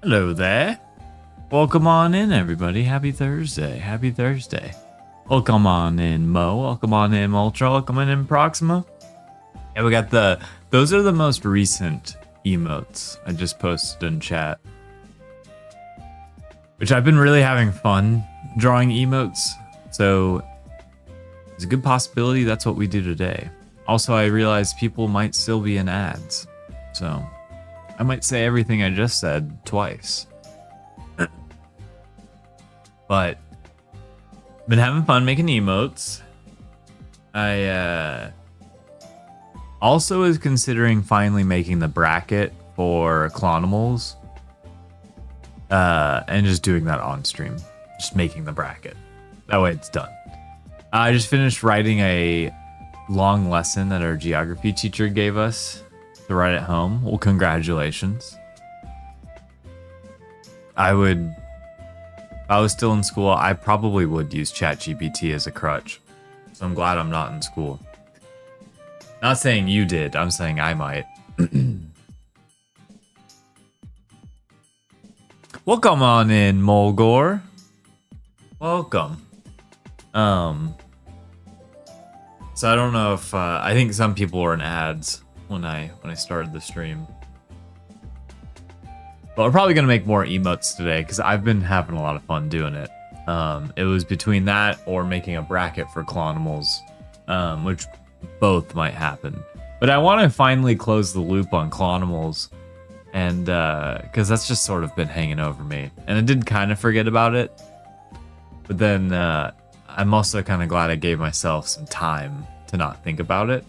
Hello there. Welcome on in, everybody. Happy Thursday. Happy Thursday. Welcome on in, Mo. Welcome on in, Ultra. Welcome on in, Proxima. Yeah, we got those are the most recent emotes I just posted in chat. Which I've been really having fun drawing emotes. So there's a good possibility that's what we do today. Also, I realized people might still be in ads. So I might say everything I just said twice. But been having fun making emotes. I also was considering finally making the bracket for Clonimals. And just doing that on stream. Just making the bracket. That way it's done. I just finished writing a long lesson that our geography teacher gave us to write at home. Well, congratulations. If I was still in school, I probably would use ChatGPT as a crutch. So I'm glad I'm not in school. Not saying you did, I'm saying I might. Welcome on in, Mulgore. Welcome. So I don't know if I think some people were in ads when I started the stream. But we're probably gonna make more emotes today because I've been having a lot of fun doing it. It was between that or making a bracket for Clonimals, which both might happen. But I want to finally close the loop on Clonimals, and because that's just sort of been hanging over me, and I did kind of forget about it. But then I'm also kind of glad I gave myself some time to not think about it.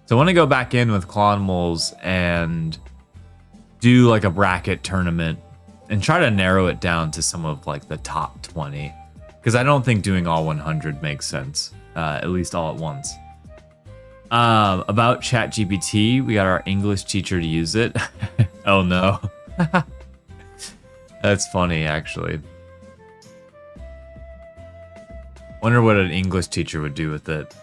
So I want to go back in with Clonimals and do like a bracket tournament and try to narrow it down to some of like the top 20, because I don't think doing all 100 makes sense, at least all at once. About ChatGPT, we got our English teacher to use it. Oh no. That's funny, actually. Wonder what an English teacher would do with it.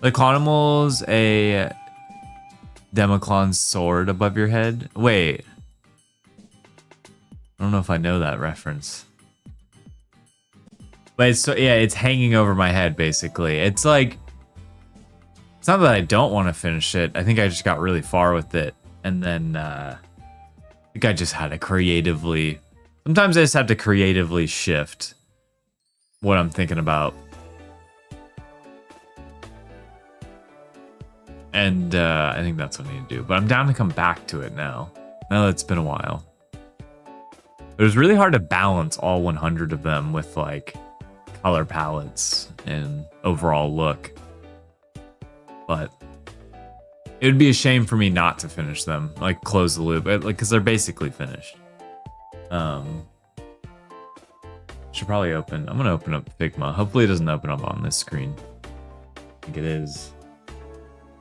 The Clonimals, a Democlon's sword above your head. Wait. I don't know if I know that reference. But it's so, yeah, it's hanging over my head, basically. It's like, it's not that I don't want to finish it. I think I just got really far with it. And then, I think I just had to creatively, sometimes I just have to creatively shift what I'm thinking about. And I think that's what I need to do. But I'm down to come back to it now. Now that it's been a while. It was really hard to balance all 100 of them with like color palettes and overall look. But it would be a shame for me not to finish them. Like close the loop. Like, because they're basically finished. Should probably open. I'm going to open up Figma. Hopefully it doesn't open up on this screen. I think it is.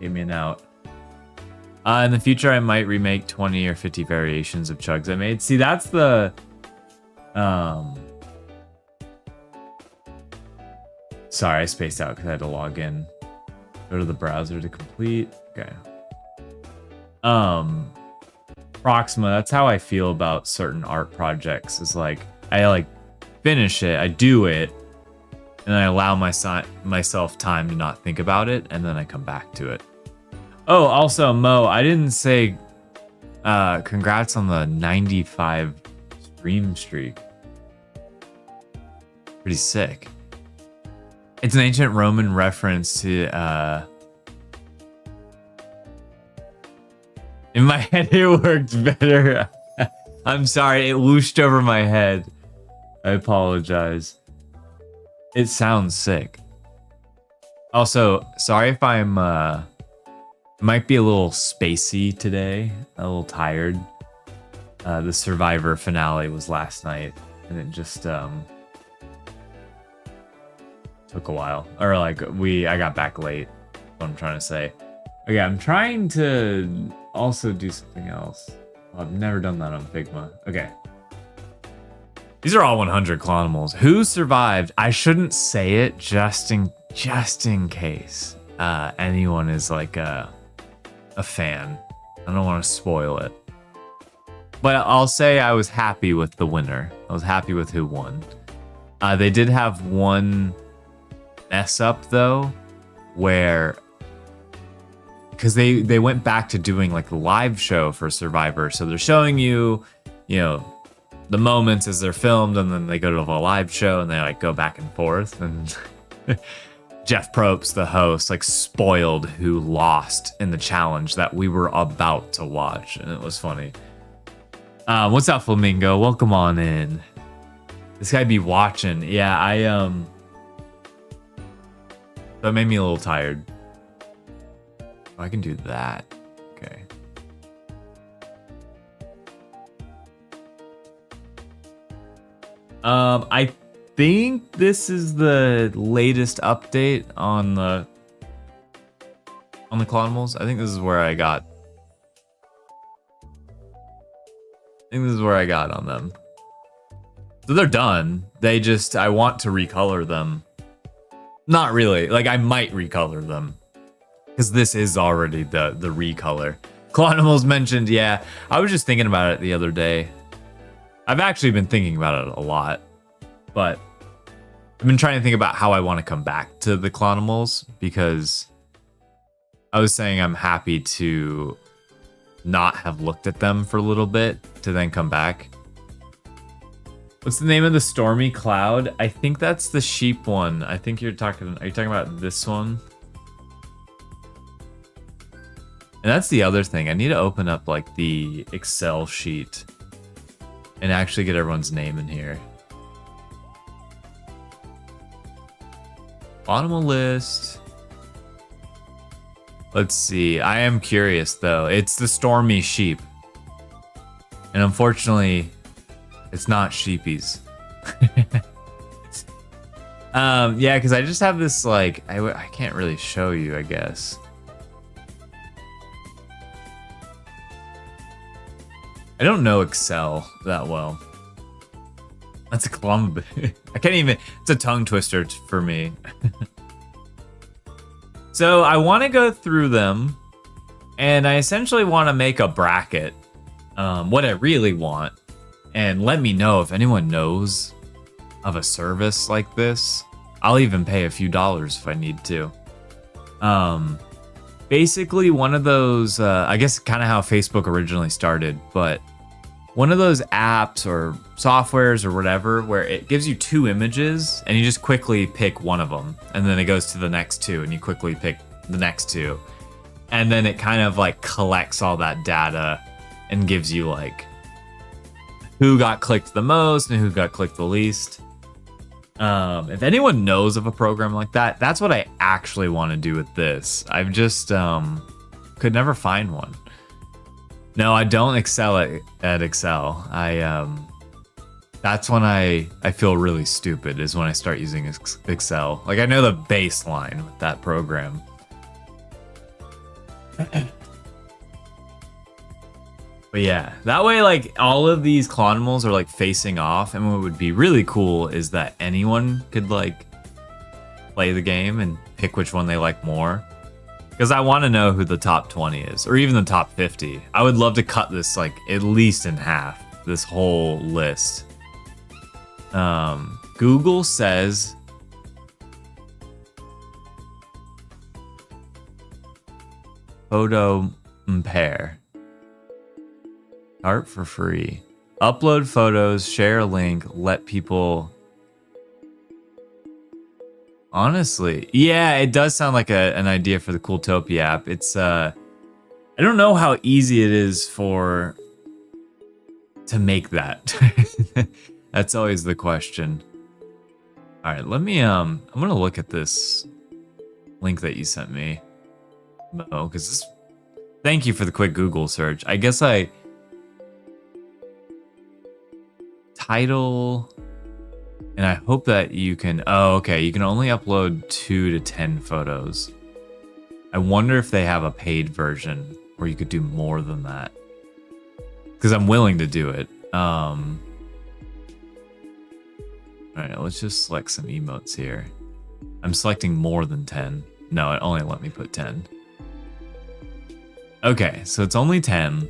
Give me an out. In the future, I might remake 20 or 50 variations of chugs I made. See, that's the... Sorry, I spaced out because I had to log in. Go to the browser to complete. Okay. Proxima, that's how I feel about certain art projects. Is like, I like finish it, I do it, and I allow myself time to not think about it, and then I come back to it. Oh, also, Mo, I didn't say congrats on the 95 stream streak. Pretty sick. It's an ancient Roman reference to... In my head, it worked better. I'm sorry, it whooshed over my head. I apologize. It sounds sick. Also, sorry if I'm might be a little spacey today, a little tired. The Survivor finale was last night, and it just took a while. Or like I got back late. What I'm trying to say. Okay, I'm trying to also do something else. Oh, I've never done that on Figma. Okay. These are all 100 Clonimals. Who survived? I shouldn't say it just in case anyone is like a fan I don't want to spoil it. But I'll say I was happy with the winner. I was happy with who won. They did have one mess up though, where because they went back to doing like the live show for Survivor, so they're showing you, the moments as they're filmed, and then they go to the live show and they like go back and forth. And Jeff Probst, the host, like spoiled who lost in the challenge that we were about to watch, and it was funny. What's up, Flamingo? Welcome on in. This guy be watching. Yeah, that made me a little tired. Oh, I can do that. Okay. I think this is the latest update on the Clonimals. I think this is where I got. On them. So they're done. I want to recolor them. Not really. Like, I might recolor them. Because this is already the recolor. Clonimals mentioned, yeah. I was just thinking about it the other day. I've actually been thinking about it a lot. But I've been trying to think about how I want to come back to the Clonimals. Because I was saying I'm happy to not have looked at them for a little bit to then come back. What's the name of the stormy cloud? I think that's the sheep one. I think are you talking about this one? And that's the other thing. I need to open up like the Excel sheet and actually get everyone's name in here. Animal list. Let's see. I am curious though. It's the stormy sheep. And unfortunately, it's not sheepies. Yeah, because I just have this like I can't really show you, I guess. I don't know Excel that well. That's a clump. I can't even. It's a tongue twister for me. So I want to go through them, and I essentially want to make a bracket. What I really want. And let me know if anyone knows of a service like this. I'll even pay a few dollars if I need to. Basically one of those, I guess kind of how Facebook originally started, but one of those apps or softwares or whatever where it gives you two images and you just quickly pick one of them. And then it goes to the next two and you quickly pick the next two. And then it kind of like collects all that data and gives you like who got clicked the most and who got clicked the least. If anyone knows of a program like that, that's what I actually want to do with this. I've just could never find one. No, I don't excel at Excel. That's when I feel really stupid, is when I start using Excel. Like I know the baseline with that program. But yeah, that way like all of these Clonimals are like facing off, and what would be really cool is that anyone could like play the game and pick which one they like more. Because I want to know who the top 20 is, or even the top 50. I would love to cut this like at least in half, this whole list. Google says photo pair. Start for free. Upload photos, share a link, let people. Honestly, yeah, it does sound like an idea for the Cooltopia app. It's I don't know how easy it is to make that. That's always the question. All right, let me I'm gonna look at this link that you sent me, Mo, because this. Thank you for the quick Google search. I guess title, and I hope that you can. Oh, okay. You can only upload 2 to 10 photos. I wonder if they have a paid version where you could do more than that. Because I'm willing to do it. All right, let's just select some emotes here. I'm selecting more than 10. No, it only let me put 10. Okay, so it's only 10.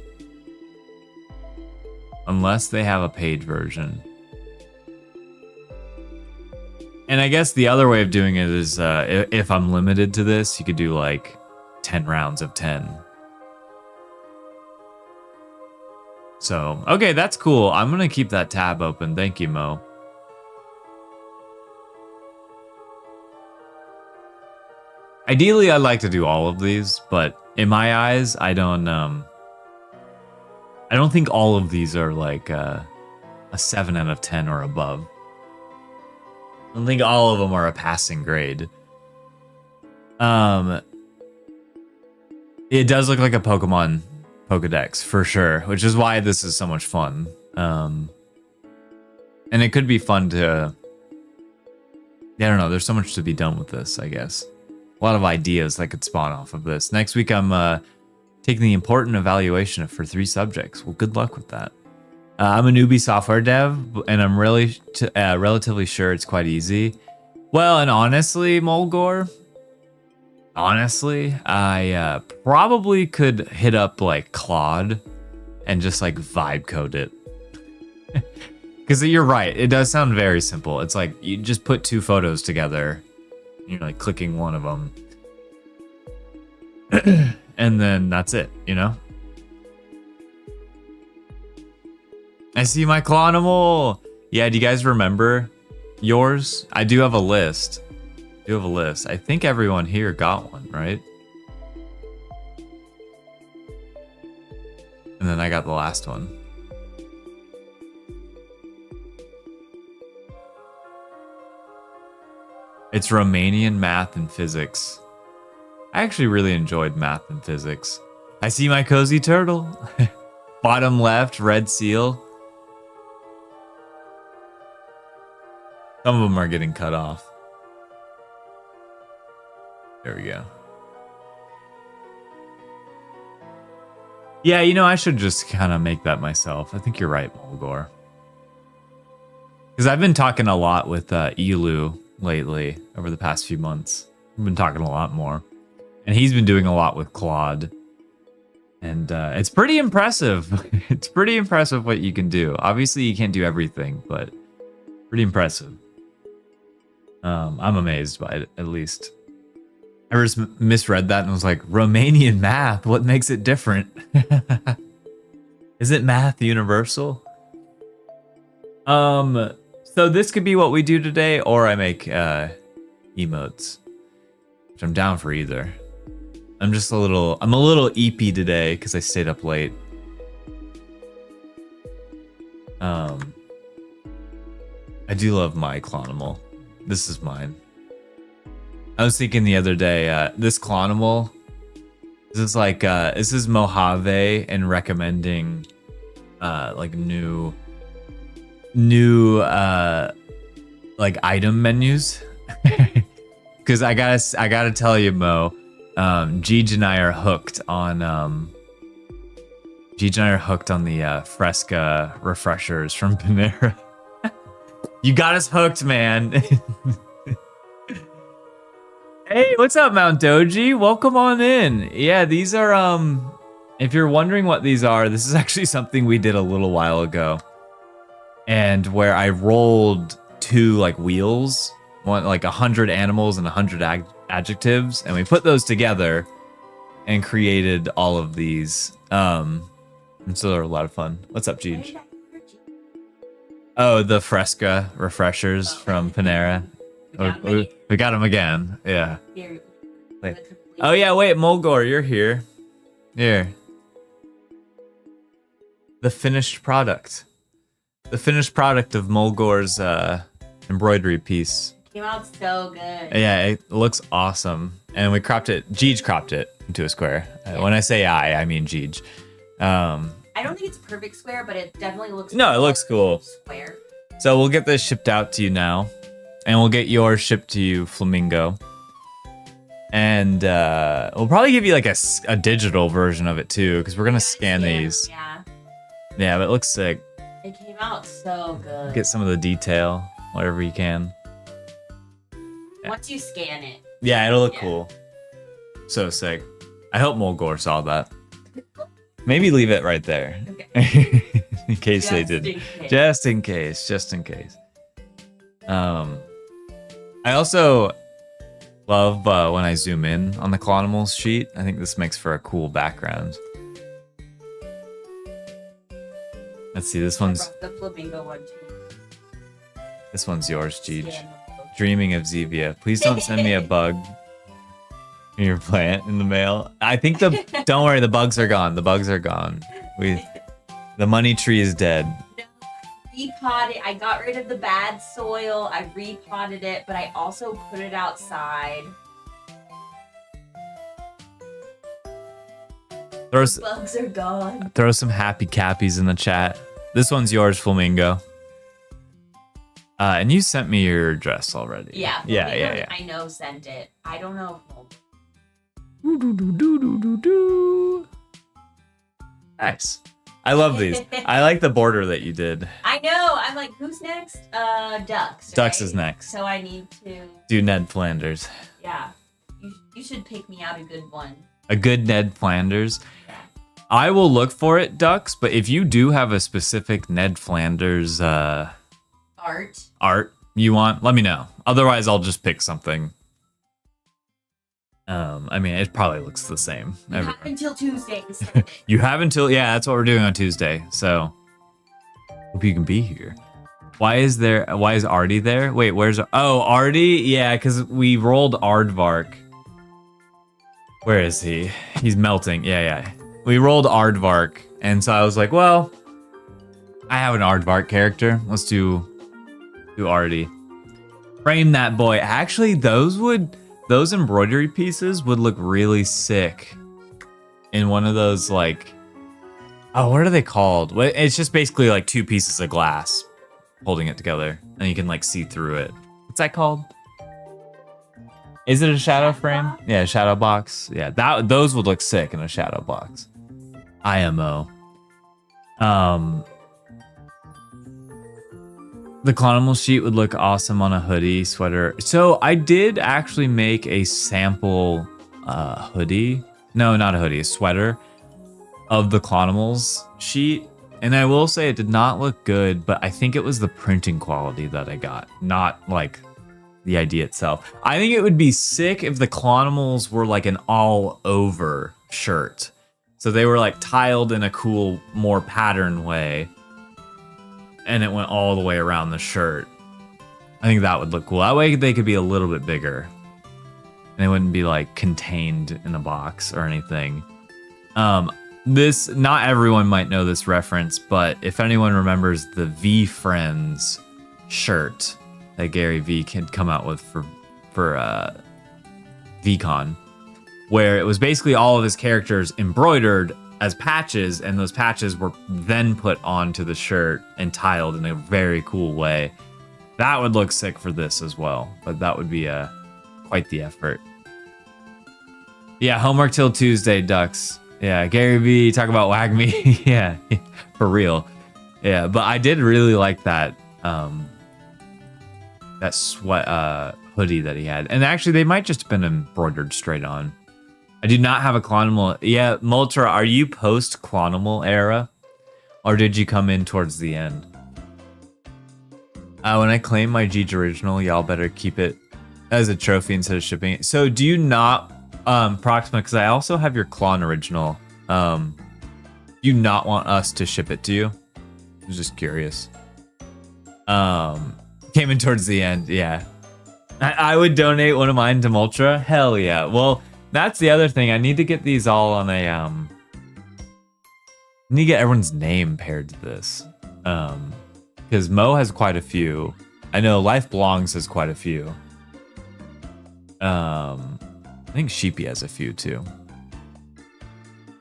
Unless they have a paid version. And I guess the other way of doing it is if I'm limited to this, you could do like 10 rounds of 10. So, okay, that's cool. I'm going to keep that tab open. Thank you, Mo. Ideally, I'd like to do all of these, but in my eyes, I don't think all of these are like a 7 out of 10 or above. I don't think all of them are a passing grade. It does look like a Pokemon Pokedex for sure, which is why this is so much fun. And it could be fun to... I don't know, there's so much to be done with this, I guess. A lot of ideas that could spawn off of this. Next week, I'm taking the important evaluation for 3 subjects. Well, good luck with that. I'm a newbie software dev, and I'm really relatively sure it's quite easy. Well, and honestly, Mulgore, I probably could hit up like Claude and just like vibe code it. Because you're right, it does sound very simple. It's like you just put 2 photos together, you're like clicking one of them, and then that's it, you know? I see my Clonimal. Yeah, do you guys remember yours? I do have a list. I think everyone here got one, right? And then I got the last one. It's Romanian math and physics. I actually really enjoyed math and physics. I see my cozy turtle. Bottom left, red seal. Some of them are getting cut off. There we go. Yeah, you know, I should just kind of make that myself. I think you're right, Mulgore. Because I've been talking a lot with Elu lately over the past few months. I've been talking a lot more. And he's been doing a lot with Claude. And it's pretty impressive. It's pretty impressive what you can do. Obviously, you can't do everything, but pretty impressive. I'm amazed by it, at least. I just misread that and was like, Romanian math, what makes it different? Is it math universal? So this could be what we do today, or I make emotes, which I'm down for either. I'm a little eepy today because I stayed up late. I do love my Clonimal. This is mine. I was thinking the other day, this Clonimal, this is Mojave and recommending like new like item menus. Because I gotta tell you, Mo, Jeej and I are hooked on the Fresca refreshers from Panera. You got us hooked, man. Hey, what's up, Mount Doji? Welcome on in. Yeah, these are if you're wondering what these are, this is actually something we did a little while ago. And where I rolled 2 like wheels, one like 100 animals and 100 adjectives, and we put those together and created all of these. And so they're a lot of fun. What's up, Jeej? Oh, the Fresca refreshers from Panera. We got them again. Yeah. Wait. Oh yeah, wait, Mulgore, you're here. Here. The finished product. The finished product of Mulgore's embroidery piece. Came out so good. Yeah, it looks awesome. And we cropped it. Jeej cropped it into a square. Yeah. When I say I mean Jeej. I don't think it's perfect square, but it definitely looks. No, it looks cool. Square. So we'll get this shipped out to you now, and we'll get yours shipped to you, Flamingo. And we'll probably give you like a digital version of it too, because we're gonna scan these. Yeah. Yeah, but it looks sick. It came out so good. Get some of the detail, whatever you can. Yeah. Once you scan it. Yeah, it'll look cool. So sick. I hope Mulgore saw that. Maybe leave it right there. Okay. In case they Just did. in case. Just in case. I also love when I zoom in on the Clonimals sheet. I think this makes for a cool background. Let's see, this I one's brought the flamingo one too. this one's yours, Jeej. Yeah. Dreaming of Zevia. Please don't send me a bug in your plant in the mail. I think don't worry, the bugs are gone. The bugs are gone. The money tree is dead. Repotted. I got rid of the bad soil. I repotted it, but I also put it outside. Bugs are gone. Throw some happy cappies in the chat. This one's yours, Flamingo. And you sent me your address already. Yeah. Yeah. I know sent it. I don't know. Nice. I love these. I like the border that you did. I know. I'm like, who's next? Ducks. Ducks right? is next. So I need to. Do Ned Flanders. Yeah. You should pick me out a good one. A good Ned Flanders. I will look for it, Ducks, but if you do have a specific Ned Flanders Art you want, let me know. Otherwise, I'll just pick something. I mean, it probably looks the same. You have until Tuesday. You have until, yeah, that's what we're doing on Tuesday. So, hope you can be here. Why is Artie there? Wait, Artie? Yeah, because we rolled Aardvark. Where is he? He's melting. Yeah. We rolled Aardvark, and so I was like, well, I have an Aardvark character. Let's do Artie. Frame that boy. Actually, those embroidery pieces would look really sick in one of those, like, oh, what are they called? It's just basically like two pieces of glass holding it together, and you can like see through it. What's that called? Is it a shadow frame? Yeah, shadow box. Yeah, those would look sick in a shadow box. IMO. The Clonimal sheet would look awesome on a hoodie, sweater. So I did actually make a sample hoodie. No, not a hoodie, a sweater of the Clonimals sheet. And I will say it did not look good, but I think it was the printing quality that I got, not like the idea itself. I think it would be sick if the Clonimals were like an all over shirt. So they were like tiled in a cool, more pattern way. And it went all the way around the shirt. I think that would look cool. That way they could be a little bit bigger. And they wouldn't be like contained in a box or anything. Not everyone might know this reference, but if anyone remembers the V Friends shirt that Gary V had come out with for VCon, where it was basically all of his characters embroidered as patches, and those patches were then put onto the shirt and tiled in a very cool way. That would look sick for this as well, but that would be quite the effort. Yeah, homework till Tuesday, Ducks. Yeah, Gary V, talk about Wag Me. Yeah, for real. Yeah, but I did really like that that sweat hoodie that he had. And actually, they might just have been embroidered straight on. I do not have a Clonimal. Yeah, Moltra, are you post-Clonimal era? Or did you come in towards the end? When I claim my Jeej original, y'all better keep it as a trophy instead of shipping it. So do you not, Proxima, because I also have your Clon original, do you not want us to ship it to you? I was just curious. Came in towards the end, yeah. I would donate one of mine to Moltra. Hell yeah. Well, that's the other thing. I need to get these all on a I need to get everyone's name paired to this. Because Mo has quite a few. I know Life Belongs has quite a few. I think Sheepy has a few too.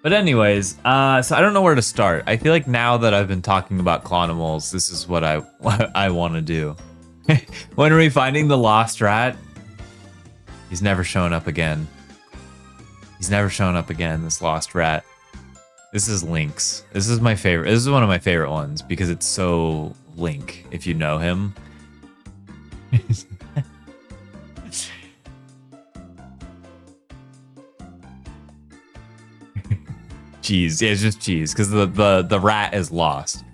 But anyways, so I don't know where to start. I feel like now that I've been talking about Clonimals, this is what I want to do. When are we finding the lost rat? He's never shown up again. He's never shown up again, this lost rat. This is Lynx. This is my favorite. This is one of my favorite ones because it's so Link, if you know him. cheese. Yeah, it's just cheese because the rat is lost.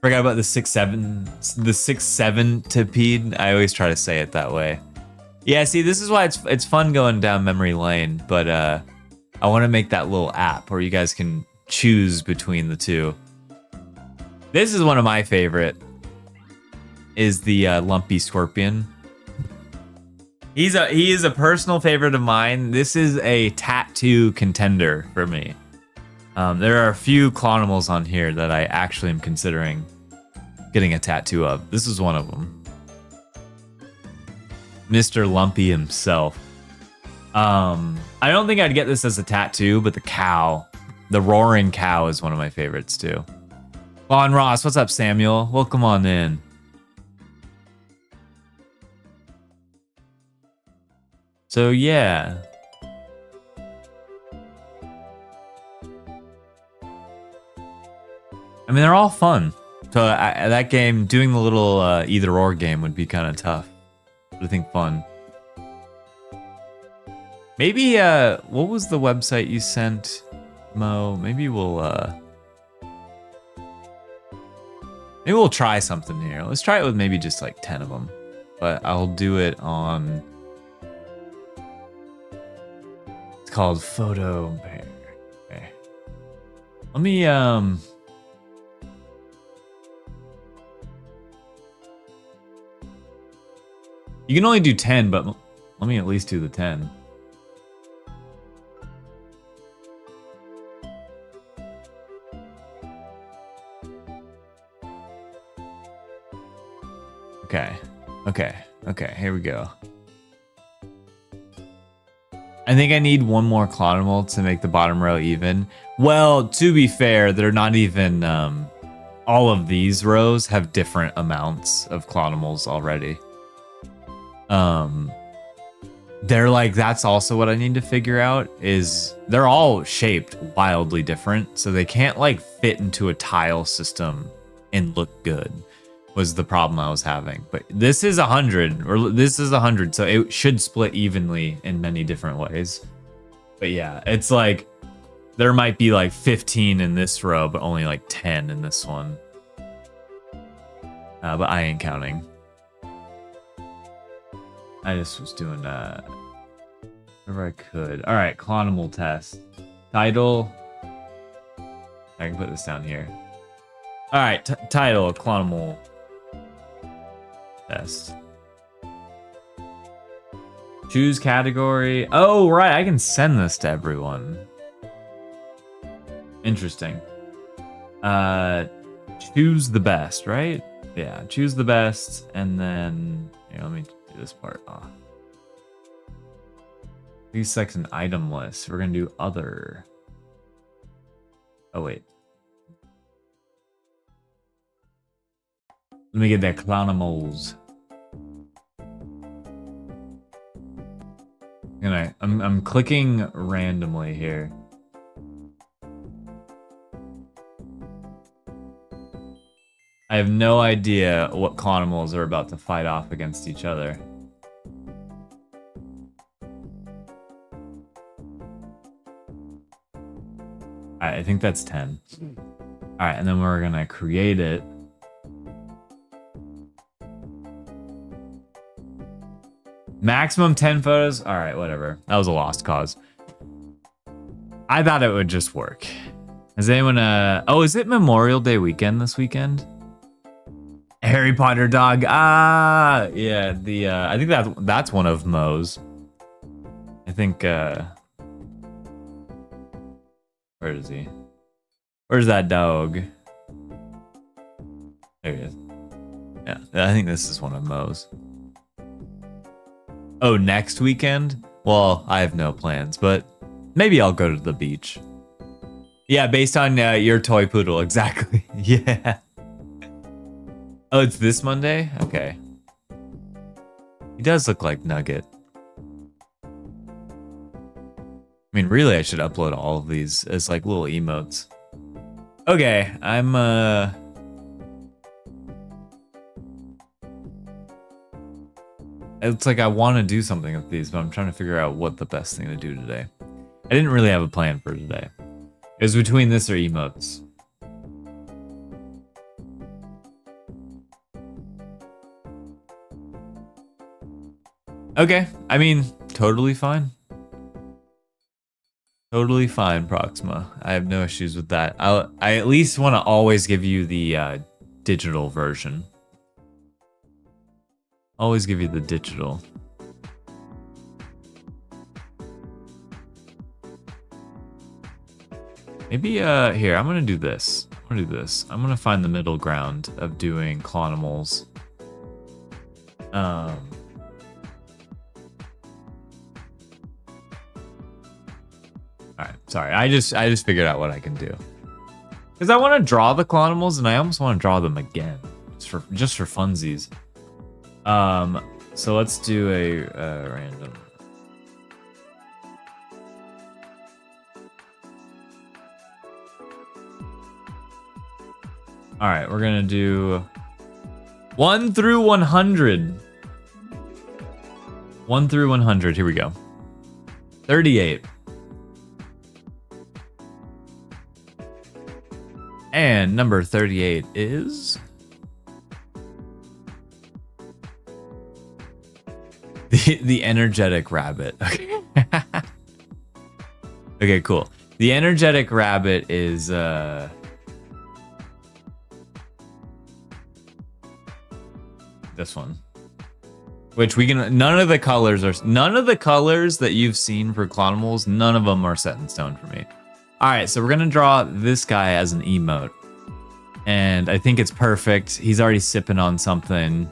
Forgot about the 6'7" tipede. I always try to say it that way. Yeah, see, this is why it's fun going down memory lane, but I want to make that little app where you guys can choose between the two. This is one of my favorite. Is the lumpy scorpion. He is a personal favorite of mine. This is a tattoo contender for me. There are a few clonimals on here that I actually am considering getting a tattoo of. This is one of them. Mr. Lumpy himself. I don't think I'd get this as a tattoo, but the cow, the roaring cow, is one of my favorites too. Lon Ross, what's up, Samuel? Welcome on in. So yeah. I mean, they're all fun. So that game, doing the little either or game would be kind of tough. But I think fun. Maybe, what was the website you sent, Mo? Maybe we'll try something here. Let's try it with maybe just like 10 of them. But I'll do it on... It's called Photo Bear. Okay. Let me, you can only do 10, but let me at least do the 10. Okay, here we go. I think I need one more clonimal to make the bottom row even. Well, to be fair, they're not even, all of these rows have different amounts of clonimals already. They're like, that's also what I need to figure out, is they're all shaped wildly different, so they can't like fit into a tile system and look good, was the problem I was having. But this is 100, or this is 100, so it should split evenly in many different ways. But yeah, it's like there might be like 15 in this row, but only like 10 in this one. But I ain't counting. I just was doing whatever I could. All right, clonimal test. Title. I can put this down here. All right, title, clonimal test. Choose category. Oh, right, I can send this to everyone. Interesting. Choose the best, right? Yeah, choose the best, and then here, let me do this part off. Please select an item list. We're gonna do other. Oh wait. Let me get that clonimals. I'm clicking randomly here. I have no idea what clonimals are about to fight off against each other. Alright, I think that's 10. Alright, and then we're gonna create it. Maximum 10 photos? Alright, whatever. That was a lost cause. I thought it would just work. Has anyone, oh, is it Memorial Day weekend this weekend? Harry Potter dog. Ah, yeah. The I think that's one of Mo's. I think. Where is he? Where's that dog? There he is. Yeah, I think this is one of Mo's. Oh, next weekend? Well, I have no plans, but maybe I'll go to the beach. Yeah, based on your toy poodle, exactly. Yeah. Oh, it's this Monday? Okay. He does look like Nugget. I mean, really, I should upload all of these as like little emotes. Okay, I'm it's like I want to do something with these, but I'm trying to figure out what the best thing to do today. I didn't really have a plan for today. It was between this or emotes. Okay, I mean, totally fine. Totally fine, Proxima. I have no issues with that. I at least want to always give you the digital version. Always give you the digital. Maybe, here, I'm gonna do this. I'm gonna find the middle ground of doing Clonimals. Alright, sorry. I just figured out what I can do. Because I want to draw the Clonimals and I almost want to draw them again. Just for funsies. So let's do a random. Alright, we're gonna do 1 through 100. 1 through 100, here we go. 38. And number 38 is... The energetic rabbit. Okay. Okay, cool. The energetic rabbit is this one. Which we can none of the colors that you've seen for Clonimals, none of them are set in stone for me. Alright, so we're gonna draw this guy as an emote. And I think it's perfect. He's already sipping on something.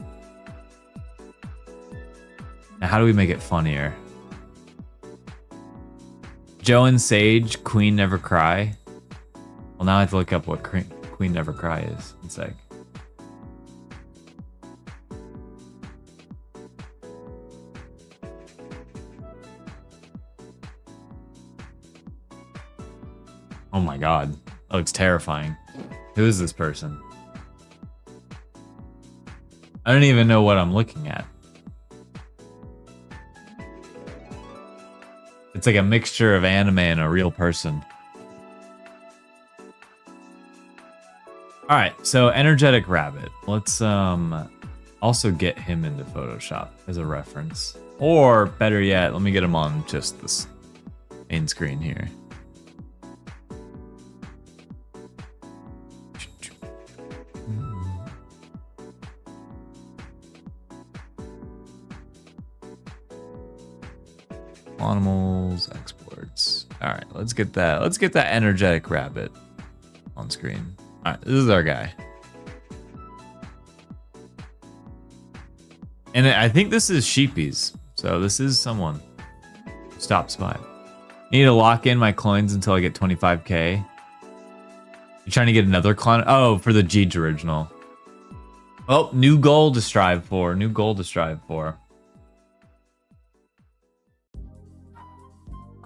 Now, how do we make it funnier? Joe and Sage, Queen Never Cry. Well, now I have to look up what Queen Never Cry is. One sec. Oh my god. Oh, it's terrifying. Who is this person? I don't even know what I'm looking at. It's like a mixture of anime and a real person. Alright, so Energetic Rabbit. Let's also get him into Photoshop as a reference. Or better yet, let me get him on just this main screen here. Animals, exports. All right, let's get that. Let's get that energetic rabbit on screen. All right, this is our guy. And I think this is Sheepy's. So this is someone who stops by. Need to lock in my coins until I get 25k. You trying to get another clone? Oh, for the Jeej original. Oh, new goal to strive for. New goal to strive for.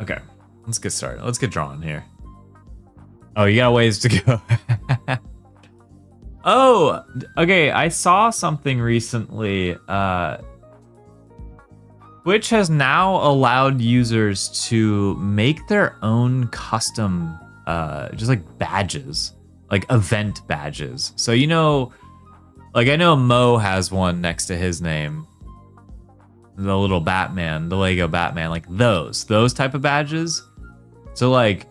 Okay, let's get started. Let's get drawn here. Oh, you got a ways to go. Oh, okay. I saw something recently. Twitch has now allowed users to make their own custom, just like badges, like event badges. So, you know, like I know Mo has one next to his name. The little Batman, the Lego Batman, like those type of badges. So like,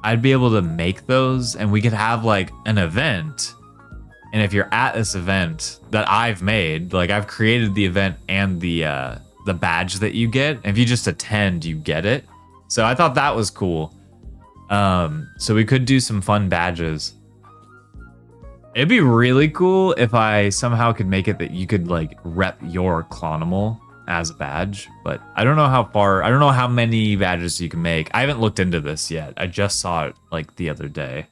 I'd be able to make those and we could have like an event. And if you're at this event that I've made, like I've created the event and the badge that you get. If you just attend, you get it. So I thought that was cool. So we could do some fun badges. It'd be really cool if I somehow could make it that you could like rep your Clonimal as a badge, but I don't know how many badges you can make. I haven't looked into this yet. I just saw it like the other day.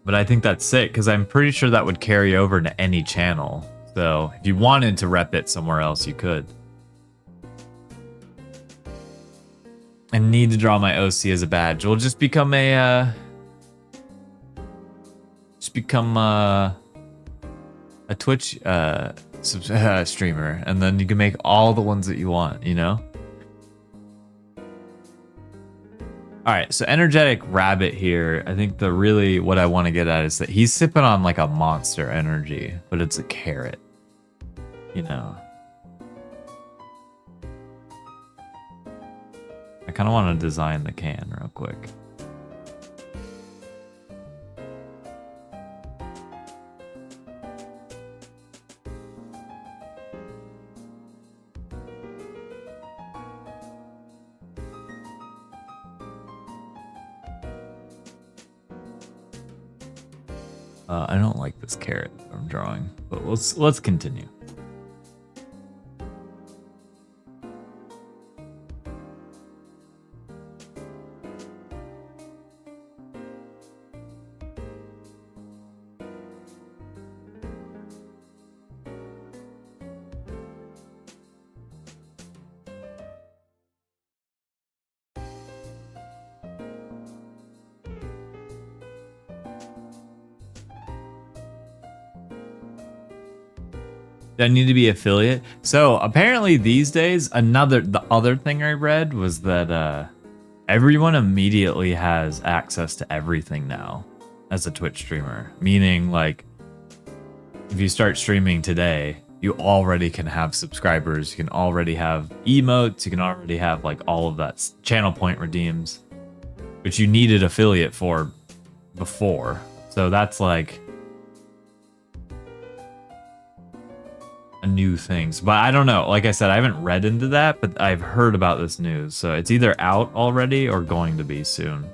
But I think that's sick because I'm pretty sure that would carry over to any channel. So if you wanted to rep it somewhere else, you could. I need to draw my OC as a badge. We'll just become a Twitch streamer, and then you can make all the ones that you want, you know? All right, so energetic rabbit here. I think what I want to get at is that he's sipping on like a monster energy, but it's a carrot. You know. I kind of want to design the can real quick. I don't like this carrot I'm drawing, but let's continue. Do I need to be affiliate? So apparently these days, the other thing I read was that everyone immediately has access to everything now as a Twitch streamer. Meaning, like, if you start streaming today, you already can have subscribers, you can already have emotes, you can already have like all of that channel point redeems, which you needed affiliate for before. So that's like a new things, but I don't know. Like I said, I haven't read into that, but I've heard about this news. So it's either out already or going to be soon.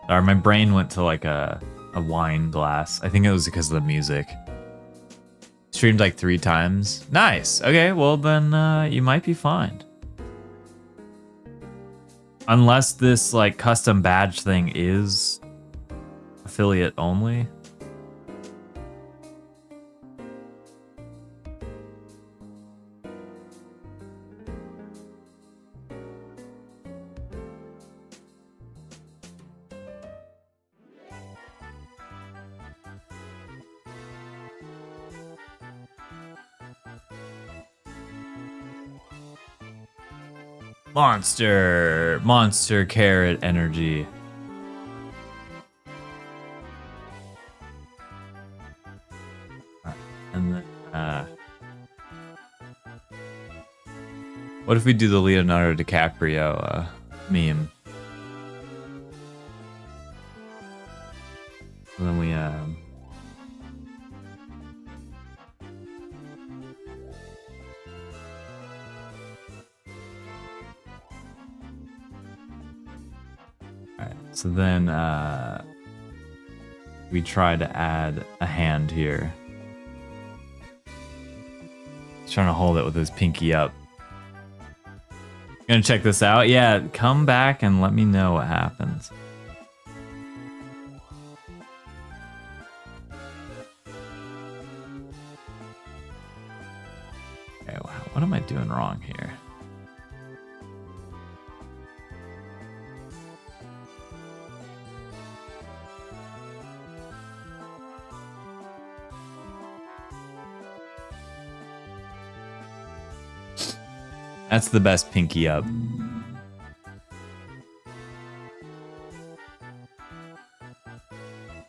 Or my brain went to like a wine glass. I think it was because of the music. Streamed like 3 times. Nice. Okay, well then you might be fine. Unless this like custom badge thing is affiliate only. Monster carrot energy. And then, what if we do the Leonardo DiCaprio meme? And then we So then we try to add a hand here. He's trying to hold it with his pinky up. Gonna check this out? Yeah, come back and let me know what happens. Okay, wow, what am I doing wrong here? That's the best pinky up. And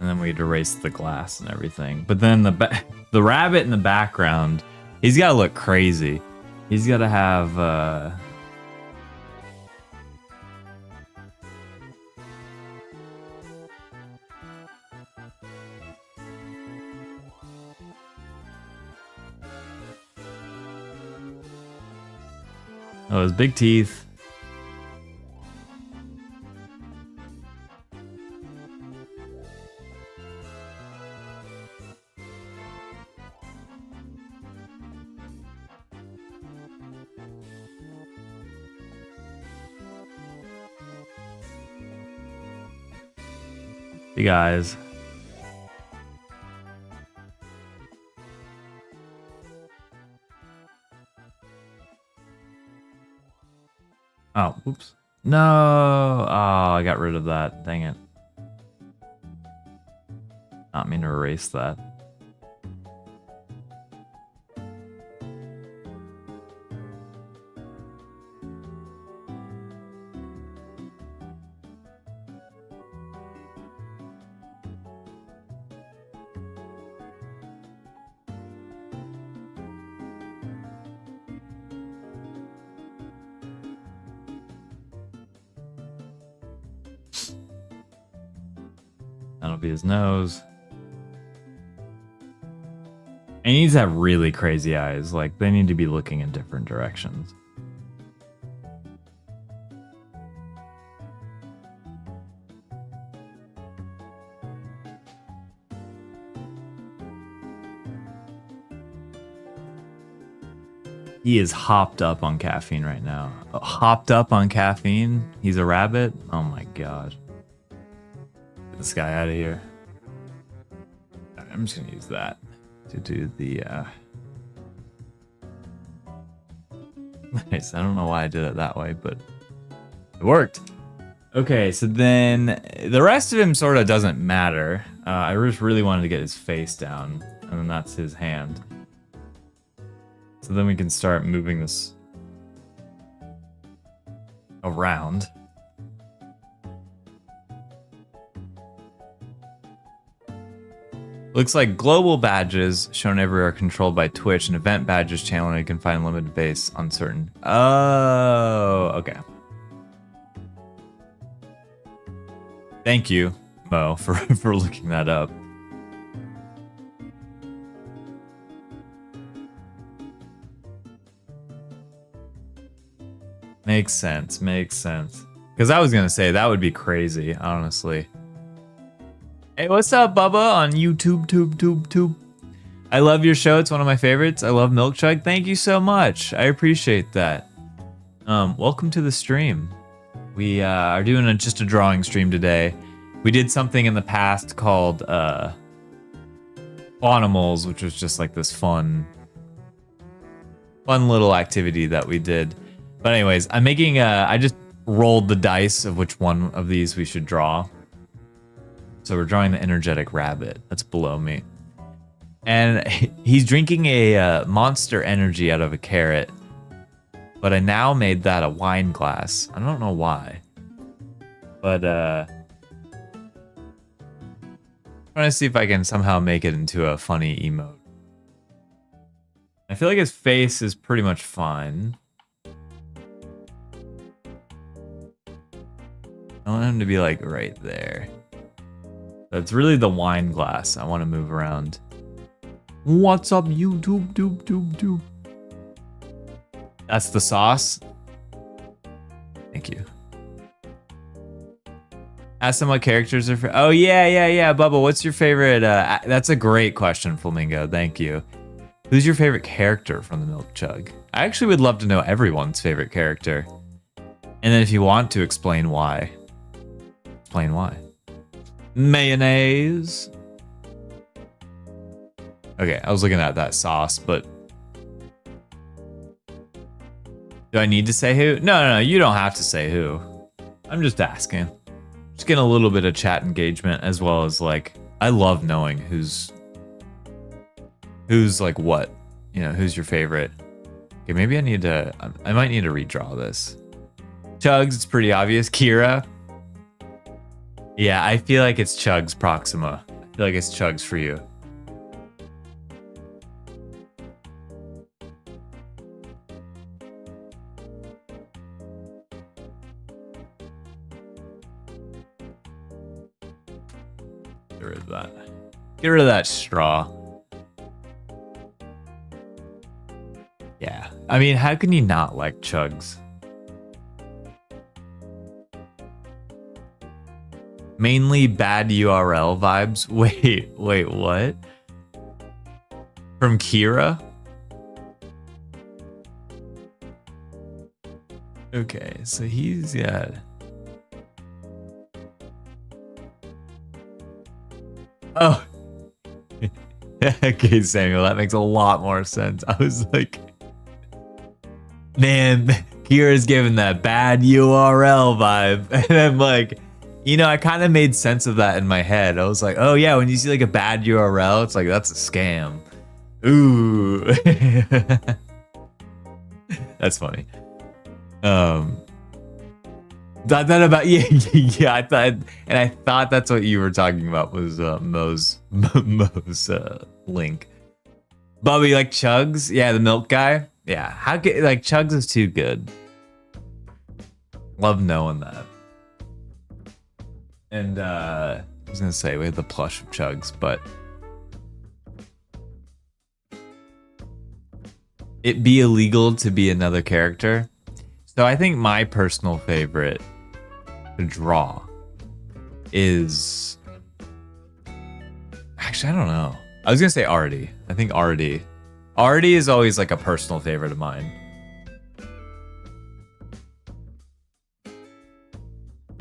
then we'd erase the glass and everything. But then the rabbit in the background, he's got to look crazy. He's got to have oh, his big teeth. Big eyes. Oh, oops. No. Oh, I got rid of that. Dang it. Not mean to erase that. that'll be his nose. And he needs to have really crazy eyes. Like, they need to be looking in different directions. He is hopped up on caffeine right now. Hopped up on caffeine? He's a rabbit? Oh my god. Get this guy out of here. I'm just gonna use that to do the Nice. I don't know why I did it that way, but it worked. Okay, so then the rest of him sort of doesn't matter. I just really wanted to get his face down, and then that's his hand. So then we can start moving this around. Looks like global badges shown everywhere are controlled by Twitch, and event badges channel where you can find limited base on certain. Oh, okay. Thank you, Mo, for looking that up. Makes sense, makes sense. Because I was going to say, that would be crazy, honestly. Hey, what's up, Bubba, on YouTube, tube. I love your show. It's one of my favorites. I love Milk Chug. Thank you so much. I appreciate that. Welcome to the stream. We are doing just a drawing stream today. We did something in the past called Animals, which was just like this fun little activity that we did. But anyways, I'm making I just rolled the dice of which one of these we should draw. So we're drawing the energetic rabbit. That's below me. And he's drinking a Monster Energy out of a carrot. But I now made that a wine glass. I don't know why. But trying to see if I can somehow make it into a funny emote. I feel like his face is pretty much fine. I want him to be like right there. That's really the wine glass I want to move around. What's up, YouTube? That's the sauce. Thank you. Ask them what characters are. Oh yeah. Bubba, what's your favorite? That's a great question, Flamingo. Thank you. Who's your favorite character from the Milk Chug? I actually would love to know everyone's favorite character. And then if you want to explain why. Explain why. Mayonnaise. Okay, I was looking at that sauce, but do I need to say who? No, you don't have to say who. I'm just asking. Just getting a little bit of chat engagement, as well as like, I love knowing who's like what, you know, who's your favorite. Okay, maybe I might need to redraw this. Chugs, it's pretty obvious. Kira. Yeah, I feel like it's Chugs Proxima. I feel like it's Chugs for you. Get rid of that. Get rid of that straw. Yeah. I mean, how can you not like Chugs? Mainly bad URL vibes. Wait, what? From Kira? Okay, so he's got... Oh. Okay, Samuel, that makes a lot more sense. I was like... Man, Kira's giving that bad URL vibe. And I'm like... You know, I kind of made sense of that in my head. I was like, oh yeah, when you see like a bad URL, it's like, that's a scam. Ooh. That's funny. That about, yeah, I thought that's what you were talking about was Mo's link. Bubby, like Chugs? Yeah, the milk guy? Yeah, how could, like, Chugs is too good. Love knowing that. And was gonna say we had the plush of Chugs, but it'd be illegal to be another character. So I think my personal favorite to draw is, actually, I don't know. I was gonna say Artie. I think Artie. Artie is always like a personal favorite of mine.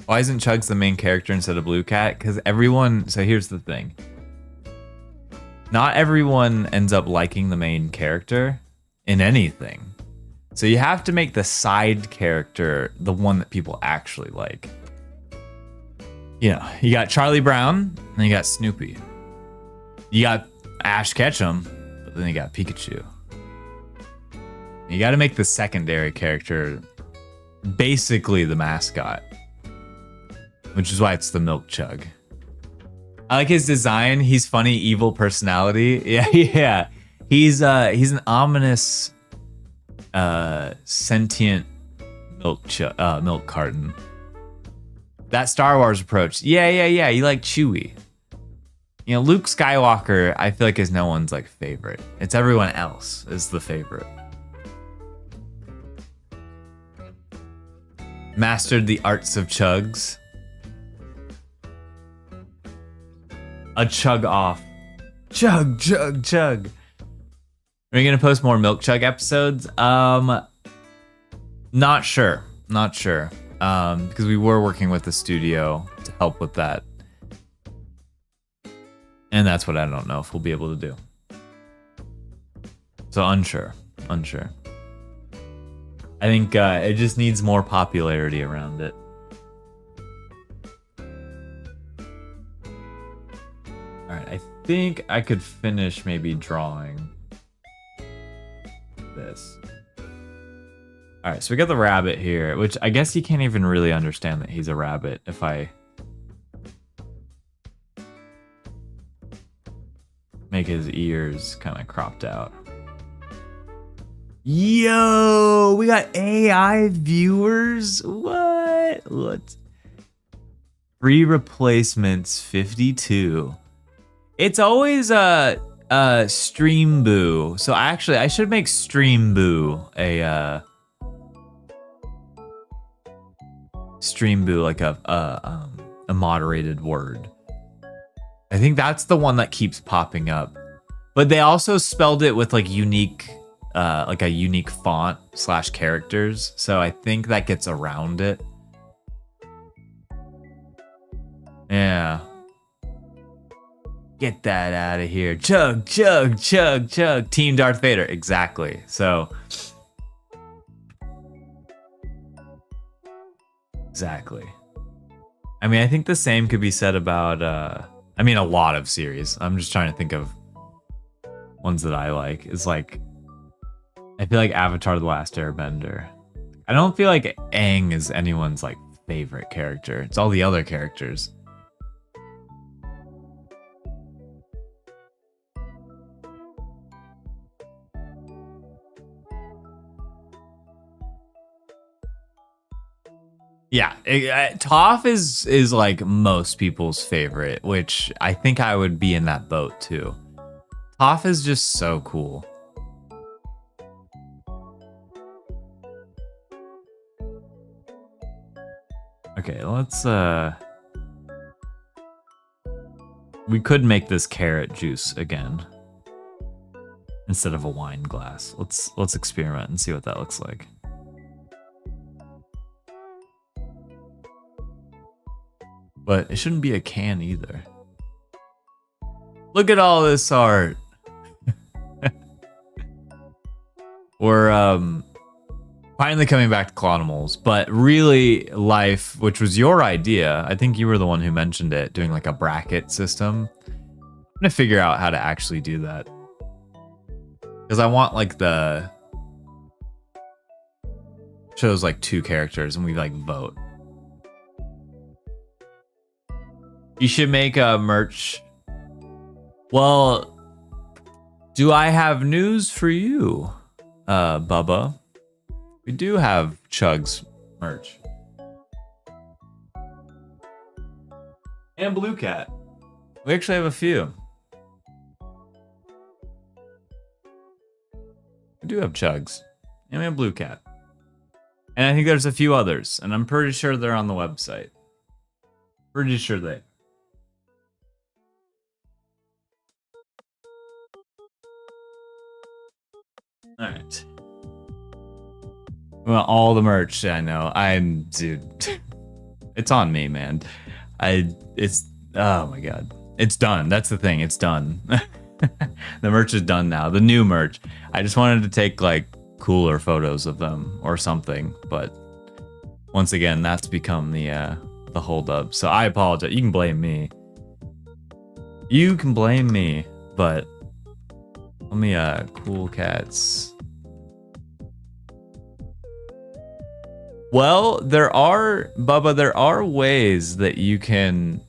Why isn't Chugs the main character instead of Blue Cat? Because everyone, so here's the thing. Not everyone ends up liking the main character in anything. So you have to make the side character the one that people actually like. You know, you got Charlie Brown, and you got Snoopy. You got Ash Ketchum, but then you got Pikachu. You got to make the secondary character basically the mascot, which is why it's the Milk Chug. I like his design. He's funny, evil personality. Yeah, yeah. He's an ominous, sentient milk carton. That Star Wars approach. Yeah. You like Chewie. You know, Luke Skywalker, I feel like is no one's like favorite. It's everyone else is the favorite. Mastered the arts of Chugs. A chug off. Chug. Are we gonna post more Milk Chug episodes? Not sure. Because we were working with the studio to help with that. And that's what I don't know if we'll be able to do. So unsure. I think it just needs more popularity around it. Alright, I think I could finish maybe drawing this. Alright, so we got the rabbit here, which I guess you can't even really understand that he's a rabbit if I make his ears kind of cropped out. Yo, we got AI viewers? What? Free replacements 52. It's always Stream Boo. So actually, I should make Stream Boo a Stream Boo like a moderated word. I think that's the one that keeps popping up. But they also spelled it with like unique, like a unique font / characters. So I think that gets around it. Yeah. Get that out of here. Chug. Team Darth Vader. Exactly. So. Exactly. I mean, I think the same could be said about, I mean, a lot of series. I'm just trying to think of ones that I like. It's like, I feel like Avatar: The Last Airbender. I don't feel like Aang is anyone's like favorite character. It's all the other characters. Yeah, Toph is like most people's favorite, which I think I would be in that boat too. Toph is just so cool. Okay, let's we could make this carrot juice again instead of a wine glass. Let's experiment and see what that looks like. But it shouldn't be a can either. Look at all this art. We're finally coming back to Clonimals, but really Life, which was your idea. I think you were the one who mentioned it, doing like a bracket system. I'm gonna figure out how to actually do that. Because I want like the shows like 2 characters and we like vote. You should make a merch. Well, do I have news for you, Bubba? We do have Chugs merch. And Blue Cat. We actually have a few. We do have Chugs. And we have Blue Cat. And I think there's a few others. And I'm pretty sure they're on the website. Pretty sure they. Alright. Well, all the merch, I know. Dude. It's on me, man. Oh my god. It's done. That's the thing. It's done. The merch is done now. The new merch. I just wanted to take like cooler photos of them or something, but once again, that's become the holdup. So I apologize. You can blame me. You can blame me, but let me Cool Cats. Well, there are ways that you can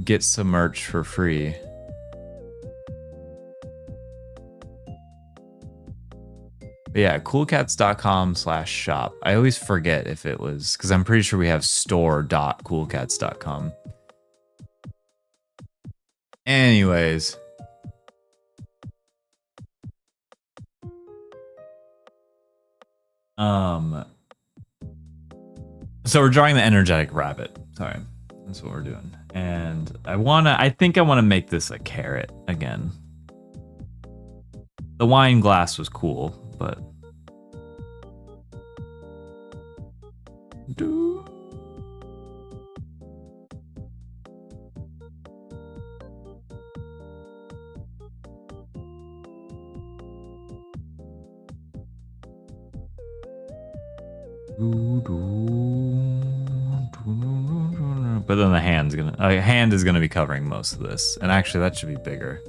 get some merch for free. But yeah, coolcats.com/shop. I always forget if it was, because I'm pretty sure we have store.coolcats.com. Anyways. So we're drawing the energetic rabbit. Sorry. That's what we're doing. And I think I want to make this a carrot again. The wine glass was cool, but but then the hand is gonna be covering most of this, and actually that should be bigger.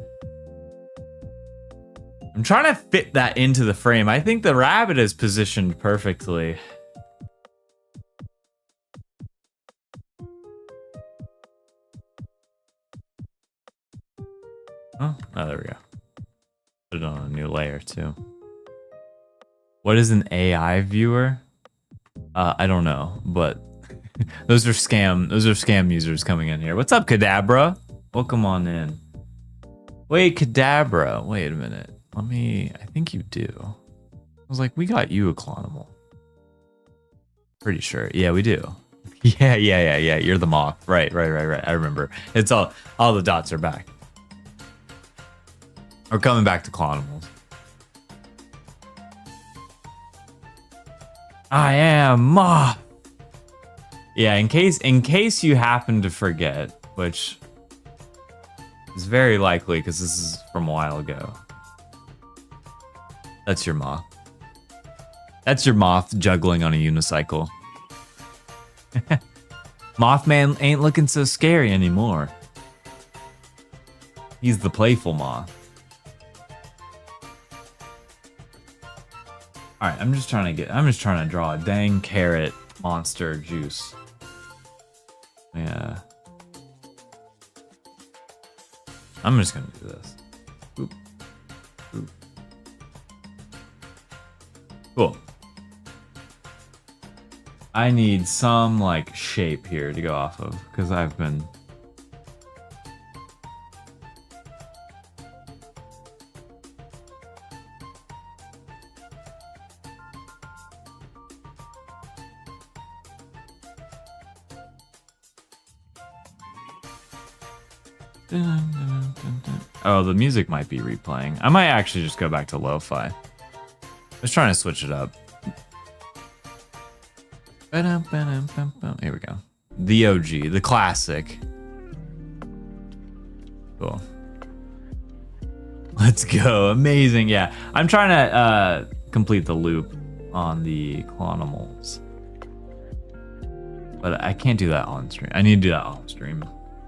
I'm trying to fit that into the frame. I think the rabbit is positioned perfectly. Oh, there we go. Put it on a new layer too. What is an AI viewer? I don't know, but those are scam users coming in here. What's up, Kadabra? Welcome on in. Wait, Kadabra. Wait a minute. I think you do. I was like, we got you a clonimal. Pretty sure. Yeah, we do. Yeah. You're the moth. Right. I remember. It's all the dots are back. We're coming back to clonimals. I am moth. Yeah, in case you happen to forget, which is very likely because this is from a while ago. That's your moth. That's your moth juggling on a unicycle. Mothman ain't looking so scary anymore. He's the playful moth. Alright, I'm just trying to draw a dang carrot monster juice. Yeah. I'm just gonna do this. Oop. Oop. Cool. I need some like shape here to go off of because I've been Oh, the music might be replaying. I might actually just go back to lo-fi. Just trying to switch it up. Here we go. The OG, the classic. Cool. Let's go. Amazing. Yeah, I'm trying to complete the loop on the clonimals. But I can't do that on stream. I need to do that off stream.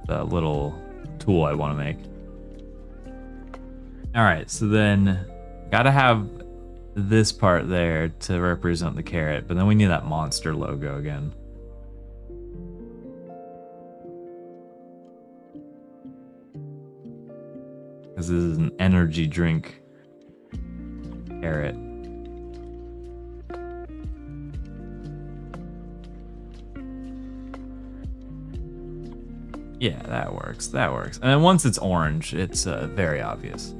The little tool I want to make. All right, so then gotta have this part there to represent the carrot, but then we need that monster logo again. Because this is an energy drink carrot. Yeah, that works. That works. And then once it's orange, it's very obvious.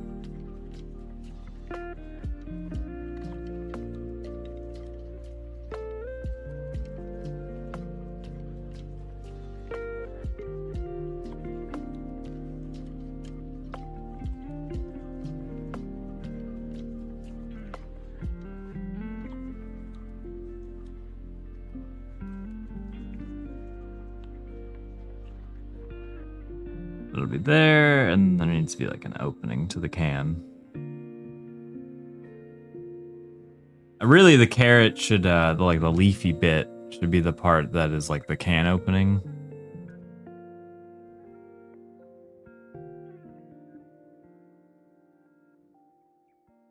It'll be there, and there needs to be like an opening to the can. Really, the carrot should, the leafy bit should be the part that is like the can opening.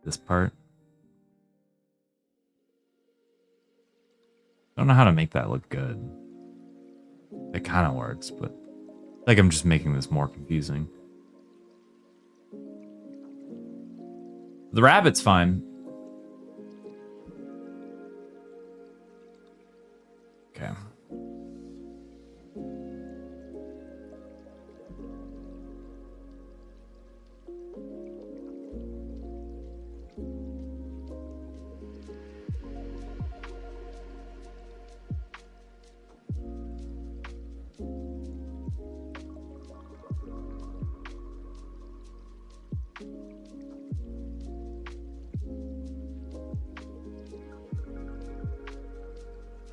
This part. I don't know how to make that look good. It kind of works, but like I'm just making this more confusing. The rabbit's fine. Okay.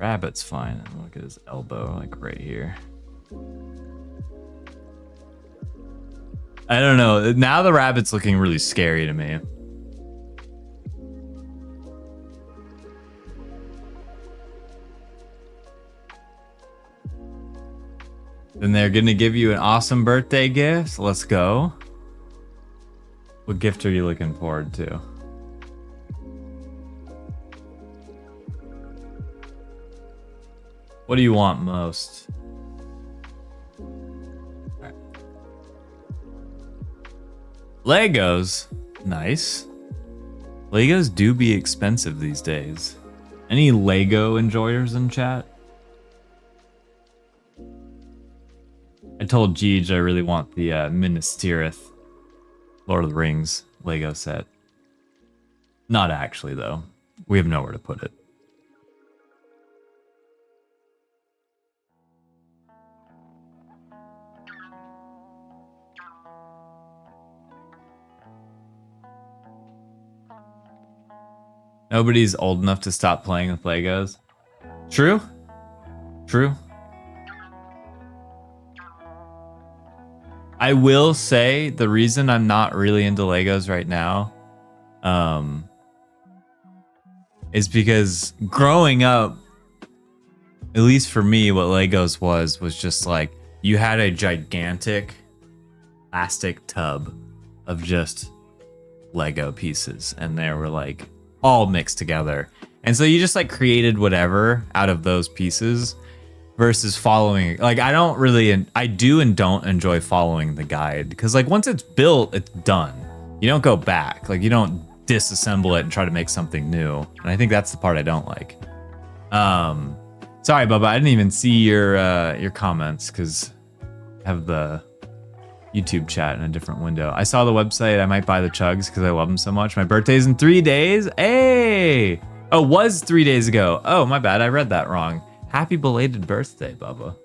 Rabbit's fine. Look at his elbow, like right here. I don't know. Now the rabbit's looking really scary to me. Then they're gonna give you an awesome birthday gift. Let's go. What gift are you looking forward to? What do you want most? Right. Legos. Nice. Legos do be expensive these days. Any Lego enjoyers in chat? I told Jeej I really want the Minas Tirith Lord of the Rings Lego set. Not actually, though. We have nowhere to put it. Nobody's old enough to stop playing with Legos. True. True. I will say the reason I'm not really into Legos right now is because growing up, at least for me, what Legos was just like you had a gigantic plastic tub of just Lego pieces, and they were like all mixed together. And so you just like created whatever out of those pieces versus following. Like I don't really, I do and don't enjoy following the guide because like once it's built, it's done. You don't go back. Like you don't disassemble it and try to make something new. And I think that's the part I don't like. Sorry, Bubba, I didn't even see your comments because I have the YouTube chat in a different window. I saw the website. I might buy the chugs because I love them so much. My birthday's in 3 days. Hey! Oh, it was 3 days ago. Oh, my bad. I read that wrong. Happy belated birthday, Bubba.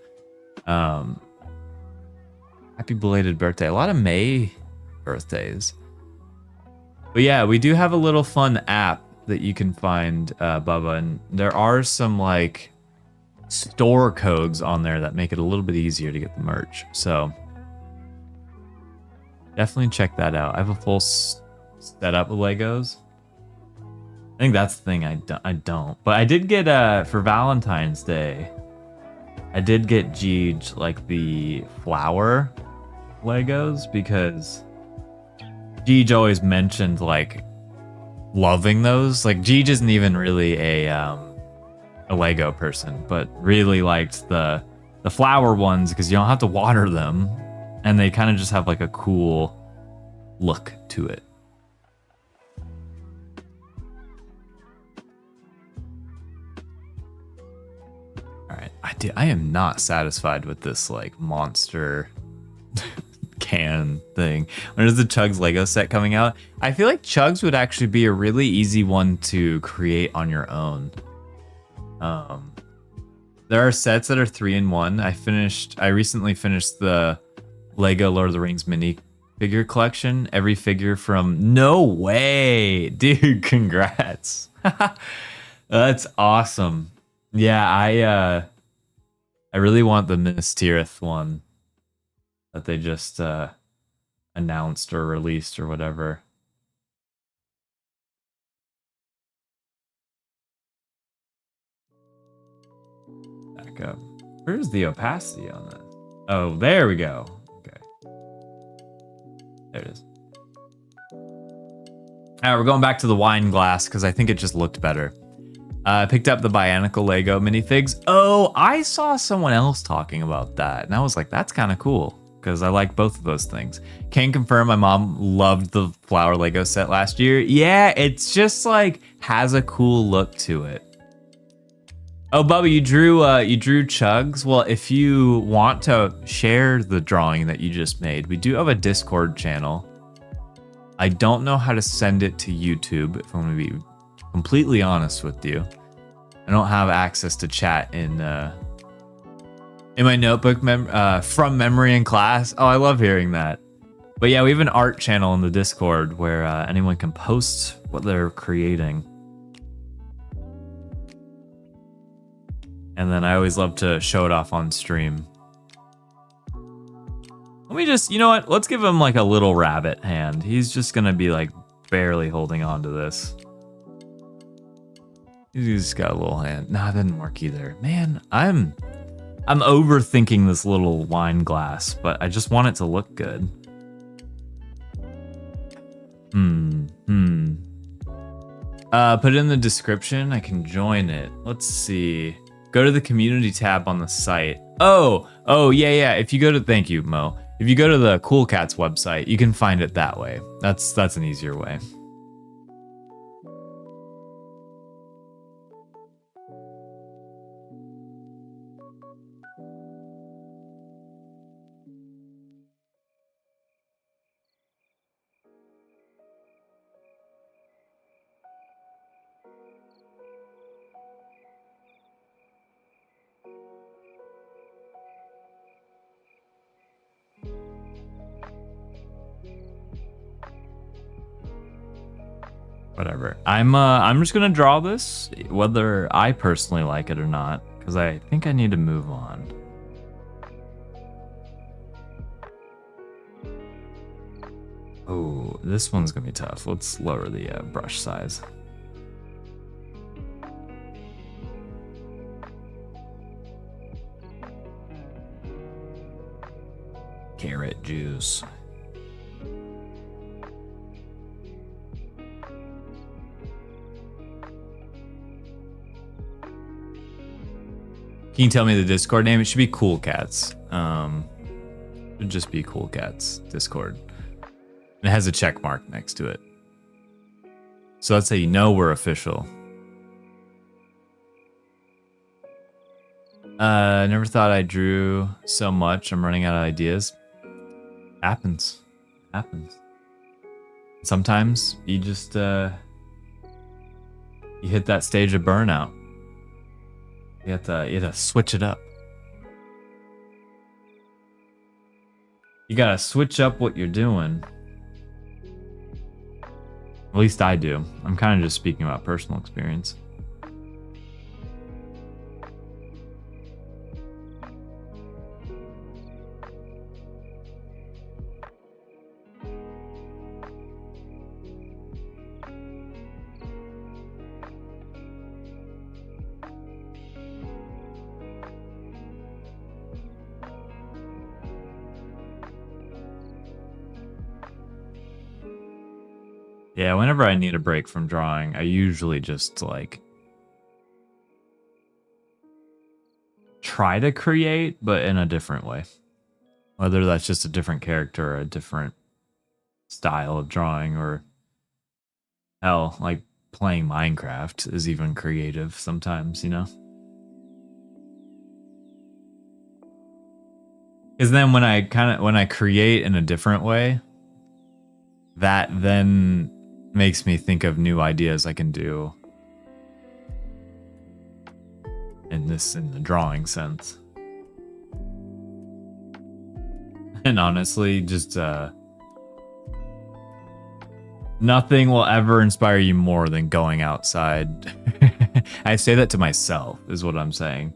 Happy belated birthday. A lot of May birthdays. But yeah, we do have a little fun app that you can find, Bubba. And there are some like store codes on there that make it a little bit easier to get the merch. So definitely check that out. I have a full setup of Legos. I think that's the thing I don't. But I did get, for Valentine's Day, I did get Jeej like the flower Legos because Jeej always mentioned like loving those. Like Jeej isn't even really a Lego person, but really liked the flower ones because you don't have to water them. And they kind of just have like a cool look to it. All right, I am not satisfied with this like monster can thing. When is the Chugs Lego set coming out? I feel like Chugs would actually be a really easy one to create on your own. There are sets that are 3-in-1. I recently finished the Lego Lord of the Rings mini figure collection. Every figure from no way, dude, congrats. That's awesome. Yeah, I really want the Minas Tirith one that they just announced or released or whatever. Back up. Where's the opacity on that? Oh, there we go. Okay. There it is. All right, we're going back to the wine glass because I think it just looked better. I picked up the Bionicle Lego minifigs. Oh, I saw someone else talking about that, and I was like, that's kind of cool because I like both of those things. Can confirm my mom loved the flower Lego set last year. Yeah, it's just like has a cool look to it. Oh, Bubba, you drew Chugs. Well, if you want to share the drawing that you just made, we do have a Discord channel. I don't know how to send it to YouTube, if I'm going to be completely honest with you. I don't have access to chat in my notebook from memory in class. Oh, I love hearing that. But yeah, we have an art channel in the Discord where anyone can post what they're creating. And then I always love to show it off on stream. Let me just, you know what? Let's give him like a little rabbit hand. He's just gonna be like barely holding on to this. He's just got a little hand. Nah, it didn't work either. Man, I'm overthinking this little wine glass, but I just want it to look good. Put it in the description. I can join it. Let's see. Go to the community tab on the site. Oh, yeah. If you go to, thank you, Mo. If you go to the Cool Cats website, you can find it that way. That's an easier way. Whatever. I'm just gonna draw this, whether I personally like it or not, because I think I need to move on. Oh, this one's gonna be tough. Let's lower the brush size. Carrot juice. Can you tell me the Discord name? It should be Cool Cats. It should just be Cool Cats Discord. It has a check mark next to it. So that's how you know we're official. Never thought I drew so much. I'm running out of ideas. Happens. Sometimes you just you hit that stage of burnout. You have to switch it up. You gotta switch up what you're doing. At least I do. I'm kind of just speaking about personal experience. Yeah, whenever I need a break from drawing, I usually just like try to create, but in a different way. Whether that's just a different character or a different style of drawing, or hell, like playing Minecraft is even creative sometimes, you know? Because then when I create in a different way, that then makes me think of new ideas I can do in the drawing sense. And honestly, just nothing will ever inspire you more than going outside. I say that to myself, is what I'm saying.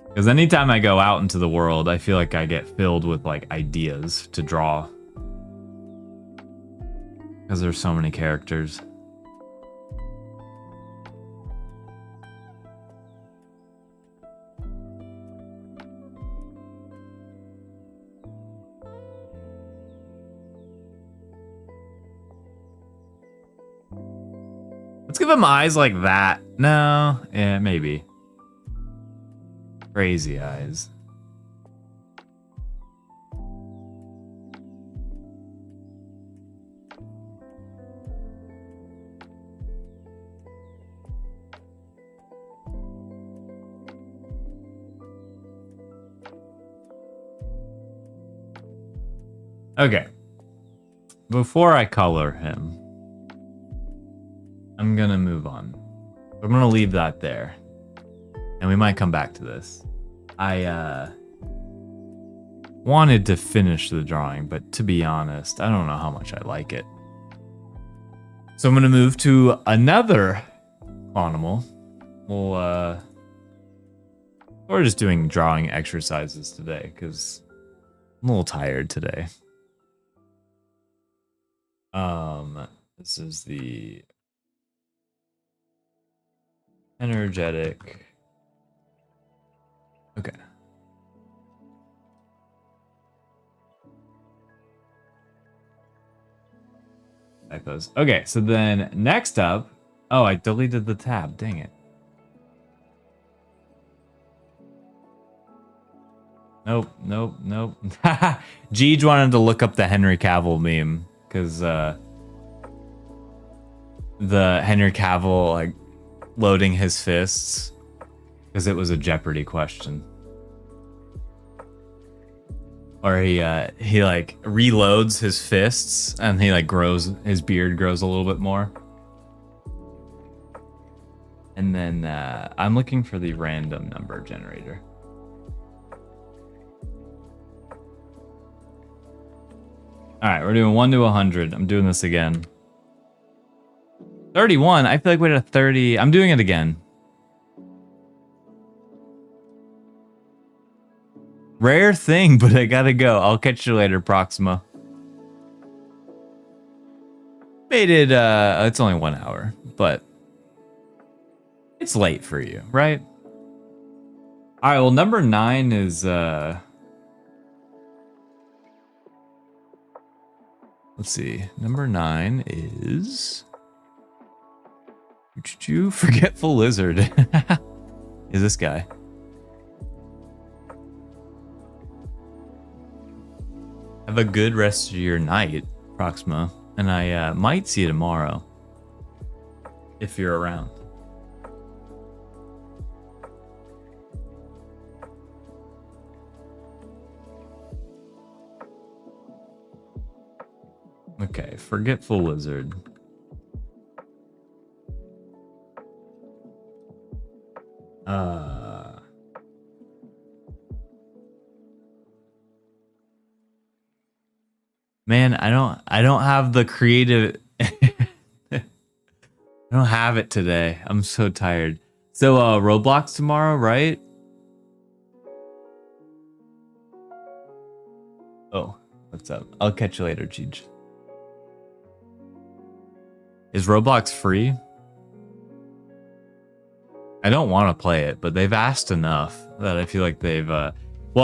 Because anytime I go out into the world, I feel like I get filled with like ideas to draw. Because there's so many characters. Let's give him eyes like that. No, yeah, maybe. Crazy eyes. Okay. Before I color him, I'm gonna move on. I'm gonna leave that there. And we might come back to this. I wanted to finish the drawing, but to be honest, I don't know how much I like it. So I'm gonna move to another animal. We're just doing drawing exercises today because I'm a little tired today. This is the energetic. Okay. Typos. Okay, so then next up, oh, I deleted the tab. Dang it. Nope. Jeej wanted to look up the Henry Cavill meme because the Henry Cavill like loading his fists because it was a Jeopardy question. Or he like reloads his fists and he like his beard grows a little bit more. And then I'm looking for the random number generator. All right, we're doing 1 to 100. I'm doing this again. 31. I feel like we had a 30. I'm doing it again. Rare thing, but I gotta go. I'll catch you later, Proxima. Made it, it's only 1 hour, but it's late for you, right? All right, well, number 9 is, let's see. Number 9 is Forgetful Lizard. Is this guy? Have a good rest of your night, Proxima, and I might see you tomorrow if you're around. Okay, Forgetful Lizard. Man, I don't have the creative I don't have it today. I'm so tired. So Roblox tomorrow, right? Oh, what's up? I'll catch you later, Cheech. Is Roblox free? I don't want to play it, but they've asked enough that I feel like they've well,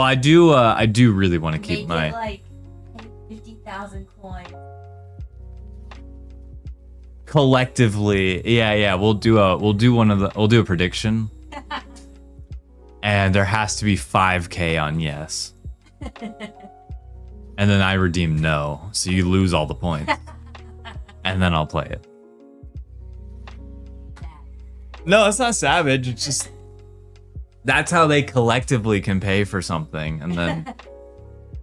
I do really want to keep my like 50,000 coins. Collectively, yeah, we'll do a prediction. And there has to be 5K on yes. And then I redeem no, so you lose all the points. And then I'll play it. No, it's not savage. It's just that's how they collectively can pay for something, and then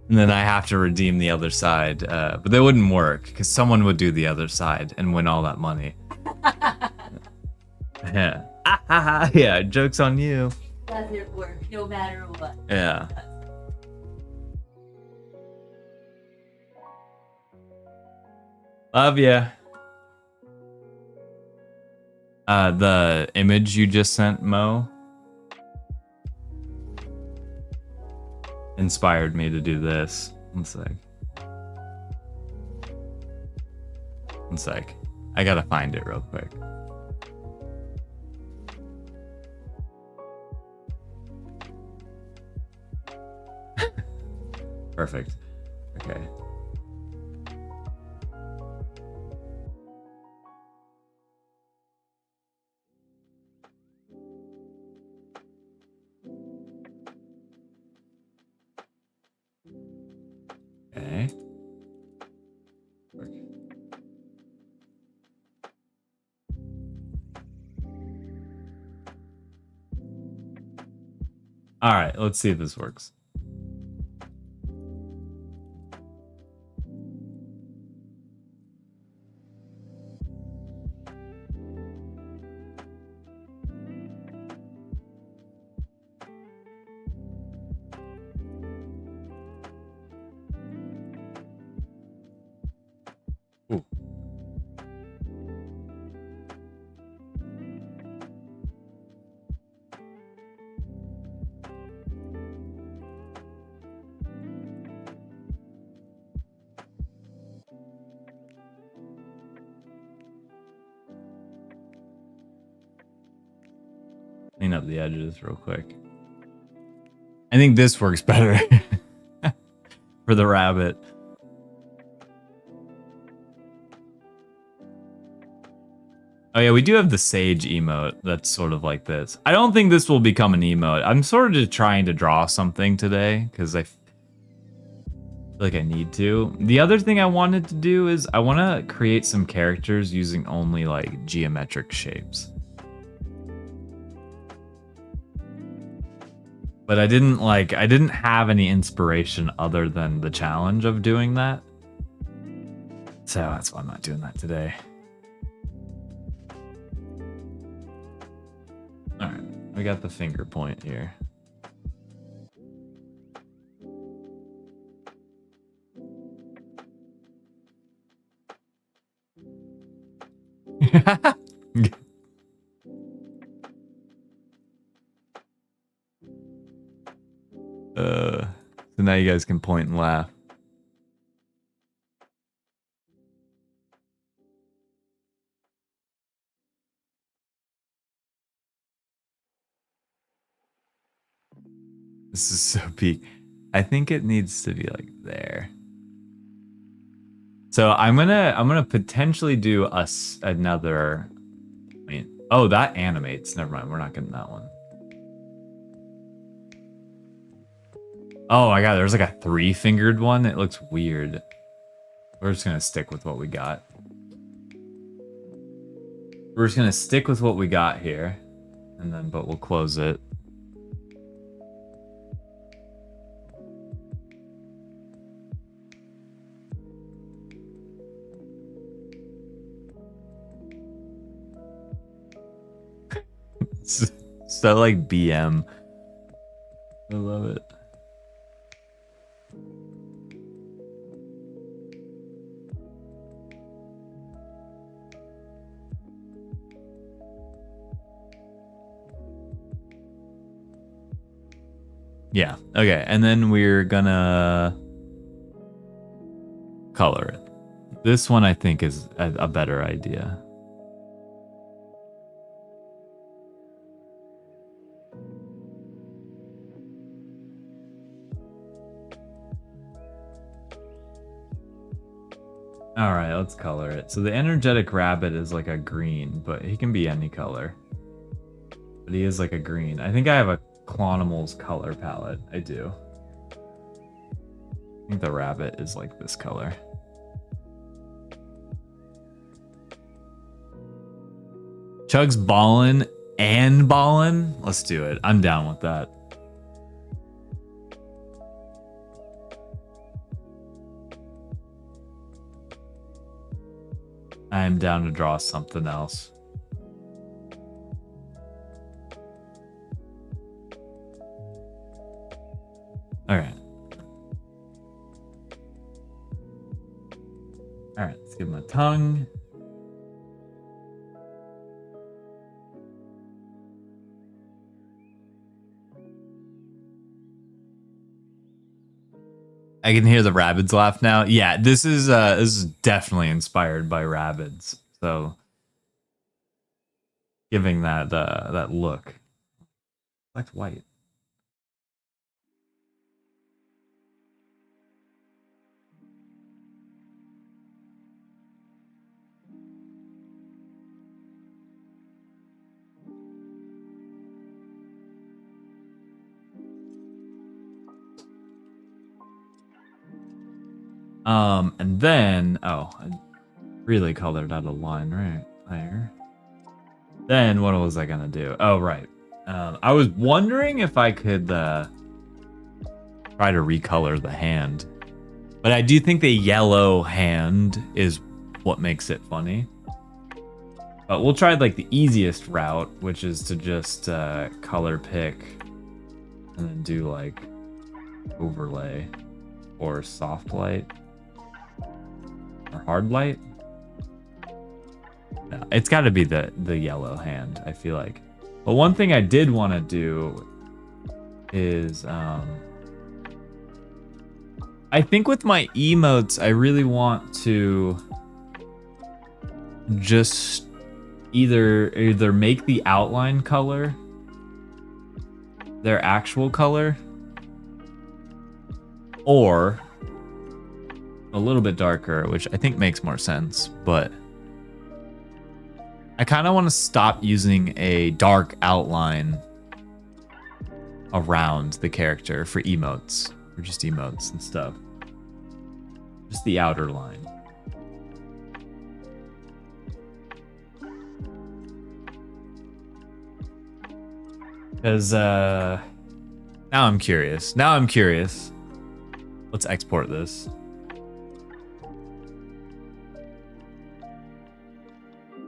And then I have to redeem the other side. But that wouldn't work because someone would do the other side and win all that money. Yeah. Yeah, joke's on you. Doesn't work no matter what. Yeah. Love ya. The image you just sent, Mo, inspired me to do this. One sec. One sec. I gotta find it real quick. Perfect. Okay. Okay. All right, let's see if this works. Ooh. Clean up the edges real quick. I think this works better for the rabbit. Oh yeah, we do have the sage emote that's sort of like this. I don't think this will become an emote. I'm sort of just trying to draw something today because I feel like I need to. The other thing I wanted to do is I want to create some characters using only like geometric shapes. But I didn't have any inspiration other than the challenge of doing that. So that's why I'm not doing that today. All right, we got the finger point here. So now you guys can point and laugh. This is so peak. I think it needs to be like there. So I'm gonna potentially do another. I mean, oh, that animates. Never mind. We're not getting that one. Oh my god, there's like a 3-fingered one. It looks weird. We're just gonna stick with what we got. We're just gonna stick with what we got here, and then but we'll close it. So like BM. I love it. Yeah, okay, and then we're gonna color it. This one I think is a better idea. All right, let's color it. So the energetic rabbit is like a green, but he can be any color. But he is like a green. I think I have a Clonimals color palette. I do. I think the rabbit is like this color. Chug's ballin' and ballin'? Let's do it. I'm down with that. I'm down to draw something else. All right. All right, let's give him a tongue. I can hear the Rabbids laugh now. Yeah, this is definitely inspired by Rabbids. So giving that that look. Like white. And then, oh, I really colored out a line right there. Then what was I gonna do? Oh, right. I was wondering if I could try to recolor the hand. But I do think the yellow hand is what makes it funny. But we'll try like the easiest route, which is to just color pick and then do like overlay or soft light. Or hard light? No, it's got to be the yellow hand, I feel like. But one thing I did want to do is I think with my emotes, I really want to just either make the outline color their actual color, or a little bit darker, which I think makes more sense, but I kind of want to stop using a dark outline around the character for emotes, or just emotes and stuff. Just the outer line. Because now I'm curious. Let's export this.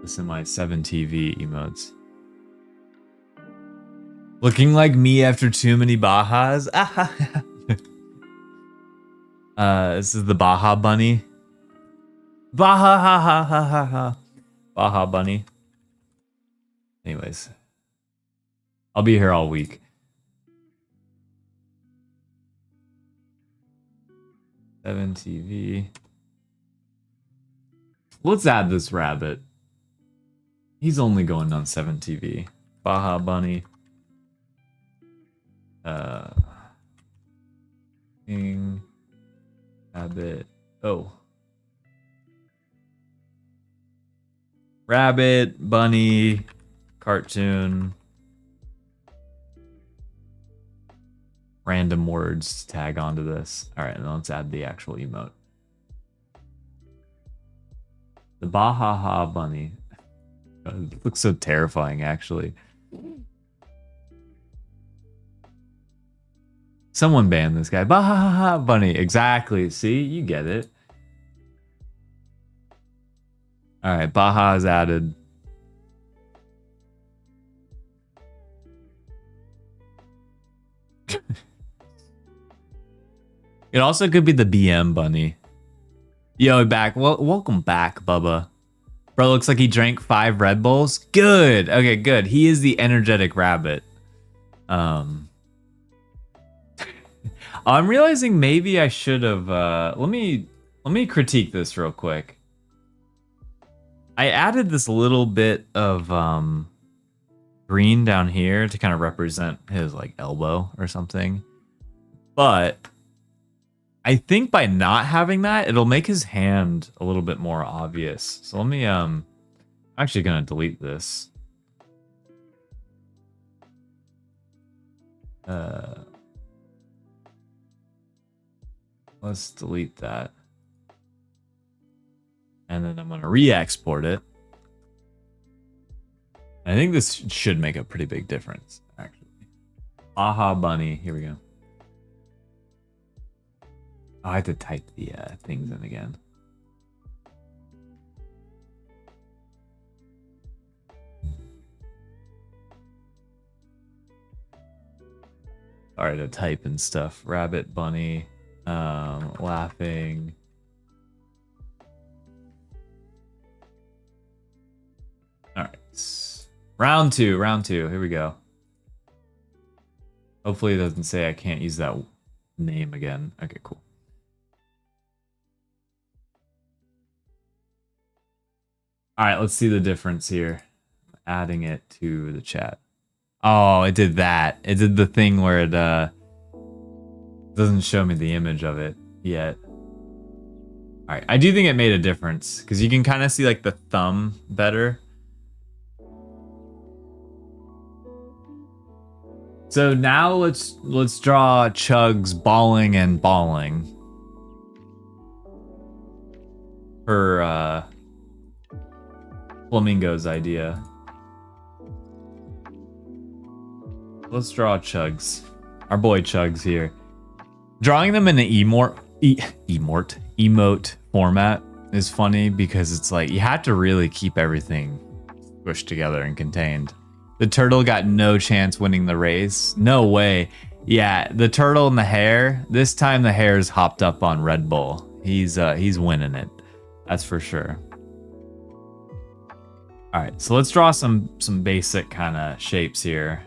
This in my 7TV emotes. Looking like me after too many Bajas. This is the Baja Bunny. Baja ha ha ha ha ha. Baja Bunny. Anyways, I'll be here all week. Seven TV. Let's add this rabbit. He's only going on 7TV. Baja Bunny. King. Rabbit. Oh. Rabbit, bunny, cartoon. Random words to tag onto this. Alright, and let's add the actual emote. The Baja Bunny. It looks so terrifying, actually. Someone banned this guy. Baha Bunny. Exactly. See, you get it. All right, Baha is added. It also could be the BM Bunny. Yo, back. Well, welcome back, Bubba. Bro, looks like he drank 5 Red Bulls. Good. Okay, good. He is the energetic rabbit. I'm realizing maybe I should have. Let me critique this real quick. I added this little bit of green down here to kind of represent his like elbow or something, but I think by not having that, it'll make his hand a little bit more obvious. So let me, I'm actually gonna delete this. Let's delete that. And then I'm gonna re-export it. I think this should make a pretty big difference, actually. Baja Bunny, here we go. Oh, I have to type the things in again. Sorry to type and stuff. Rabbit, bunny, laughing. All right. Round two. Here we go. Hopefully it doesn't say I can't use that name again. Okay, cool. All right, let's see the difference here. Adding it to the chat. Oh, it did that. It did the thing where it doesn't show me the image of it yet. All right, I do think it made a difference because you can kind of see like the thumb better. So now let's draw Chugs balling and balling. Per Flamingo's idea. Let's draw Chugs. Our boy Chugs here. Drawing them in the emote format is funny because it's like you have to really keep everything squished together and contained. The turtle got no chance winning the race. No way. Yeah, the turtle and the hare. This time the hare's hopped up on Red Bull. He's winning it. That's for sure. All right, so let's draw some basic kind of shapes here.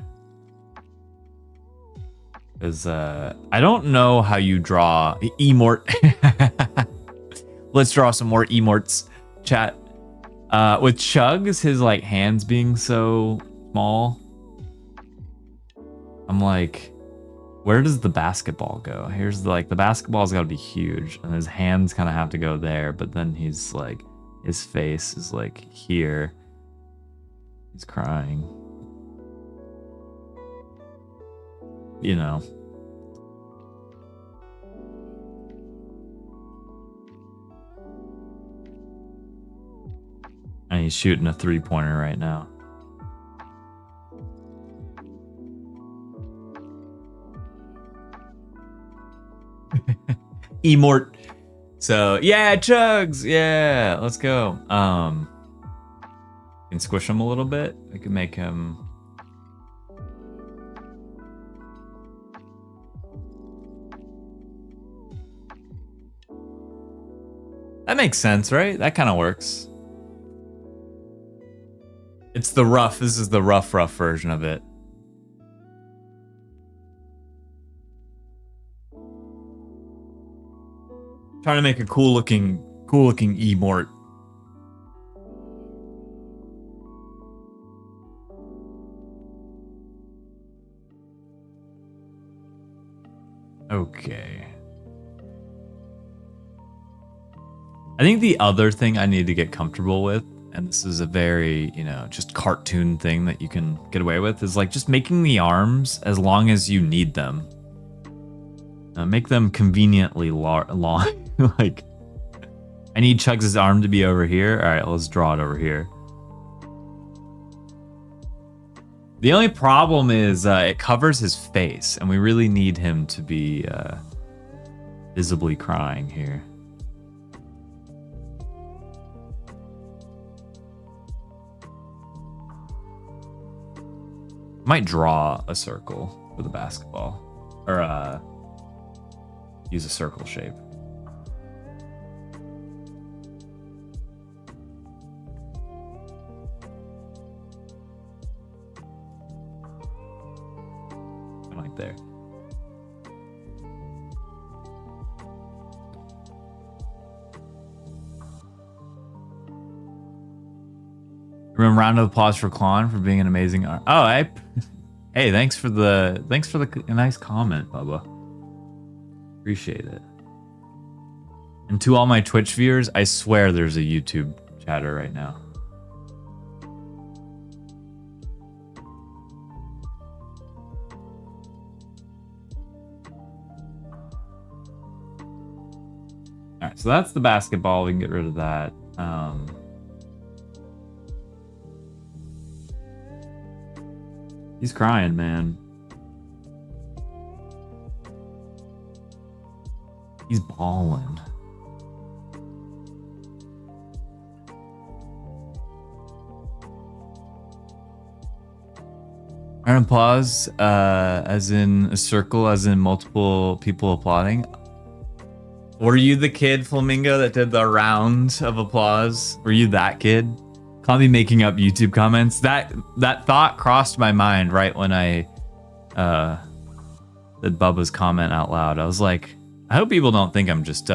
Because I don't know how you draw emort. Let's draw some more emorts, chat. With Chugs, his like hands being so small, I'm like, where does the basketball go? Here's the basketball's got to be huge, and his hands kind of have to go there. But then he's like, his face is like here. He's crying. You know. And he's shooting a 3-pointer right now. Emort. So yeah, Chugs. Yeah, let's go. Can squish him a little bit. I can make him. That makes sense, right? That kind of works. It's the rough. This is the rough version of it. Trying to make a cool looking emort. Okay. I think the other thing I need to get comfortable with, and this is a very, just cartoon thing that you can get away with, is like just making the arms as long as you need them. Make them conveniently long. Like, I need Chugs' arm to be over here. All right, let's draw it over here. The only problem is it covers his face, and we really need him to be visibly crying here. Might draw a circle for the basketball, or use a circle shape. Like there. Remember, round of applause for Klon for being an amazing art. Oh, hey, thanks for the nice comment, Bubba. Appreciate it. And to all my Twitch viewers, I swear there's a YouTube chatter right now. All right, so that's the basketball. We can get rid of that. He's crying, man. He's balling. All Round of applause, as in a circle, as in multiple people applauding. Were you the kid, Flamingo, that did the round of applause? Were you that kid? Call me making up YouTube comments. That thought crossed my mind right when I did Bubba's comment out loud. I was like, I hope people don't think I'm just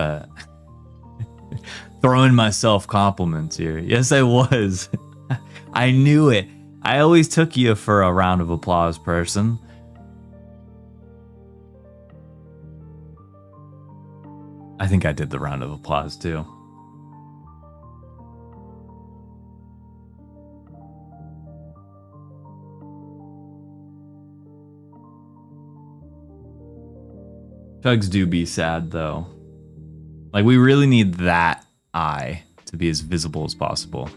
throwing myself compliments here. Yes, I was. I knew it. I always took you for a round of applause person. I think I did the round of applause too. Chugs do be sad though. Like, we really need that eye to be as visible as possible.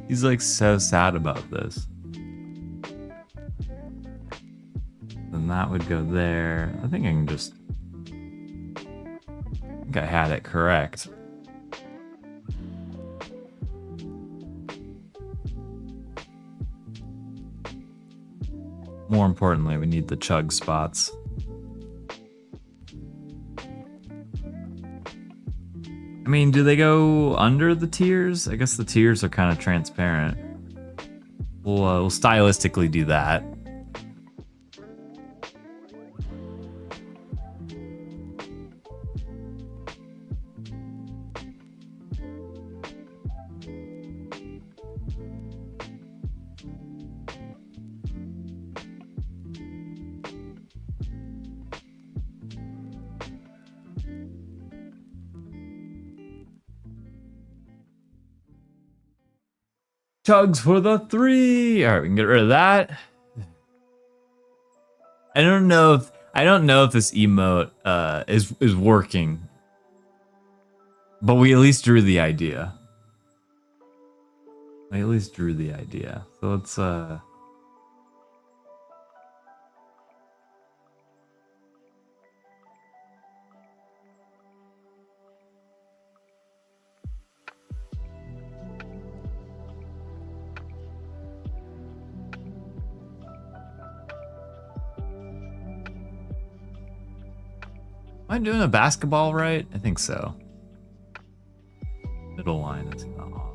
He's like so sad about this. Then that would go there. I think I can just... I think I had it correct. More importantly, we need the chug spots. I mean, do they go under the tiers? I guess the tiers are kind of transparent. We'll stylistically do that. Chugs for the 3. All right, we can get rid of that. I don't know if this emote is working, but we at least drew the idea. I at least drew the idea. So let's Am I doing a basketball right? I think so. Middle line is off.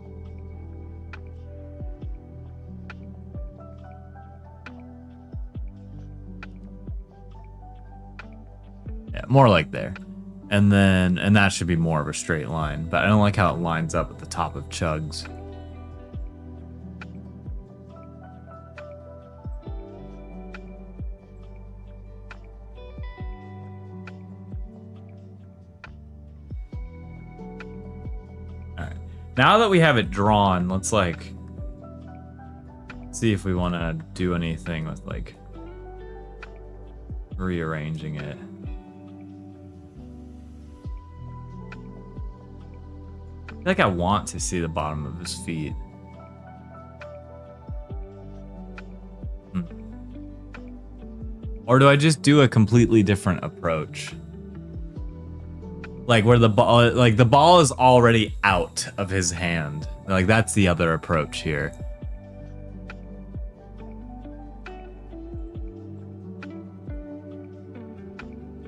Yeah, more like there. And that should be more of a straight line, but I don't like how it lines up at the top of Chugs. Now that we have it drawn, let's like see if we want to do anything with like rearranging it. I feel like I want to see the bottom of his feet. Or do I just do a completely different approach? Like where the ball is already out of his hand. Like that's the other approach here.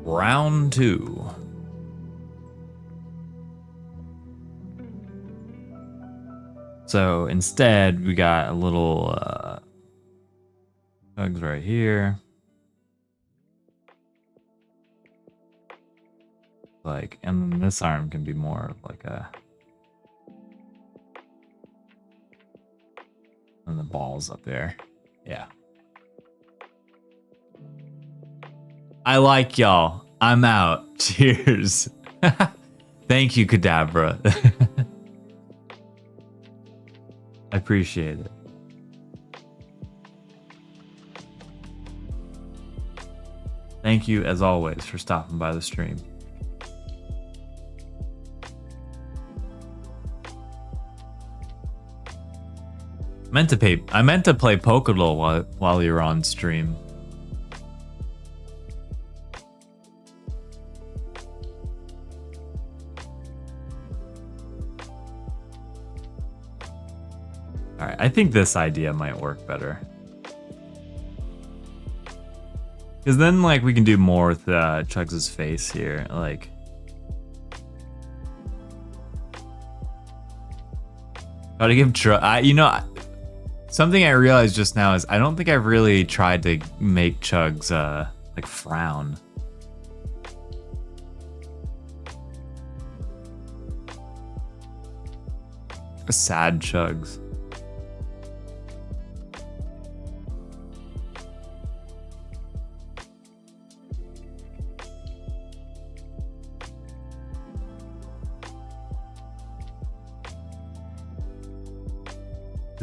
Round 2. So instead we got a little Chugs right here. Like, and this arm can be more of like a, and the ball's up there. Yeah. I like y'all. I'm out. Cheers. Thank you, Kadabra. I appreciate it. Thank you, as always, for stopping by the stream. I meant to play Pokeball while you're on stream. Alright, I think this idea might work better. Because then, like, we can do more with Chugs' face here. Like, how to give something I realized just now is I don't think I've really tried to make Chugs like frown. A sad Chugs.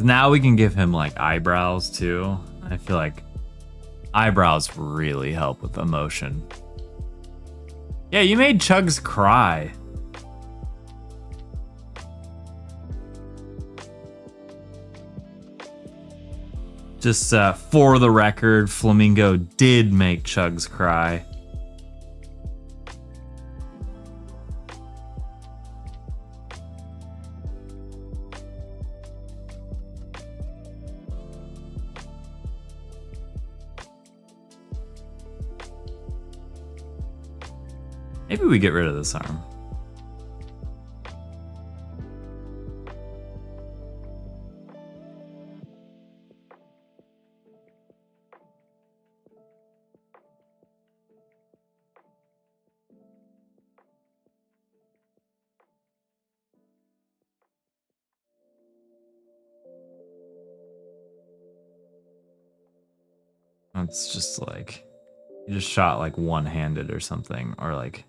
Now we can give him like eyebrows too. I feel like eyebrows really help with emotion. Yeah, you made Chugs cry. Just for the record, Flamingo did make Chugs cry. Maybe we get rid of this arm. It's just like, you just shot like one-handed or something, or like...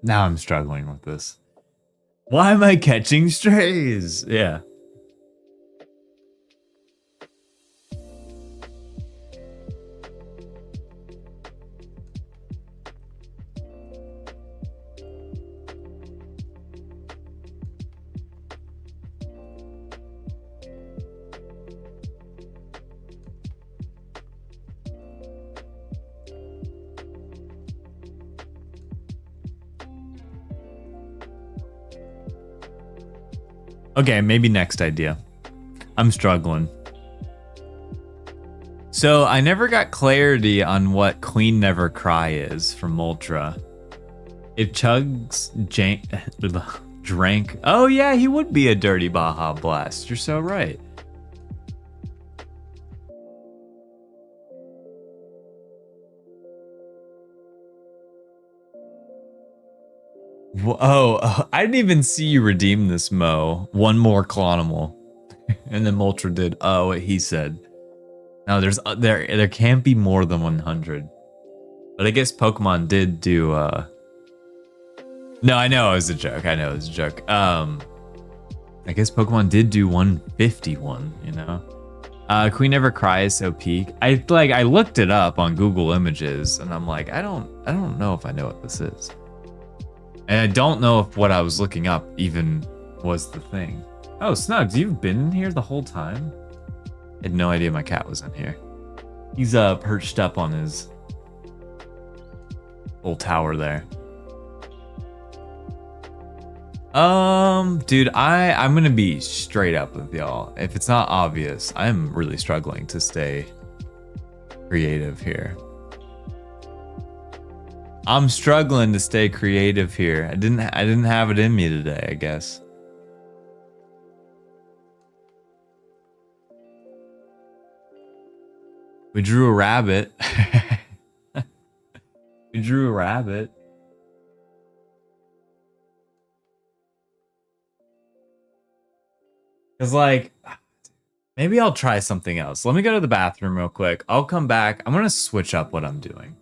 Now I'm struggling with this. Why am I catching strays? Yeah. Okay, maybe next idea. I'm struggling. So I never got clarity on what Queen Never Cry is from Moltres. If Chugs drank... Oh yeah, he would be a dirty Baja Blast. You're so right. Oh, I didn't even see you redeem this, Mo. One more Clonimal. And then Moltres did what he said. No, there can't be more than 100. But I guess Pokemon did do No, I know it was a joke. I know it was a joke. I guess Pokemon did do 151, you know? Queen Never Cries, so peak. I looked it up on Google Images and I'm like, I don't know if I know what this is. And I don't know if what I was looking up even was the thing. Oh, Snugs, you've been in here the whole time? I had no idea my cat was in here. He's perched up on his little tower there. Dude, I'm gonna be straight up with y'all. If it's not obvious, I'm really struggling to stay creative here. I'm struggling to stay creative here. I didn't have it in me today, I guess. We drew a rabbit. We drew a rabbit. Cause like, maybe I'll try something else. Let me go to the bathroom real quick. I'll come back. I'm gonna switch up what I'm doing.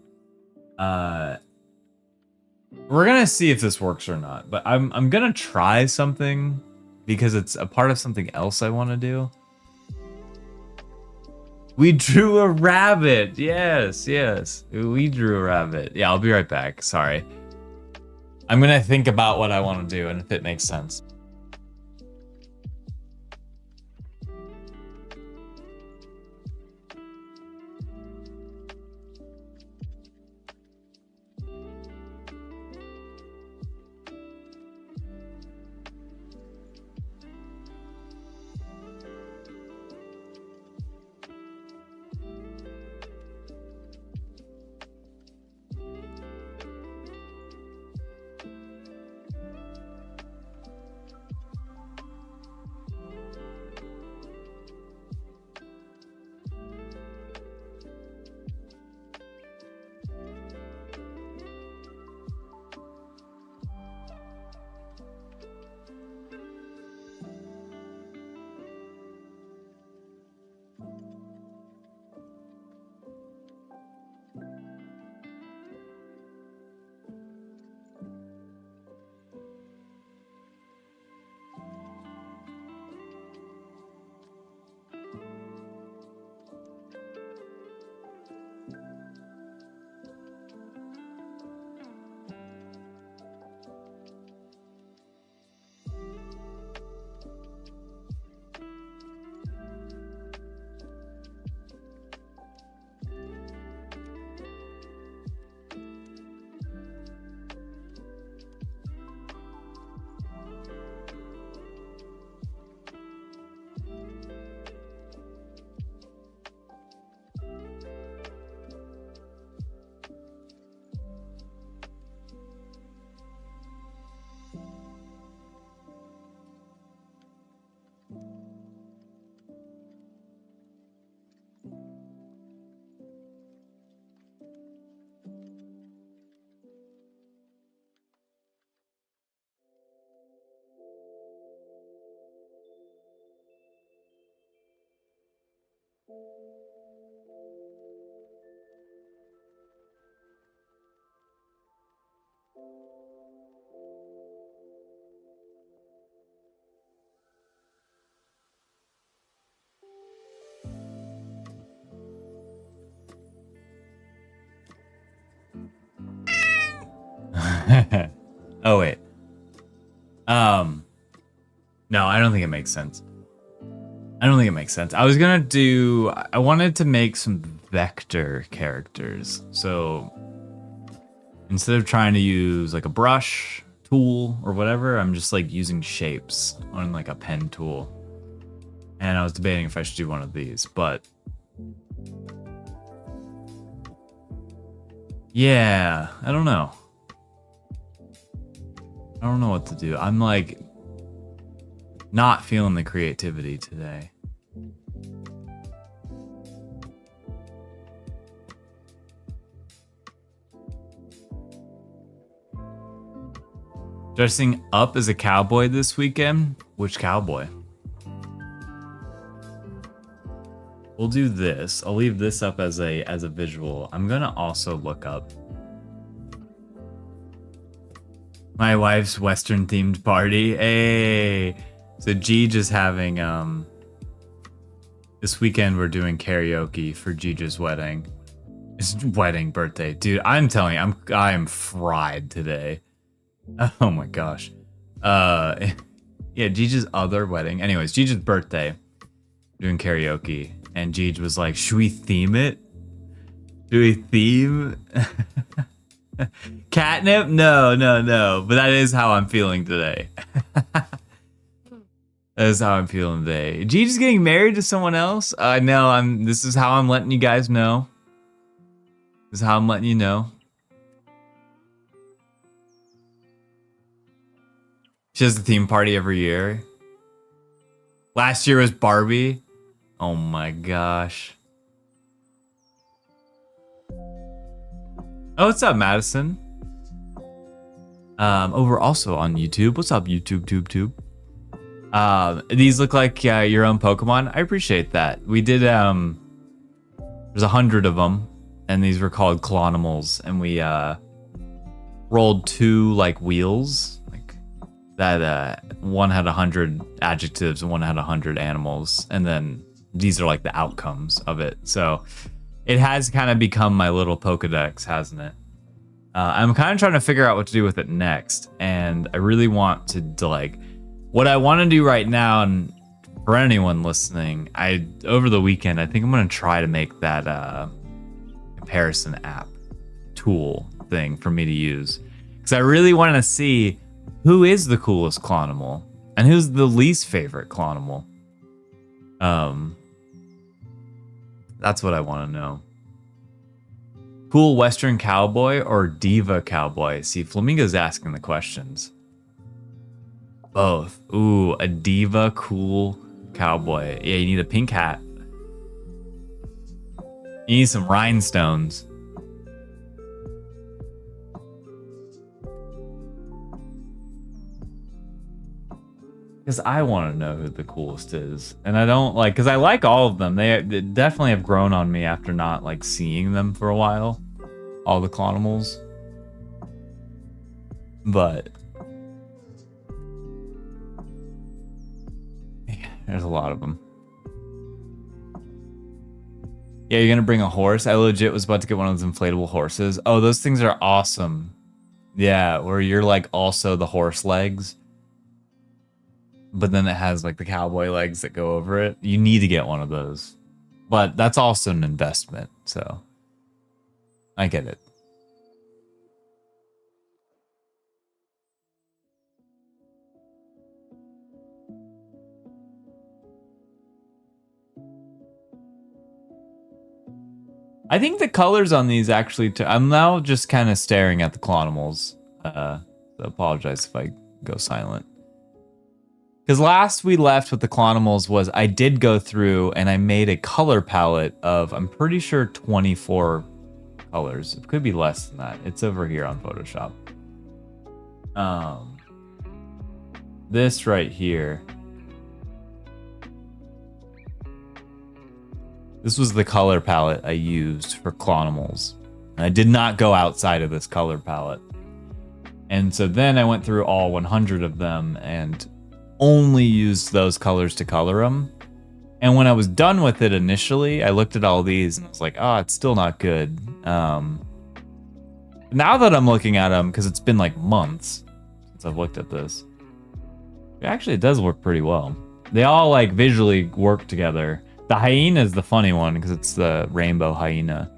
We're gonna see if this works or not, but I'm gonna try something because it's a part of something else I want to do. We drew a rabbit. Yes, yes. We drew a rabbit. Yeah, I'll be right back. Sorry. I'm gonna think about what I want to do and if it makes sense. Oh wait. No, I don't think it makes sense. I don't think it makes sense. I wanted to make some vector characters. So instead of trying to use like a brush tool or whatever, I'm just like using shapes on like a pen tool. And I was debating if I should do one of these, but yeah, I don't know. I don't know what to do. I'm like not feeling the creativity today. Dressing up as a cowboy this weekend? Which cowboy? We'll do this. I'll leave this up as a visual. I'm gonna also look up my wife's Western themed party. Hey, so Gij is having this weekend we're doing karaoke for Gija's wedding. It's birthday, dude. I'm telling you, I am fried today. Oh my gosh. Yeah, Gija's other wedding. Anyways, Gija's birthday, doing karaoke, and Gij was like, "Should we theme it? Should we theme?" Catnip? No. But that is how I'm feeling today. That is how I'm feeling today. Gija's getting married to someone else? No, this is how I'm letting you guys know. This is how I'm letting you know. She has a theme party every year. Last year was Barbie. Oh my gosh. Oh, what's up, Madison? Over also on YouTube. What's up, YouTube, tube? These look like your own Pokemon. I appreciate that. We did, there's 100 of them, and these were called Clonimals, and we, rolled 2, like, wheels, like, that, one had 100 adjectives and one had 100 animals, and then these are like the outcomes of it. So it has kind of become my little Pokedex, hasn't it? I'm kind of trying to figure out what to do with it next, and I really want to like what I want to do right now. And for anyone listening, over the weekend I think I'm gonna try to make that comparison app tool thing for me to use, because I really want to see who is the coolest Clonimal and who's the least favorite Clonimal. That's what I want to know. Cool Western cowboy or diva cowboy? See, Flamingo's asking the questions. Both. Ooh, a diva cool cowboy. Yeah, you need a pink hat. You need some rhinestones. Because I want to know who the coolest is. And I don't like, because I like all of them. They definitely have grown on me after not like seeing them for a while. All the Clonimals. But yeah, there's a lot of them. Yeah, you're going to bring a horse? I legit was about to get one of those inflatable horses. Oh, those things are awesome. Yeah, where you're like also the horse legs. But then it has like the cowboy legs that go over it. You need to get one of those. But that's also an investment, so I get it. I think the colors on these actually, I'm now just kind of staring at the Clonimals. So apologize if I go silent. Because last we left with the Clonimals was I did go through and I made a color palette of, I'm pretty sure 24 colors. It could be less than that. It's over here on Photoshop. This right here. This was the color palette I used for Clonimals. And I did not go outside of this color palette. And so then I went through all 100 of them and only used those colors to color them. And when I was done with it initially, I looked at all these and I was like, oh, it's still not good. Now that I'm looking at them, because it's been like months since I've looked at this, actually it does work pretty well. They all like visually work together. The hyena is the funny one because it's the rainbow hyena.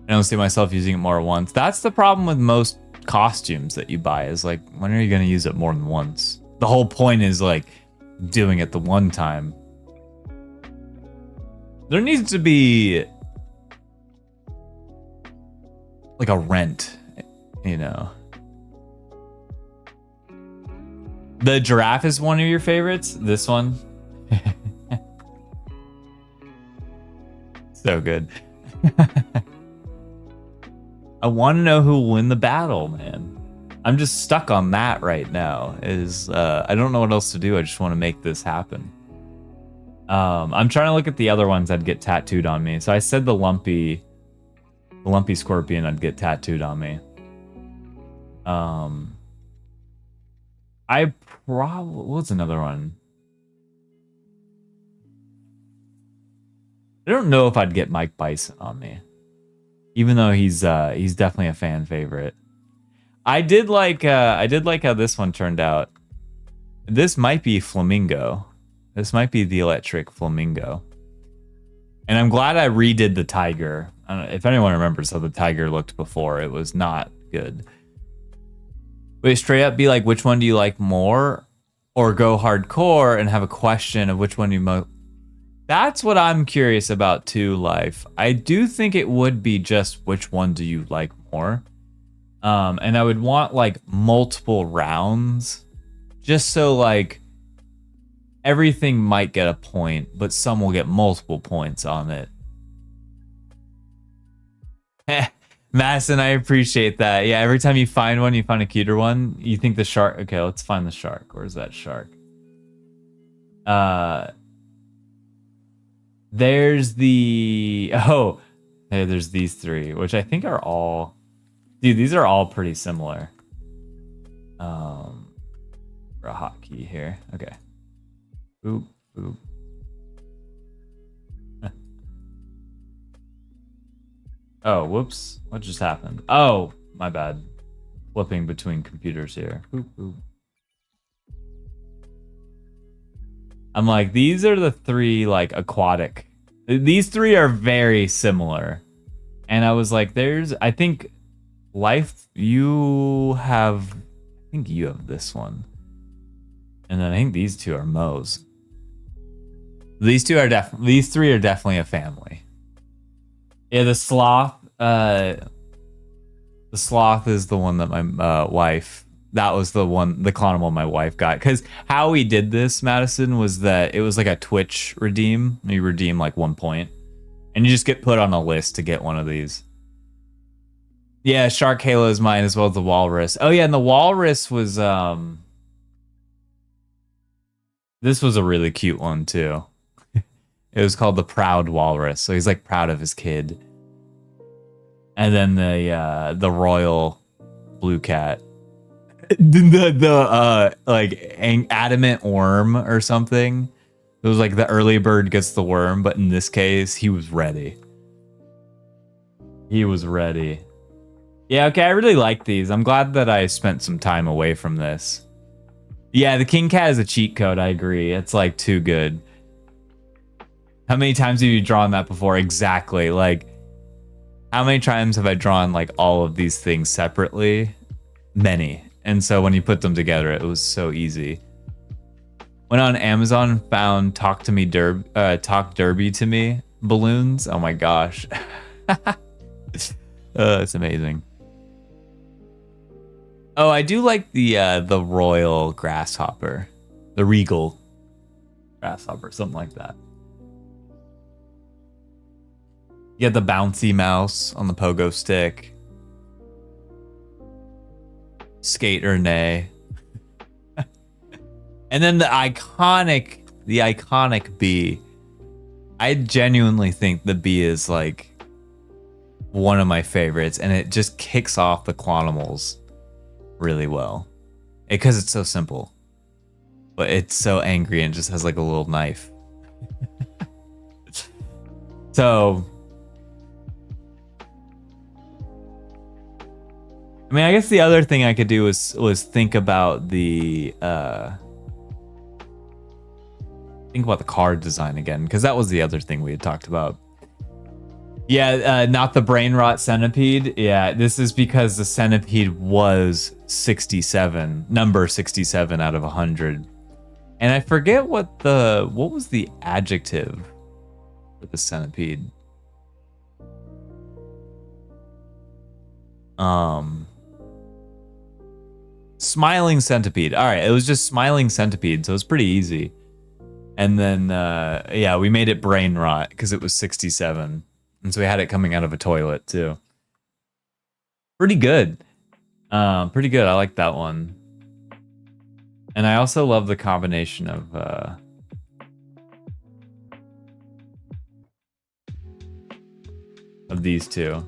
I don't see myself using it more than once. That's the problem with most costumes that you buy, is like, when are you going to use it more than once? The whole point is like doing it the one time. There needs to be like a rent, you know. The giraffe is one of your favorites? This one? So good. I want to know who will win the battle, man. I'm just stuck on that right now. I don't know what else to do. I just want to make this happen. I'm trying to look at the other ones that'd get tattooed on me. So I said the lumpy scorpion I'd get tattooed on me. What's another one? I don't know if I'd get Mike Bison on me, even though he's definitely a fan favorite. I did like how this one turned out. This might be Flamingo. This might be the electric Flamingo. And I'm glad I redid the tiger. I don't know if anyone remembers how the tiger looked before. It was not good. Wait, straight up be like, which one do you like more? Or go hardcore and have a question of which one you most... That's what I'm curious about too, Life. I do think it would be just which one do you like more. And I would want like multiple rounds, just so like everything might get a point, but some will get multiple points on it. Madison, I appreciate that. Yeah, every time you find one, you find a cuter one. You think the shark... Okay, let's find the shark. Where's that shark? There's the... Oh, hey, there's these three, which I think are all... Dude, these are all pretty similar. For a hotkey here. Okay. Boop, boop, Oh, whoops. What just happened? Oh, my bad. Flipping between computers here. Boop, boop. I'm like, these are the three, like, aquatic. These three are very similar. And I was like, I think life, I think you have this one. And then I think these two are Mo's. These three are definitely a family. Yeah, the sloth. The sloth is the one that my wife. That was the clonimal my wife got. Because how we did this, Madison, was that it was like a Twitch redeem. You redeem like 1 point, and you just get put on a list to get one of these. Yeah, Shark Halo is mine as well as the walrus. Oh yeah, and the walrus was This was a really cute one too. It was called the Proud Walrus. So he's like proud of his kid. And then the Royal Blue Cat. The like adamant worm or something. It was like the early bird gets the worm, but in this case, he was ready. He was ready. Yeah, okay, I really like these. I'm glad that I spent some time away from this. Yeah, the King Cat is a cheat code, I agree. It's like too good. How many times have you drawn that before? Exactly. Like, how many times have I drawn like all of these things separately? Many. And so when you put them together, it was so easy. Went on Amazon, found Talk Derby to Me balloons. Oh my gosh. It's amazing. Oh, I do like the royal grasshopper. The regal grasshopper, something like that. You get the bouncy mouse on the pogo stick. Skate or nay. And then the iconic bee. I genuinely think the bee is like one of my favorites, and it just kicks off the Clonimals really well. Because it's so simple. But it's so angry and just has like a little knife. So I mean, I guess the other thing I could do was think about the card design again, because that was the other thing we had talked about. Yeah, not the brain rot centipede. Yeah, this is because the centipede was 67, number 67 out of 100, and I forget what was the adjective for the centipede. Smiling centipede. All right, it was just smiling centipede, so it was pretty easy. And then, yeah, we made it brain rot because it was 67. And so we had it coming out of a toilet, too. Pretty good. Pretty good. I like that one. And I also love the combination of these two.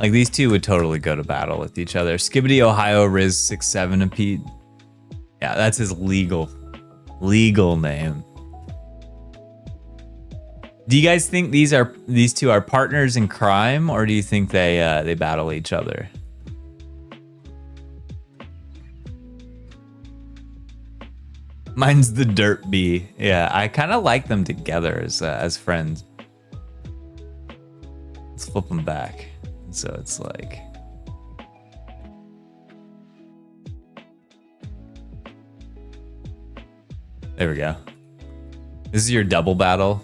Like, these two would totally go to battle with each other. Skibbity Ohio Riz 67 and Pete. Yeah, that's his legal name. Do you guys think these two are partners in crime, or do you think they battle each other? Mine's the Dirt Bee. Yeah, I kind of like them together as friends. Let's flip them back. So it's like, there we go. This is your double battle.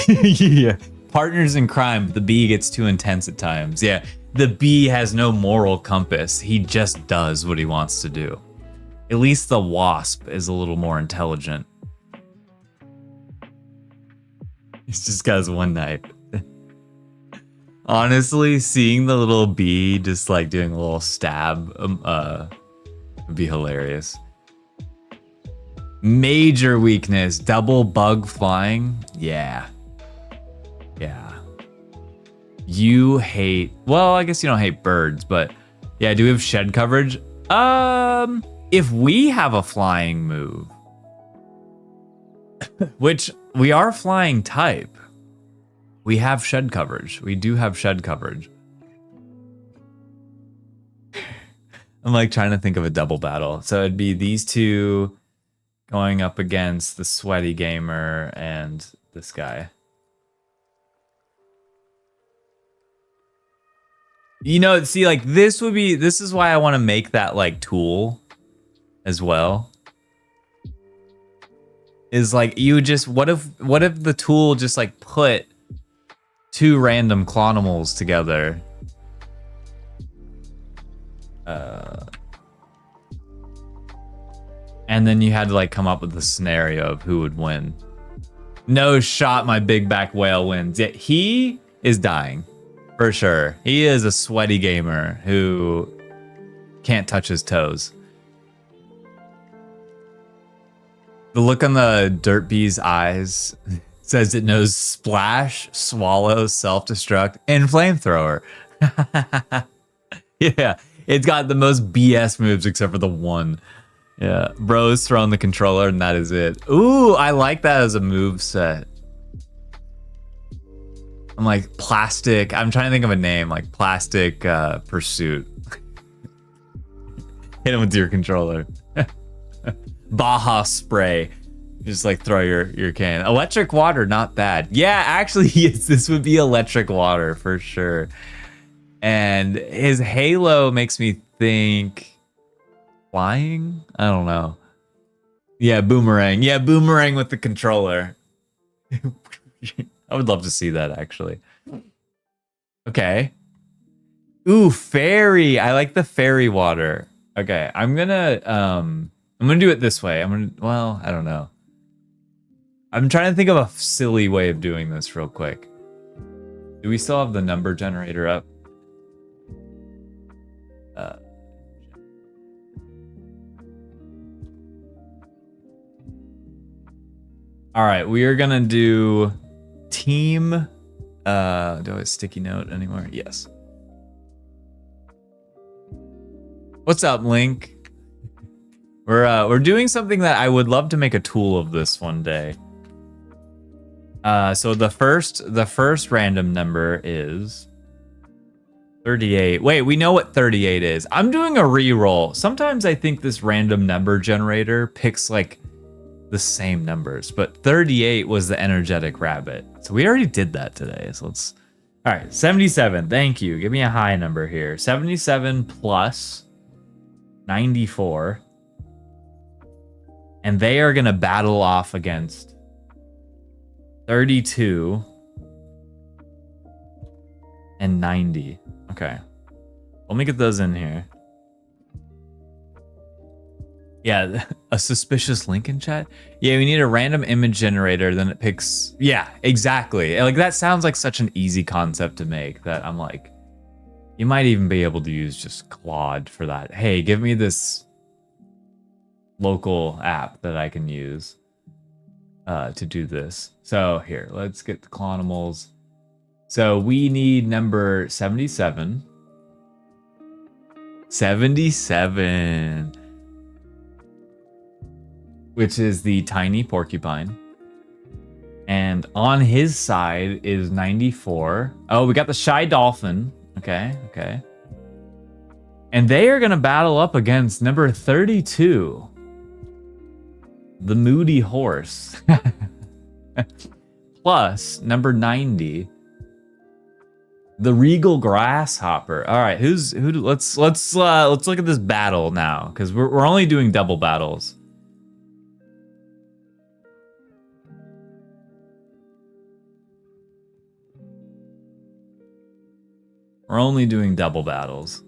Yeah, partners in crime. The bee gets too intense at times. Yeah, the bee has no moral compass. He just does what he wants to do. At least the wasp is a little more intelligent. He's just got his one knife. Honestly, seeing the little bee just like doing a little stab would be hilarious. Major weakness, double bug flying. Yeah. You hate, well, I guess you don't hate birds, but yeah, do we have shed coverage? if we have a flying move, which we are flying type, we have shed coverage. We do have shed coverage. I'm like trying to think of a double battle. So it'd be these two going up against the sweaty gamer and this guy. You know, see, like this is why I want to make that like tool as well. Is like you just what if the tool just like put two random clonimals together? And then you had to like come up with the scenario of who would win. No shot my big back whale wins. Yeah, he is dying. For sure. He is a sweaty gamer who can't touch his toes. The look on the dirt bee's eyes says it knows splash, swallow, self-destruct, and flamethrower. Yeah, it's got the most BS moves except for the one. Yeah, bro's throwing the controller and that is it. Ooh, I like that as a move set. I'm like plastic. I'm trying to think of a name, like plastic pursuit. Hit him with your controller. Baja spray. Just like throw your can. Electric water, not bad. Yeah, actually, yes, this would be electric water for sure. And his halo makes me think flying? I don't know. Yeah, boomerang. Yeah, boomerang with the controller. I would love to see that actually. Okay. Ooh, fairy. I like the fairy water. Okay, I'm gonna do it this way. Well, I don't know. I'm trying to think of a silly way of doing this real quick. Do we still have the number generator up? All right, we are gonna do team. Do I have a sticky note anymore? Yes. What's up, Link? We're doing something that I would love to make a tool of this one day. So the first random number is 38. Wait, we know what 38 is. I'm doing a reroll. Sometimes I think this random number generator picks like the same numbers, but 38 was the energetic rabbit. So we already did that today. So let's, all right, 77. Thank you. Give me a high number here. 77 plus 94. And they are going to battle off against 32 and 90. Okay. Let me get those in here. Yeah, a suspicious link in chat. Yeah, we need a random image generator, then it picks. Yeah, exactly. Like that sounds like such an easy concept to make that I'm like, you might even be able to use just Claude for that. Hey, give me this local app that I can use to do this. So here, let's get the clonimals. So we need number 77. 77. Which is the tiny porcupine. And on his side is 94. Oh, we got the shy dolphin. Okay, okay. And they are going to battle up against number 32. The moody horse. Plus number 90. The regal grasshopper. All right, let's look at this battle now cuz we're only doing double battles. We're only doing double battles.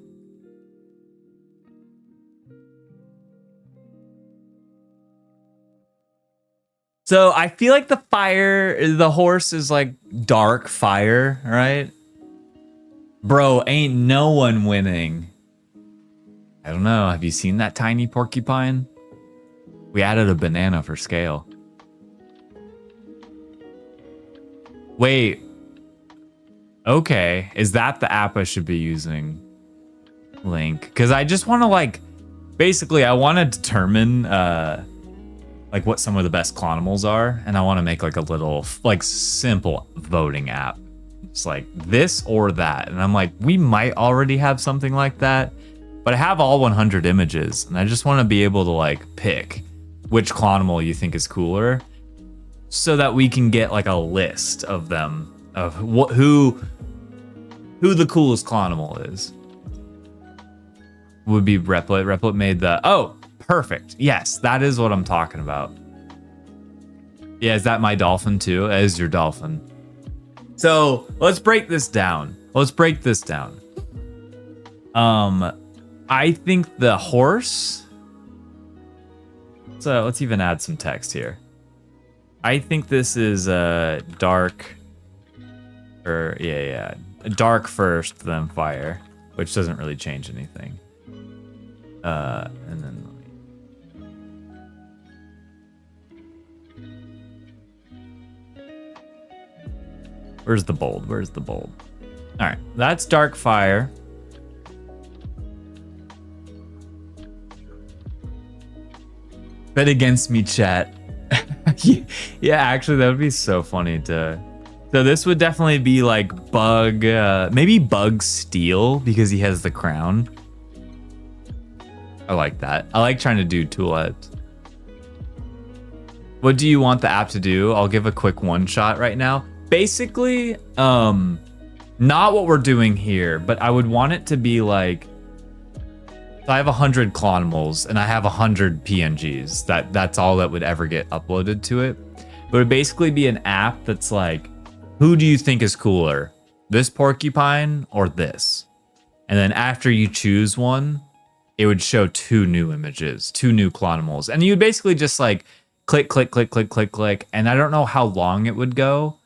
So I feel like the horse is like dark fire, right? Bro, ain't no one winning. I don't know. Have you seen that tiny porcupine? We added a banana for scale. Wait. Okay, is that the app I should be using? Link, because I just want to like basically I want to determine like what some of the best clonimals are, and I want to make like a little like simple voting app. It's like this or that, and I'm like, we might already have something like that, but I have all 100 images, and I just want to be able to like pick which clonimal you think is cooler, so that we can get like a list of them of who the coolest clonimal is. Would be Replit. Replit made the perfect. Yes, that is what I'm talking about. Yeah, is that my dolphin too? That is your dolphin. So let's break this down. I think the horse. So let's even add some text here. I think this is dark. Dark first, then fire, which doesn't really change anything. And then. Where's the bold? All right, that's dark fire. Bet against me, chat. Yeah, actually, that would be so funny to. So this would definitely be like Bug, maybe Bug Steel because he has the crown. I like that. I like trying to do toolheads. What do you want the app to do? I'll give a quick one shot right now. Basically, not what we're doing here, but I would want it to be like, so I have 100 clonimals and I have 100 PNGs. That's all that would ever get uploaded to it. But it would basically be an app that's like, who do you think is cooler? This porcupine or this? And then after you choose one, it would show 2 new images, 2 new clonimals. And you would basically just like click. And I don't know how long it would go,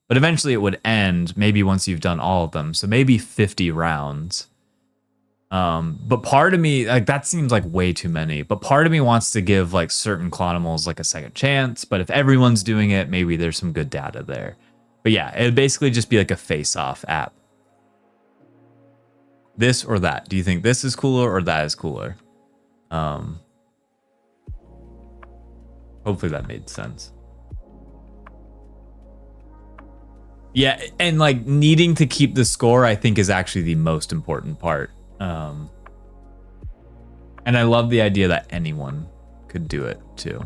but eventually it would end maybe once you've done all of them. So maybe 50 rounds. But part of me, like that seems like way too many, but part of me wants to give like certain clonimals like a second chance. But if everyone's doing it, maybe there's some good data there. But yeah, it would basically just be like a face-off app. This or that. Do you think this is cooler or that is cooler? Hopefully that made sense. Yeah, and like needing to keep the score, I think, is actually the most important part. And I love the idea that anyone could do it too.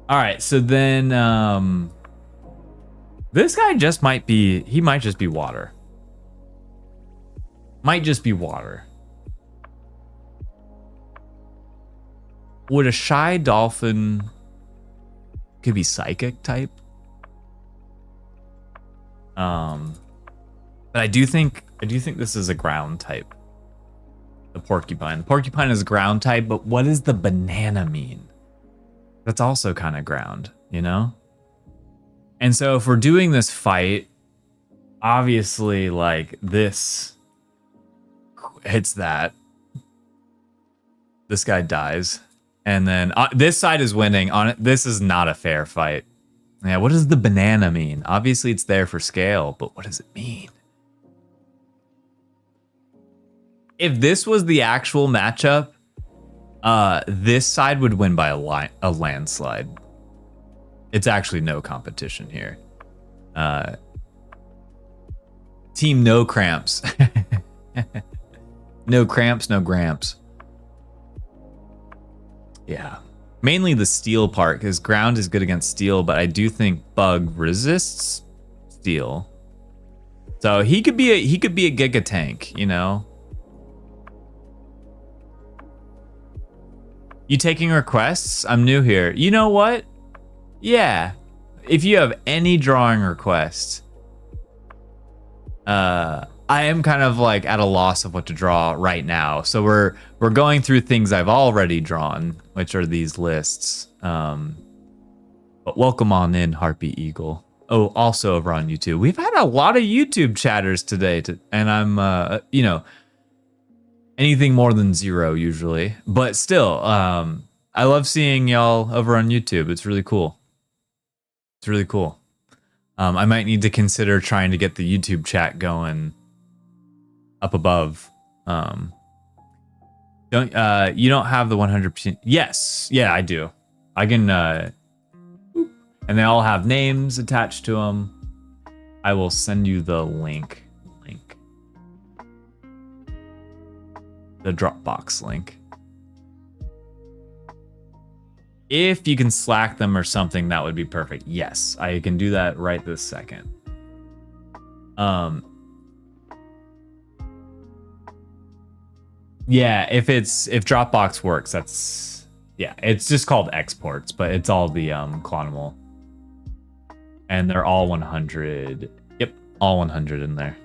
All right, so then this guy just might just be water. Might just be water. Would a shy dolphin could be psychic type? But I do think this is a ground type. The porcupine. The porcupine is ground type, but what does the banana mean? That's also kind of ground, you know? And so if we're doing this fight, obviously like this hits that. This guy dies. And then this side is winning. On it, this is not a fair fight. Yeah, what does the banana mean? Obviously it's there for scale, but what does it mean? If this was the actual matchup, this side would win by a landslide. It's actually no competition here. Team no cramps. No cramps, no gramps. Yeah. Mainly the steel part, because ground is good against steel, but I do think Bug resists steel. So he could be a Giga tank, you know? You taking requests? I'm new here. You know what? Yeah. If you have any drawing requests, I am kind of like at a loss of what to draw right now. So we're going through things I've already drawn, which are these lists. But welcome on in, Harpy Eagle. Oh, also over on YouTube. We've had a lot of YouTube chatters today, and I'm, you know, anything more than 0 usually, but still, I love seeing y'all over on YouTube. It's really cool. It's really cool. I might need to consider trying to get the YouTube chat going up above. Don't you don't have the 100%? Yes, yeah, I do. I can and they all have names attached to them. I will send you the link. The Dropbox link. If you can Slack them or something, that would be perfect. Yes, I can do that right this second. Yeah, if Dropbox works, that's yeah, it's just called exports, but it's all the clonable. And they're all 100. Yep, all 100 in there.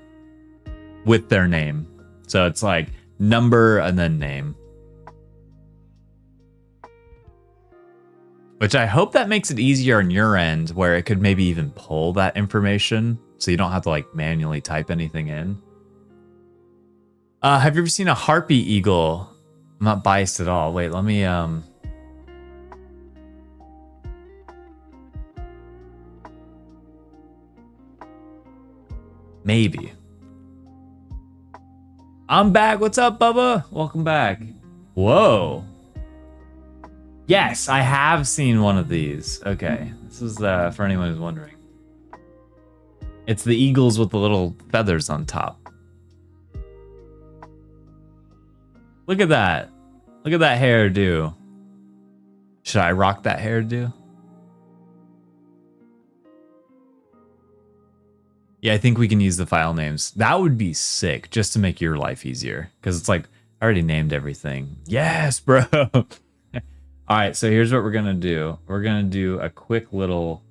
With their name. So it's like number and then name. Which I hope that makes it easier on your end where it could maybe even pull that information so you don't have to like manually type anything in. Have you ever seen a harpy eagle? I'm not biased at all. Wait, let me maybe. I'm back. What's up, Bubba? Welcome back. Whoa. Yes, I have seen one of these. Okay, this is for anyone who's wondering. It's the eagles with the little feathers on top. Look at that. Look at that hairdo. Should I rock that hairdo? Yeah, I think we can use the file names. That would be sick, just to make your life easier. Because it's like, I already named everything. Yes, bro. All right, so here's what we're going to do. We're going to do a quick little...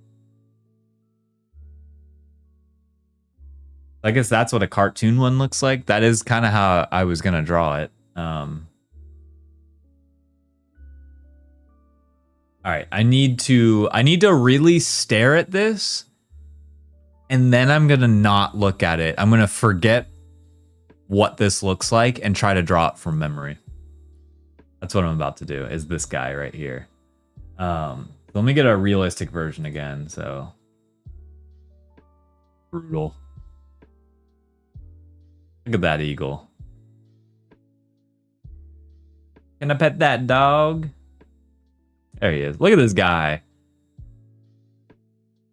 I guess that's what a cartoon one looks like. That is kind of how I was going to draw it. All right, I need to really stare at this, and then I'm gonna not look at it. I'm gonna forget what this looks like and try to draw it from memory. That's what I'm about to do. Is this guy right here? Let me get a realistic version again. So brutal. Look at that eagle. Can I pet that dog? There he is. Look at this guy.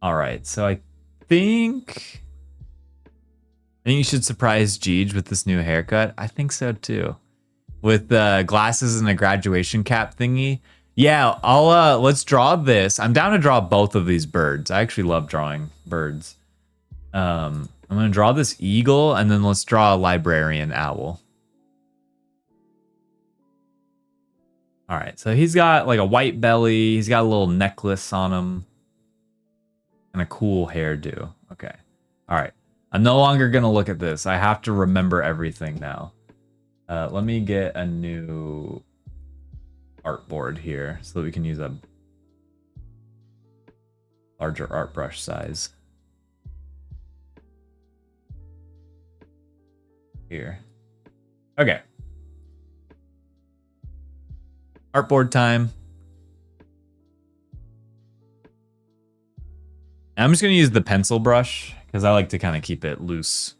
All right, so I think you should surprise Jeej with this new haircut. I think so too. With glasses and a graduation cap thingy. Yeah, I'll let's draw this. I'm down to draw both of these birds. I actually love drawing birds. I'm gonna draw this eagle and then let's draw a librarian owl. All right, so he's got like a white belly. He's got a little necklace on him. And a cool hairdo. Okay. All right. I'm no longer going to look at this. I have to remember everything now. Let me get a new artboard here so that we can use a larger art brush size. Here. Okay. Artboard time. I'm just going to use the pencil brush because I like to kind of keep it loose.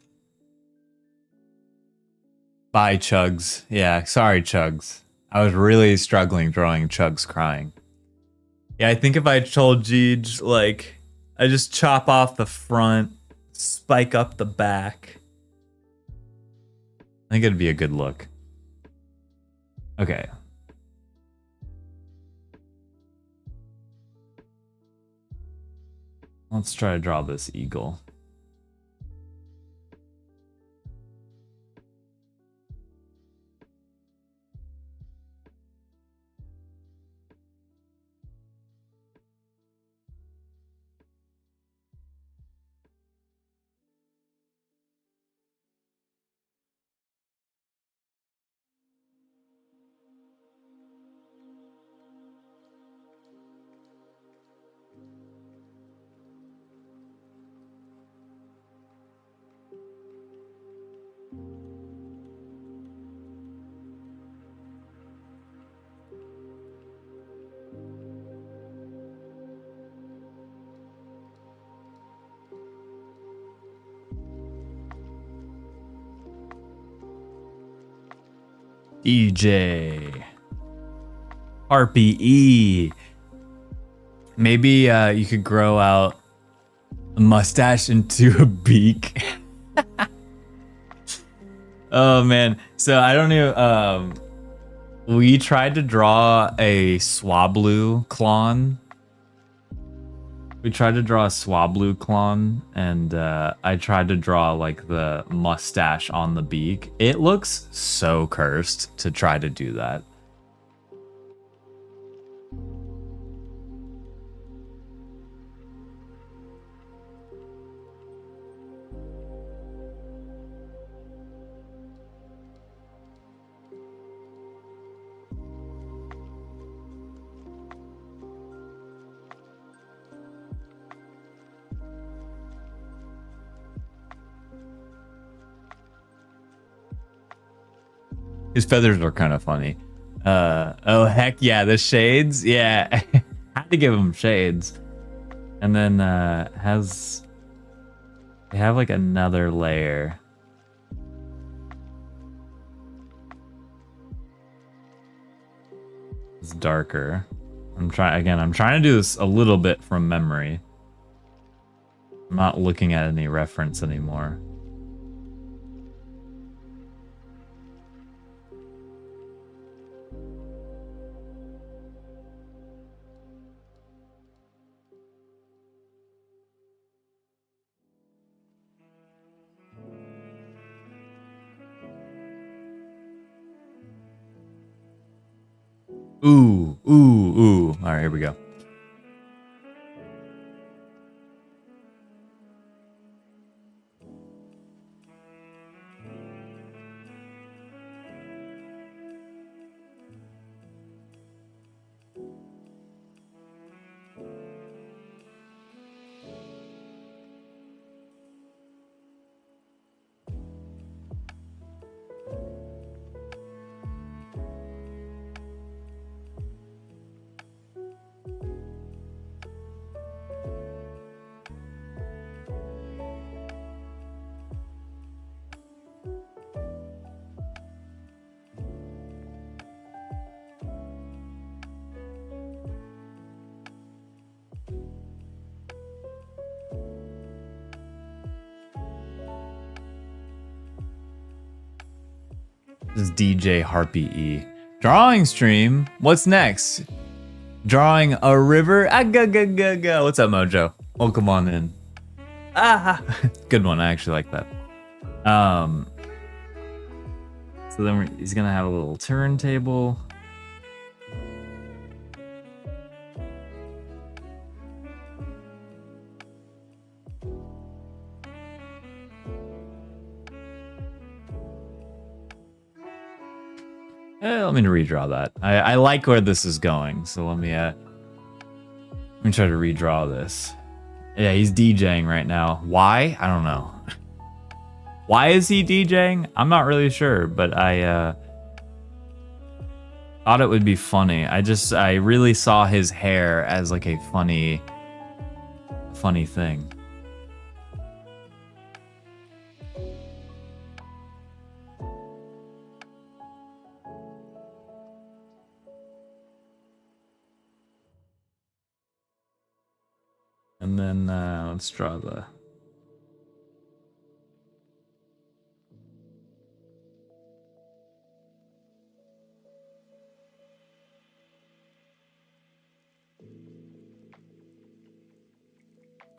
Bye, Chugs. Yeah, sorry, Chugs. I was really struggling drawing Chugs crying. Yeah, I think if I told Jeej, like, I just chop off the front, spike up the back. I think it'd be a good look. Okay. Let's try to draw this eagle. EJ. Harpy E. Maybe you could grow out a mustache into a beak. Oh man. So I don't know. We tried to draw a Swablu clone. And I tried to draw like the mustache on the beak. It looks so cursed to try to do that. His feathers are kind of funny. Oh heck yeah, the shades. Yeah, had to give him shades. And then they have like another layer. It's darker. I'm trying to do this a little bit from memory. I'm not looking at any reference anymore. Ooh. All right, here we go. This is DJ Harpy E. Drawing stream. What's next? Drawing a river. Go. What's up, Mojo? Welcome on in. Good one. I actually like that. So then he's gonna have a little turntable. Let me redraw that. I like where this is going, so let me try to redraw this. Yeah, he's DJing right now. Why? I don't know. Why is he DJing? I'm not really sure, but I thought it would be funny. I really saw his hair as like a funny thing. And then let's draw the...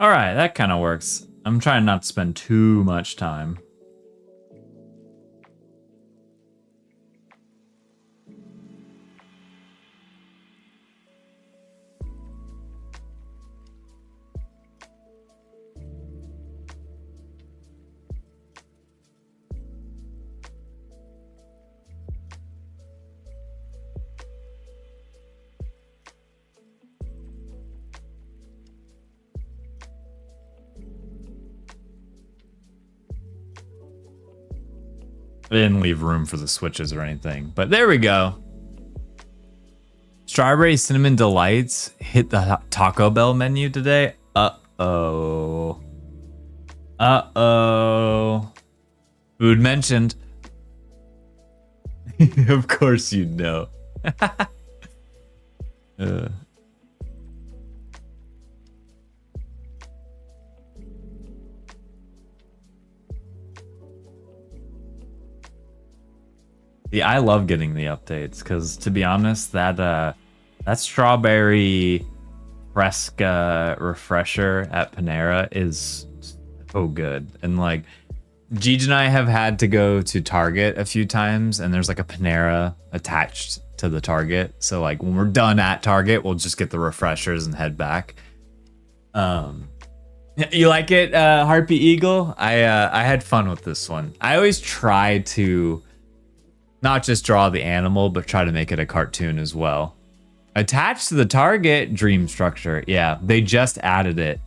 All right, that kind of works. I'm trying not to spend too much time. I didn't leave room for the switches or anything, but there we go. Strawberry Cinnamon Delights hit the Taco Bell menu today. Uh-oh. Uh-oh. Food mentioned. Of course you know. uh. Yeah, I love getting the updates because, to be honest, that strawberry Fresca refresher at Panera is so good. And like, Gigi and I have had to go to Target a few times, and there's like a Panera attached to the Target. So like, when we're done at Target, we'll just get the refreshers and head back. You like it, Harpy Eagle? I had fun with this one. I always try to not just draw the animal, but try to make it a cartoon as well. Attached to the Target dream structure. Yeah, they just added it.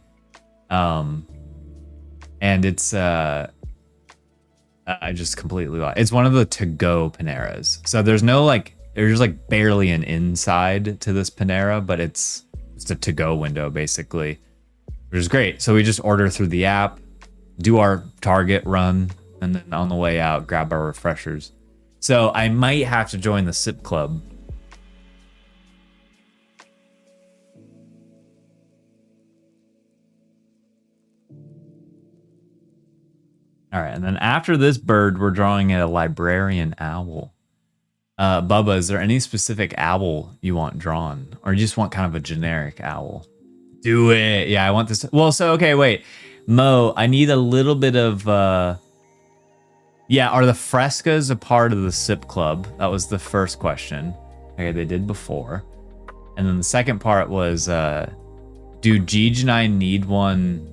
And it's I just completely lost. It's one of the to-go Paneras. So there's no like, there's like barely an inside to this Panera, but it's a to-go window basically, which is great. So we just order through the app, do our Target run, and then on the way out, grab our refreshers. So I might have to join the Sip Club. All right, and then after this bird, we're drawing a librarian owl. Bubba, is there any specific owl you want drawn? Or you just want kind of a generic owl? Do it. Yeah, I want this. Well, so, okay, wait. Mo, I need a little bit of... Yeah, are the frescoes a part of the Sip Club? That was the first question. Okay, they did before. And then the second part was, do Gigi and I need one?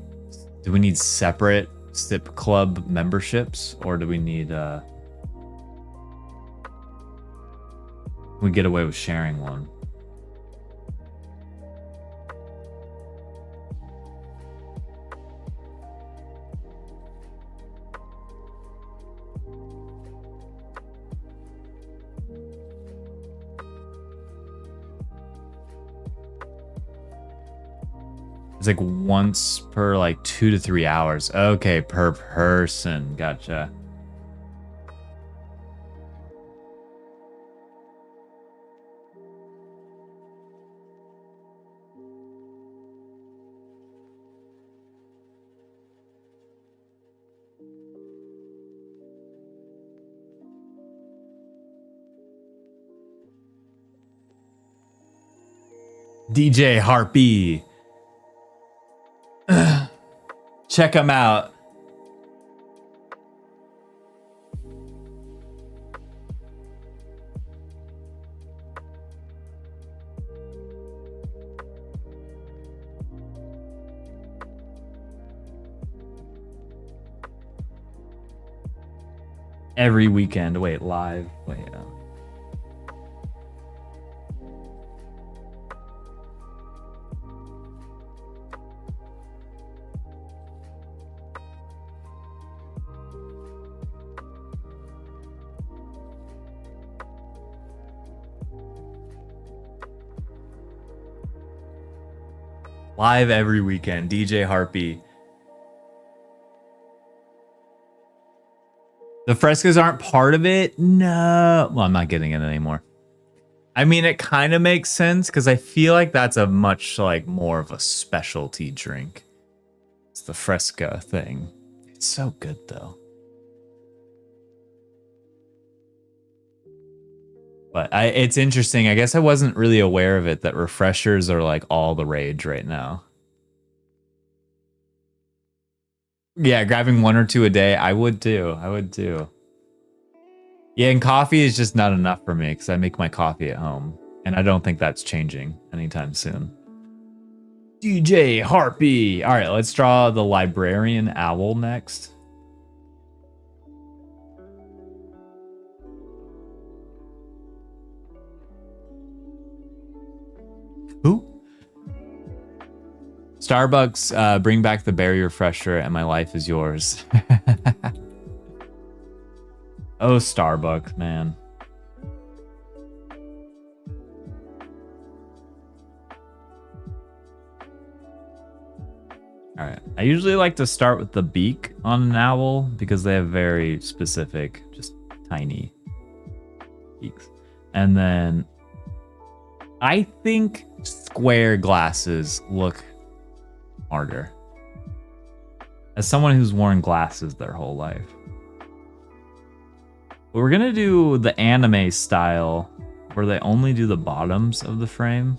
Do we need separate Sip Club memberships? Or do we need, we get away with sharing one? It's like once per like 2 to 3 hours. Okay, per person. Gotcha. DJ Harpy. Check them out. Every weekend. Wait, live. Wait. Live every weekend, DJ Harpy. The frescoes aren't part of it? No. Well, I'm not getting it anymore. I mean, it kind of makes sense because I feel like that's a much like more of a specialty drink. It's the Fresca thing. It's so good though. But it's interesting. I guess I wasn't really aware of it that refreshers are like all the rage right now. Yeah, grabbing 1 or 2 a day. I would too. I would too. Yeah, and coffee is just not enough for me because I make my coffee at home. And I don't think that's changing anytime soon. DJ Harpy. All right, let's draw the librarian owl next. Who? Starbucks, bring back the berry refresher and my life is yours. Oh, Starbucks, man. All right. I usually like to start with the beak on an owl because they have very specific, just tiny Geeks. And then I think square glasses look harder. As someone who's worn glasses their whole life. We're gonna do the anime style where they only do the bottoms of the frame.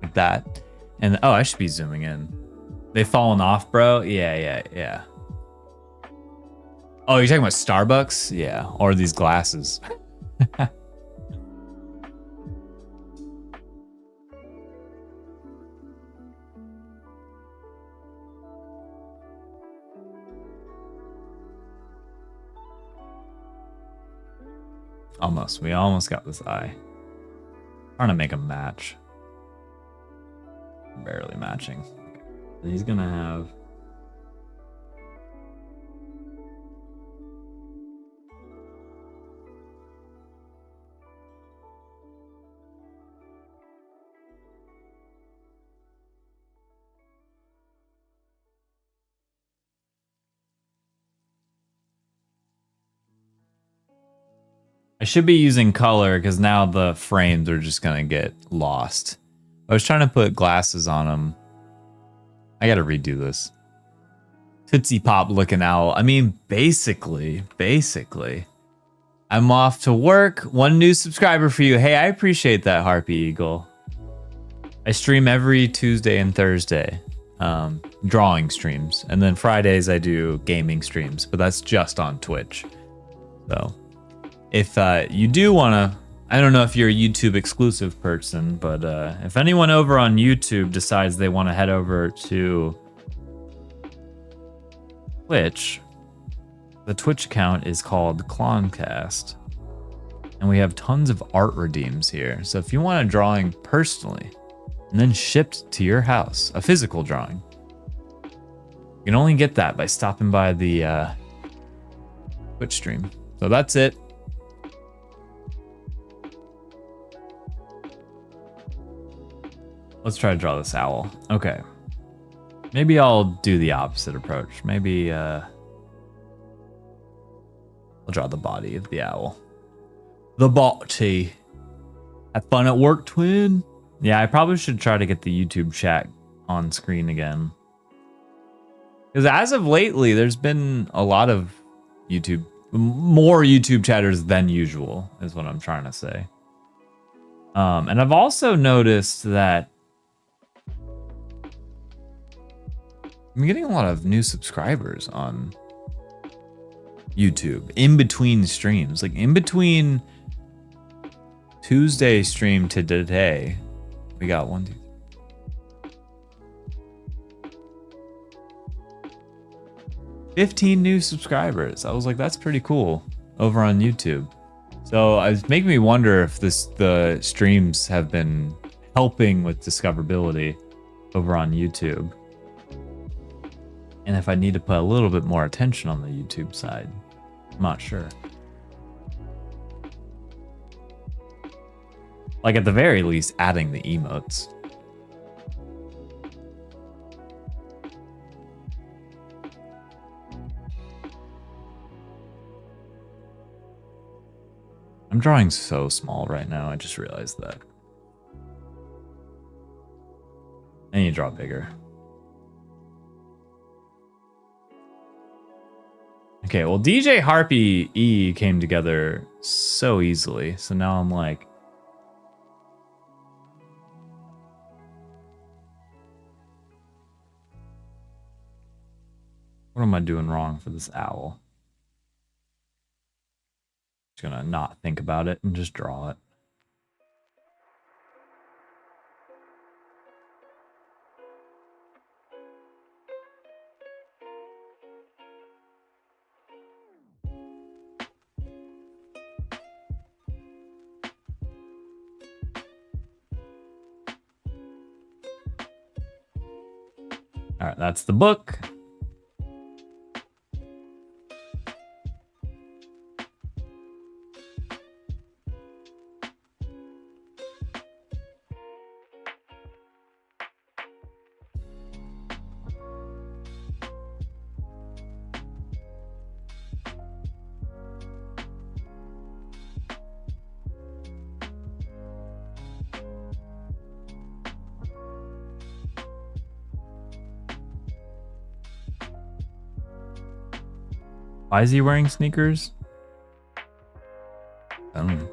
Like that. And oh, I should be zooming in. They've fallen off, bro? Yeah. Oh, you're talking about Starbucks? Yeah. Or these glasses. Almost. We almost got this eye. Trying to make a match. Barely matching. He's gonna have... I should be using color because now the frames are just gonna get lost. I was trying to put glasses on them. I gotta redo this. Tootsie Pop looking owl. I mean, basically. I'm off to work. 1 new subscriber for you. Hey, I appreciate that, Harpy Eagle. I stream every Tuesday and Thursday. Drawing streams. And then Fridays I do gaming streams, but that's just on Twitch. So if you do want to, I don't know if you're a YouTube exclusive person, but if anyone over on YouTube decides they want to head over to Twitch, the Twitch account is called Cloncast. And we have tons of art redeems here. So if you want a drawing personally and then shipped to your house, a physical drawing, you can only get that by stopping by the Twitch stream. So that's it. Let's try to draw this owl. Okay. Maybe I'll do the opposite approach. Maybe I'll draw the body of the owl. The body. Have fun at work, twin. Yeah, I probably should try to get the YouTube chat on screen again. Because as of lately, there's been a lot of more YouTube chatters than usual, is what I'm trying to say. And I've also noticed that I'm getting a lot of new subscribers on YouTube in between streams. Like in between Tuesday stream to today, we got 1, 2, 15 new subscribers. I was like, that's pretty cool over on YouTube. So it's making me wonder if the streams have been helping with discoverability over on YouTube. And if I need to put a little bit more attention on the YouTube side. I'm not sure. Like at the very least, adding the emotes. I'm drawing so small right now, I just realized that. I need to draw bigger. Okay, well, DJ Harpy E came together so easily, so now I'm like... What am I doing wrong for this owl? Just gonna not think about it and just draw it. All right, that's the book. Why is he wearing sneakers? I don't know.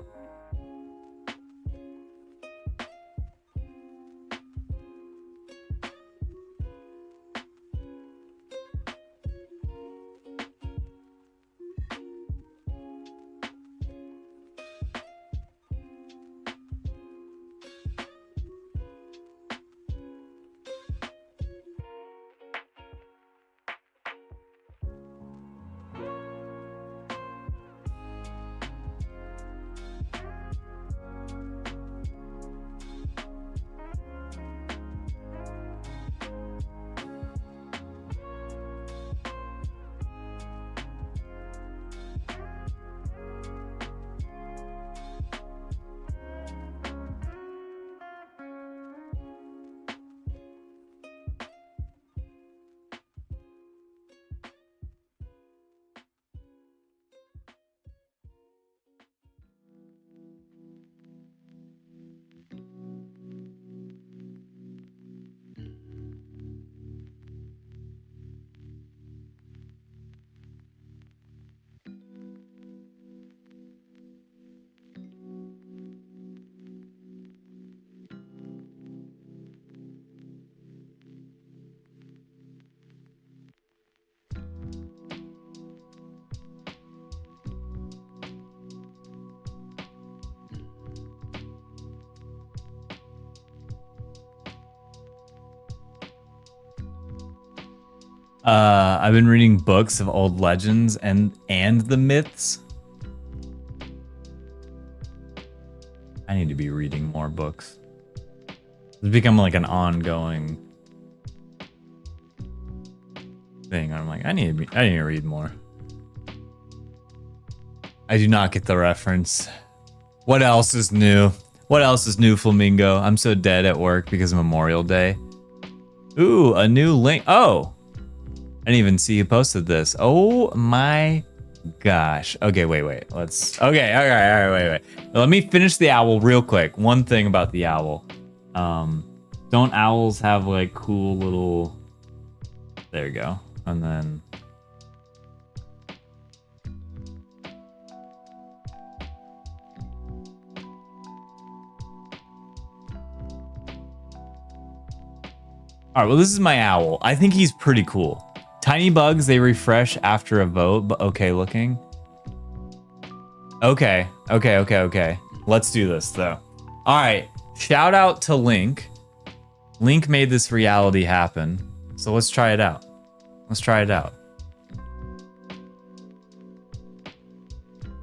I've been reading books of old legends and the myths. I need to be reading more books. It's become like an ongoing thing. I'm like, I need to read more. I do not get the reference. What else is new? What else is new, Flamingo? I'm so dead at work because of Memorial Day. Ooh, a new link. Oh, I didn't even see you posted this. Oh my gosh. Okay, wait. Let's. Okay, all right. Wait. Let me finish the owl real quick. One thing about the owl. Don't owls have like cool little? There you go. And then. All right, well, this is my owl. I think he's pretty cool. Tiny bugs, they refresh after a vote, but okay looking. Okay. Let's do this, though. All right, shout out to Link. Link made this reality happen, so let's try it out. Let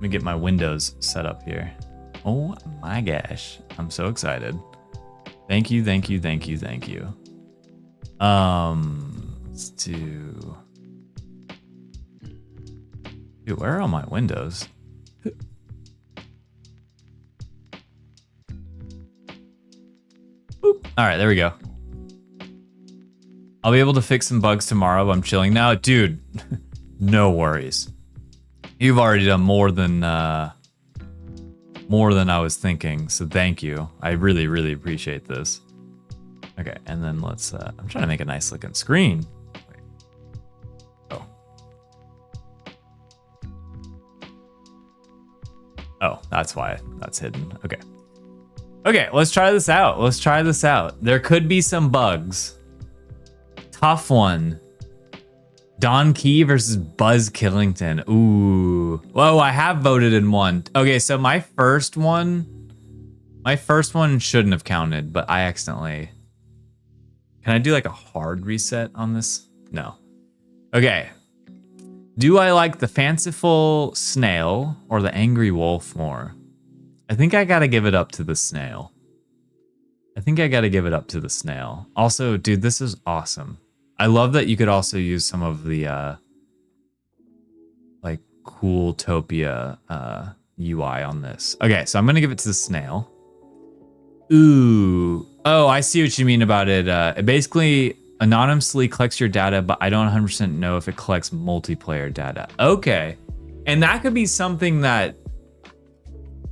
me get my Windows set up here. Oh my gosh, I'm so excited. Thank you. Let's do. Dude, where are all my windows? Boop. All right, there we go. I'll be able to fix some bugs tomorrow. I'm chilling now, dude. No worries. You've already done more than I was thinking. So thank you. I really appreciate this. Okay, and then let's. I'm trying to make a nice looking screen. Wait. Oh, that's why that's hidden. Okay, let's try this out. There could be some bugs. Tough one. Don Key versus Buzz Killington. Ooh. Whoa, I have voted in one. Okay, so my first one shouldn't have counted, but I accidentally. Can I do like a hard reset on this? No. Okay. Do I like the fanciful snail or the angry wolf more? I think I gotta give it up to the snail. Also, dude, this is awesome. I love that you could also use some of the like Cooltopia UI on this. Okay, so I'm gonna give it to the snail. Ooh. Oh, I see what you mean about it. It basically anonymously collects your data, but I don't 100% know if it collects multiplayer data. Okay. And that could be something that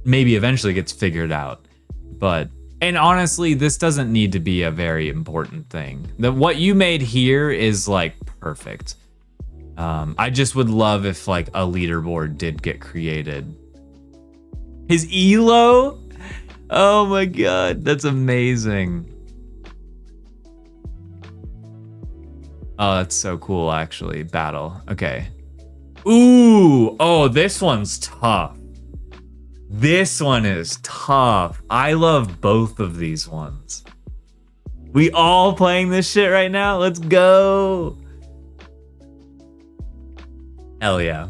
maybe eventually gets figured out. But, and honestly, this doesn't need to be a very important thing. What you made here is like perfect. I just would love if like a leaderboard did get created. His elo? Oh my god, that's amazing. Oh, that's so cool, actually. Battle. Okay. Ooh, oh, this one's tough. This one is tough. I love both of these ones. We all playing this shit right now? Let's go. Hell yeah.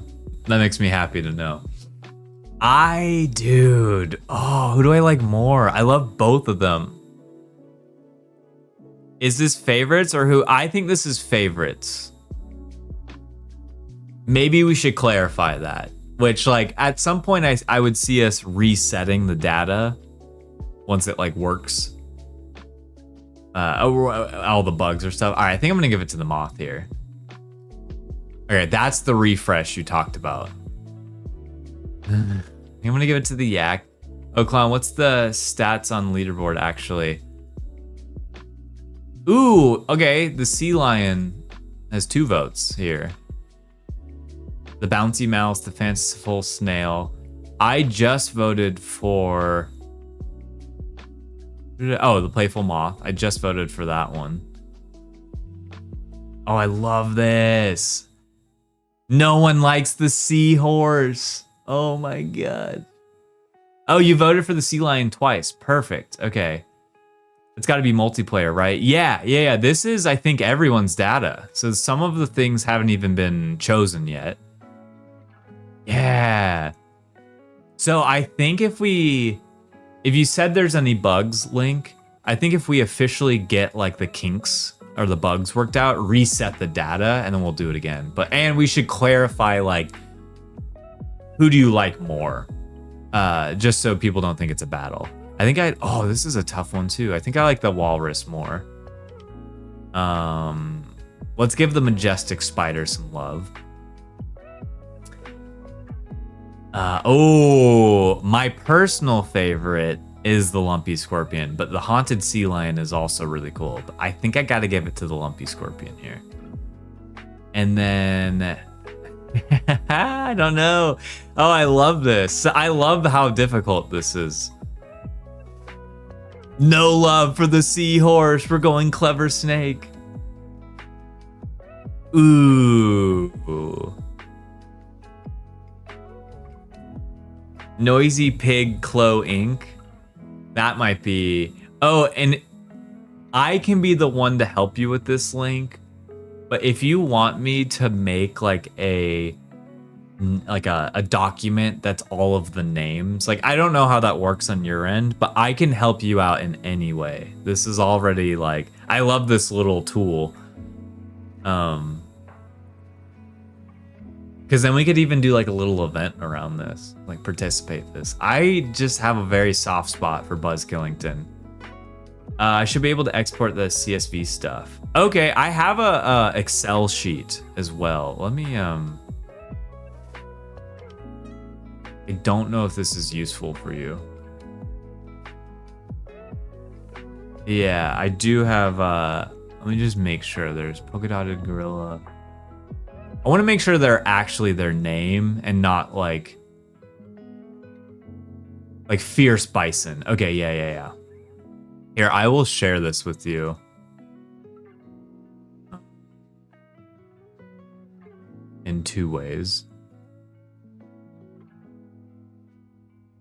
That makes me happy to know. Dude. Oh, who do I like more? I love both of them. Is this favorites or who? I think this is favorites. Maybe we should clarify that. Which, like, at some point, I would see us resetting the data once it, like, works. All the bugs or stuff. All right, I think I'm going to give it to the moth here. Okay, that's the refresh you talked about. I'm going to give it to the yak. Oh, Clown, what's the stats on leaderboard, actually? Ooh, okay, the sea lion has 2 votes here. The bouncy mouse, the fanciful snail. I just voted for... Oh, the playful moth. I just voted for that one. Oh, I love this. No one likes the seahorse. Oh my god. Oh, you voted for the sea lion twice. Perfect. Okay. It's got to be multiplayer, right? Yeah. This is, I think, everyone's data. So some of the things haven't even been chosen yet. Yeah. So I think if you said there's any bugs, Link, I think if we officially get like the kinks or the bugs worked out, reset the data, and then we'll do it again. And we should clarify, like, who do you like more? Just so people don't think it's a battle. I think this is a tough one too. I think I like the walrus more. Let's give the majestic spider some love. My personal favorite is the lumpy scorpion, but the haunted sea lion is also really cool. But I think I gotta give it to the lumpy scorpion here. And then I don't know. Oh, I love this. I love how difficult this is. No love for the seahorse. We're going clever snake. Ooh. Noisy pig Clo Inc. That might be... Oh, and I can be the one to help you with this, Link. But if you want me to make like a document that's all of the names, like, I don't know how that works on your end, but I can help you out in any way. This is already like, I love this little tool. Because then we could even do like a little event around this, like participate this. I just have a very soft spot for Buzz Killington. I should be able to export the CSV stuff. Okay, I have a Excel sheet as well. Let me I don't know if this is useful for you. Yeah, I do have let me just make sure there's polka dotted gorilla. I want to make sure they're actually their name and not like fierce bison. Okay, yeah. Here, I will share this with you. In 2 ways.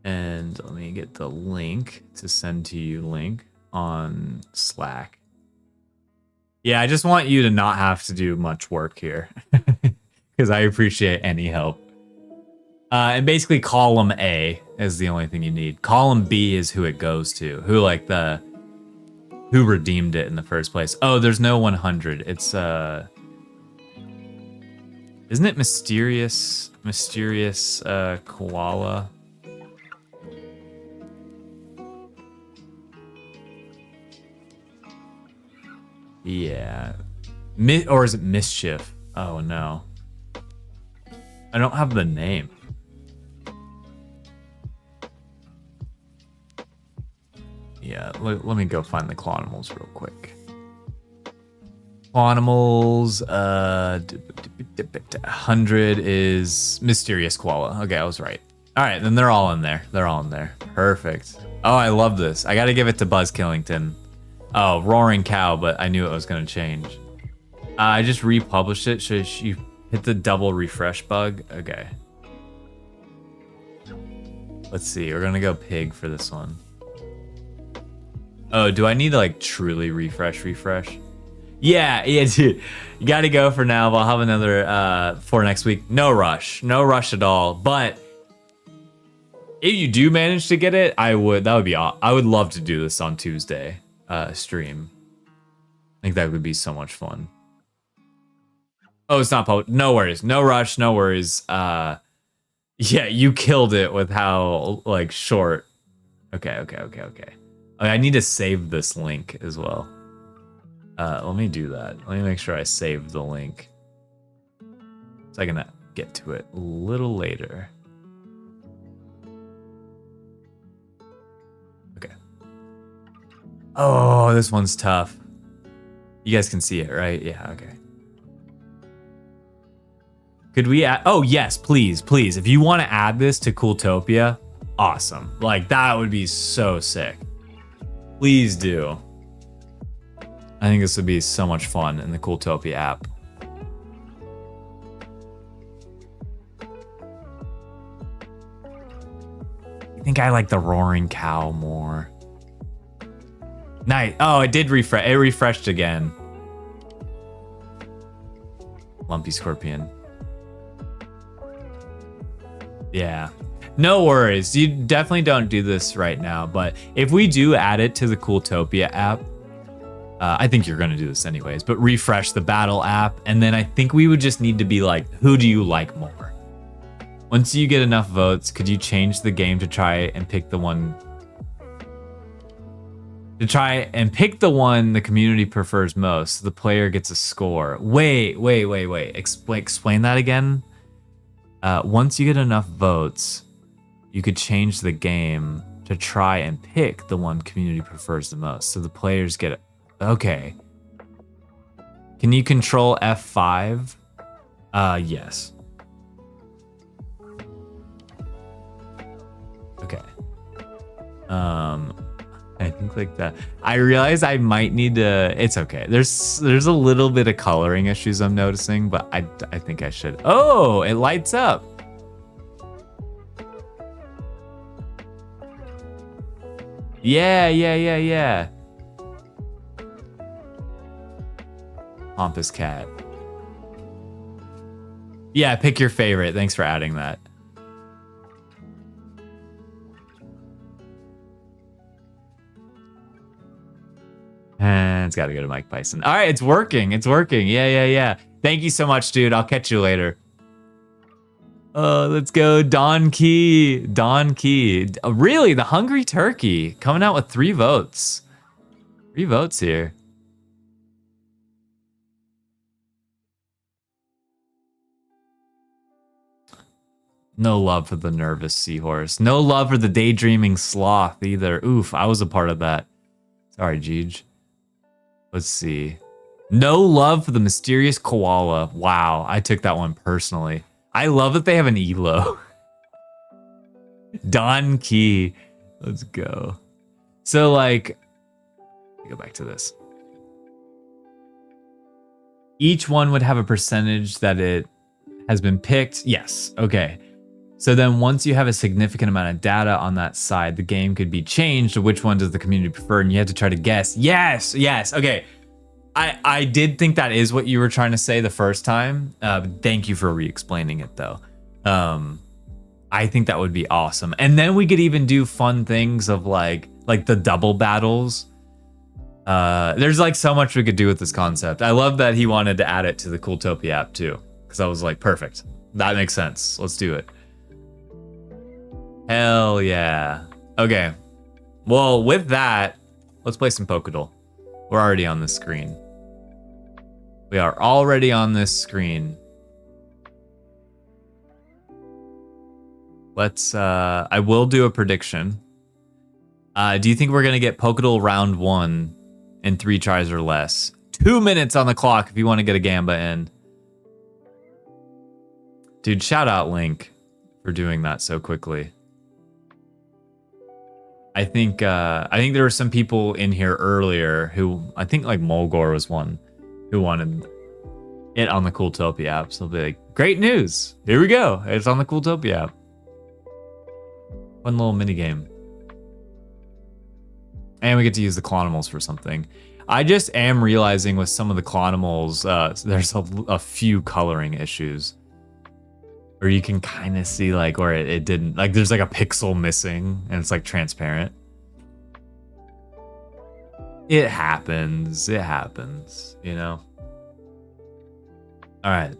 And let me get the link to send to you, Link, on Slack. Yeah, I just want you to not have to do much work here. Because I appreciate any help. And basically column A is the only thing you need. Column B is who it goes to. Who, like, the who redeemed it in the first place. Oh, there's no 100. It's isn't it mysterious koala? Yeah. Or is it mischief? Oh no. I don't have the name. Yeah, let me go find the Clonimals real quick. Clonimals, 100 is Mysterious Koala. Okay, I was right. All right, then they're all in there. They're all in there. Perfect. Oh, I love this. I got to give it to Buzz Killington. Oh, Roaring Cow, but I knew it was going to change. I just republished it. Should you hit the double refresh bug? Okay. Let's see. We're going to go pig for this one. Oh, do I need to like truly refresh? Yeah, dude. You got to go for now. But I'll have another for next week. No rush at all. But if you do manage to get it, I would love to do this on Tuesday stream. I think that would be so much fun. Oh, it's not public. No worries. No rush. No worries. Yeah, you killed it with how like short. Okay. I need to save this link as well. Let me do that. Let me make sure I save the link so I can get to it a little later. Okay. Oh, this one's tough. You guys can see it, right? Yeah, okay. Could we add? Oh, yes, please. If you want to add this to Cooltopia, awesome. Like, that would be so sick. Please do. I think this would be so much fun in the Cooltopia app. I think I like the Roaring Cow more. Nice. Oh, it did refresh. It refreshed again. Lumpy Scorpion. Yeah. No worries. You definitely don't do this right now, but if we do add it to the Cooltopia app, I think you're going to do this anyways, but refresh the battle app, and then I think we would just need to be like, who do you like more? Once you get enough votes, could you change the game to try and pick the one the community prefers most, so the player gets a score? Wait. Explain that again. Once you get enough votes, you could change the game to try and pick the one community prefers the most, so the players get it. Okay. Can you control F5? Yes. Okay. I think like that. I realize I might need to. It's okay. There's a little bit of coloring issues I'm noticing, but I think I should. Oh, it lights up. Yeah. Pompous cat. Yeah, pick your favorite. Thanks for adding that. And it's got to go to Mike Bison. All right, it's working. Yeah. Thank you so much, dude. I'll catch you later. Let's go, Don Key. Really, the Hungry Turkey coming out with 3 votes. 3 votes here. No love for the nervous seahorse. No love for the daydreaming sloth either. Oof, I was a part of that. Sorry, Jeej. Let's see. No love for the mysterious koala. Wow, I took that one personally. I love that they have an elo. Don Key. Let's go. So, like, go back to this. Each one would have a percentage that it has been picked. Yes. Okay. So then once you have a significant amount of data on that side, the game could be changed to which one does the community prefer, and you have to try to guess. Yes. Okay. I did think that is what you were trying to say the first time. Thank you for re-explaining it though. I think that would be awesome. And then we could even do fun things of like the double battles. There's like so much we could do with this concept. I love that he wanted to add it to the Cooltopia app too, because I was like, perfect. That makes sense. Let's do it. Hell yeah. Okay. Well, with that, let's play some Pokédol. We're already on this screen. We are already on this screen. Let's, I will do a prediction. Do you think we're going to get Pokédol round 1 in 3 tries or less? 2 minutes on the clock if you want to get a Gamba in. Dude, shout out Link for doing that so quickly. I think there were some people in here earlier who, I think like Mulgore was one, who wanted it on the Cooltopia app. So they'll be like, great news. Here we go. It's on the Cooltopia app. One little mini game. And we get to use the Clonimals for something. I just am realizing with some of the Clonimals, there's a few coloring issues. Or you can kind of see like where it didn't, like there's like a pixel missing and it's like transparent. It happens, you know? All right,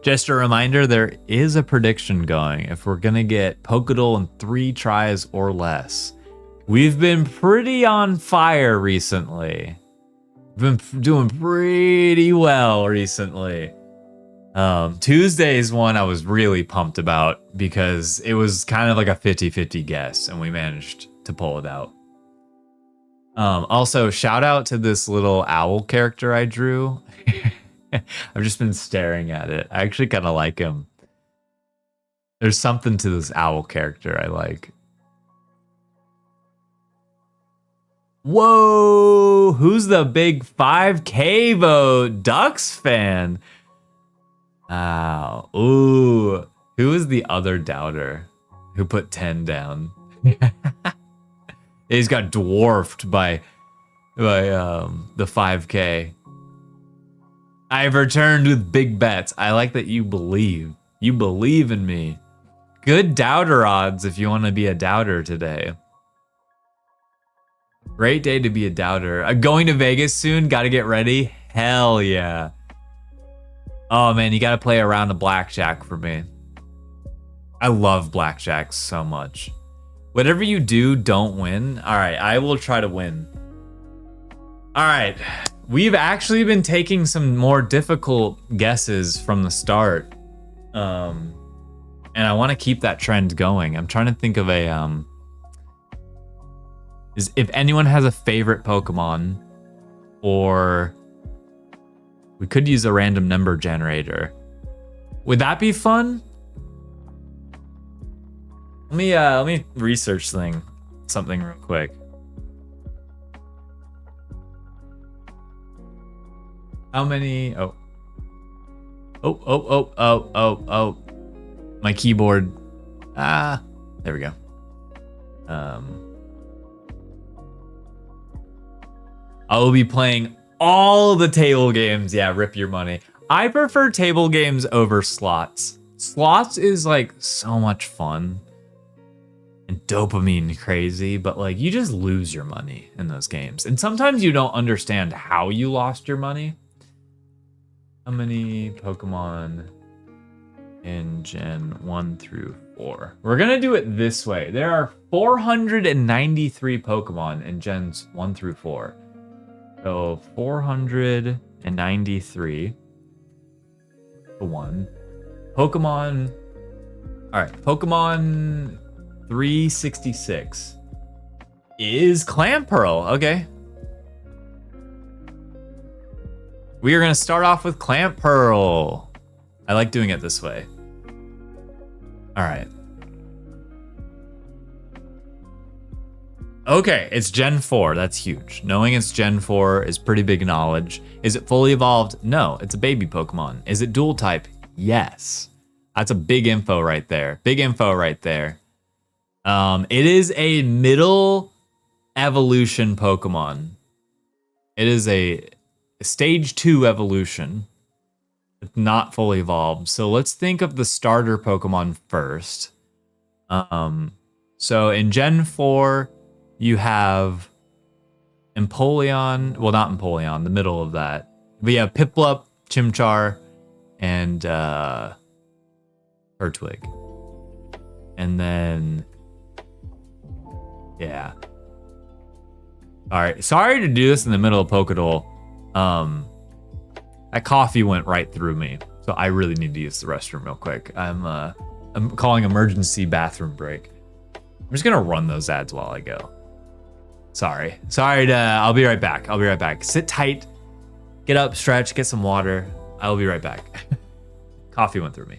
just a reminder, there is a prediction going. If we're gonna get Pokédol in 3 tries or less. We've been pretty on fire recently. Been doing pretty well recently. Tuesday's one I was really pumped about because it was kind of like a 50-50 guess and we managed to pull it out. Also, shout out to this little owl character I drew. I've just been staring at it. I actually kind of like him. There's something to this owl character I like. Whoa! Who's the big 5K vote? Ducks fan. Wow. Ooh. Who is the other doubter who put 10 down? He's got dwarfed by the 5K. I've returned with big bets. I like that you believe. You believe in me. Good doubter odds if you want to be a doubter today. Great day to be a doubter. I'm going to Vegas soon. Got to get ready. Hell yeah. Oh man, you got to play a round of blackjack for me. I love blackjack so much. Whatever you do, don't win. All right, I will try to win. All right, we've actually been taking some more difficult guesses from the start. And I want to keep that trend going. I'm trying to think of a if anyone has a favorite Pokemon, or we could use a random number generator. Would that be fun? Let me research something real quick. How many? Oh. My keyboard. There we go. I will be playing all the table games. Yeah, rip your money. I prefer table games over slots. Slots is like so much fun and dopamine crazy, but like you just lose your money in those games. And sometimes you don't understand how you lost your money. How many Pokemon in Gen 1 through 4? We're gonna do it this way. There are 493 Pokemon in Gens 1 through 4. So 493 to 1. Pokemon. All right, Pokemon 366 is Clamperl. Okay. We are going to start off with Clamperl. I like doing it this way. All right. Okay, it's Gen 4. That's huge. Knowing it's Gen 4 is pretty big knowledge. Is it fully evolved? No, it's a baby Pokemon. Is it dual type? Yes. That's a big info right there. Big info right there. It is a middle evolution Pokemon. It is a stage 2 evolution. It's not fully evolved. So let's think of the starter Pokemon first. So in Gen 4, you have Empoleon. Well, not Empoleon, the middle of that. But yeah, Piplup, Chimchar, and Turtwig. And then, yeah. All right, sorry to do this in the middle of Pokédol. That coffee went right through me, so I really need to use the restroom real quick. I'm calling emergency bathroom break. I'm just gonna run those ads while I go. Sorry to, I'll be right back. Sit tight, get up, stretch, get some water. I'll be right back. Coffee went through me.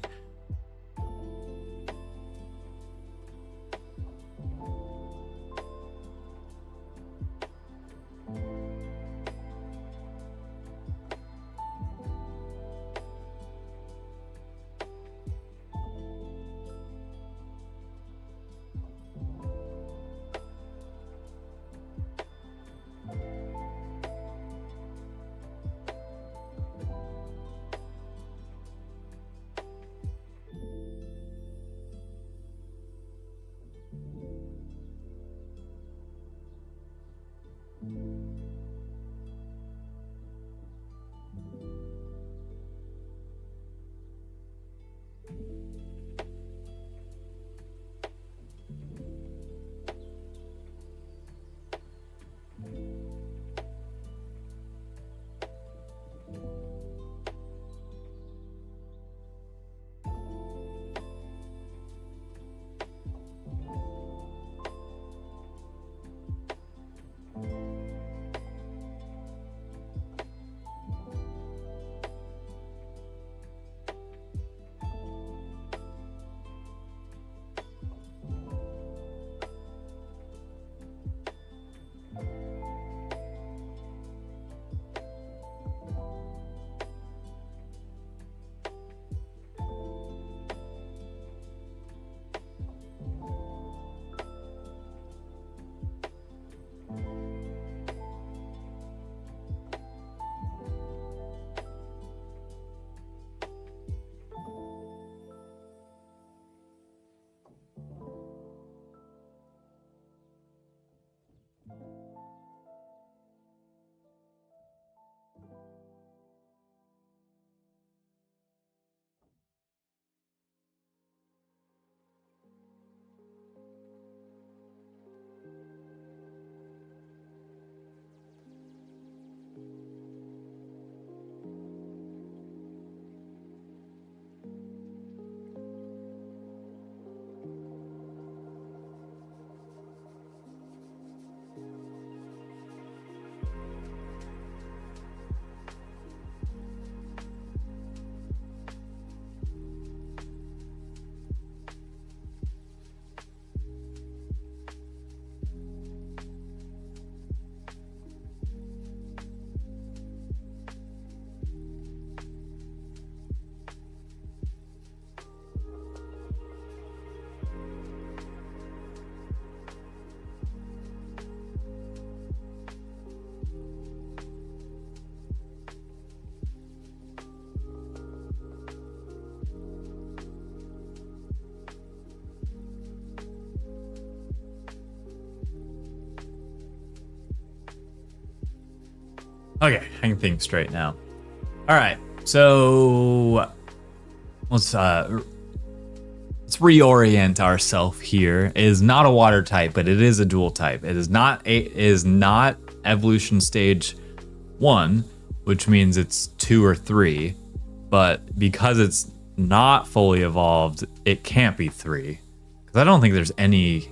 Okay, I can think straight now. All right, so let's reorient ourselves here. It is not a water type, but it is a dual type. It is not evolution stage 1, which means it's 2 or 3. But because it's not fully evolved, it can't be 3. Because I don't think there's any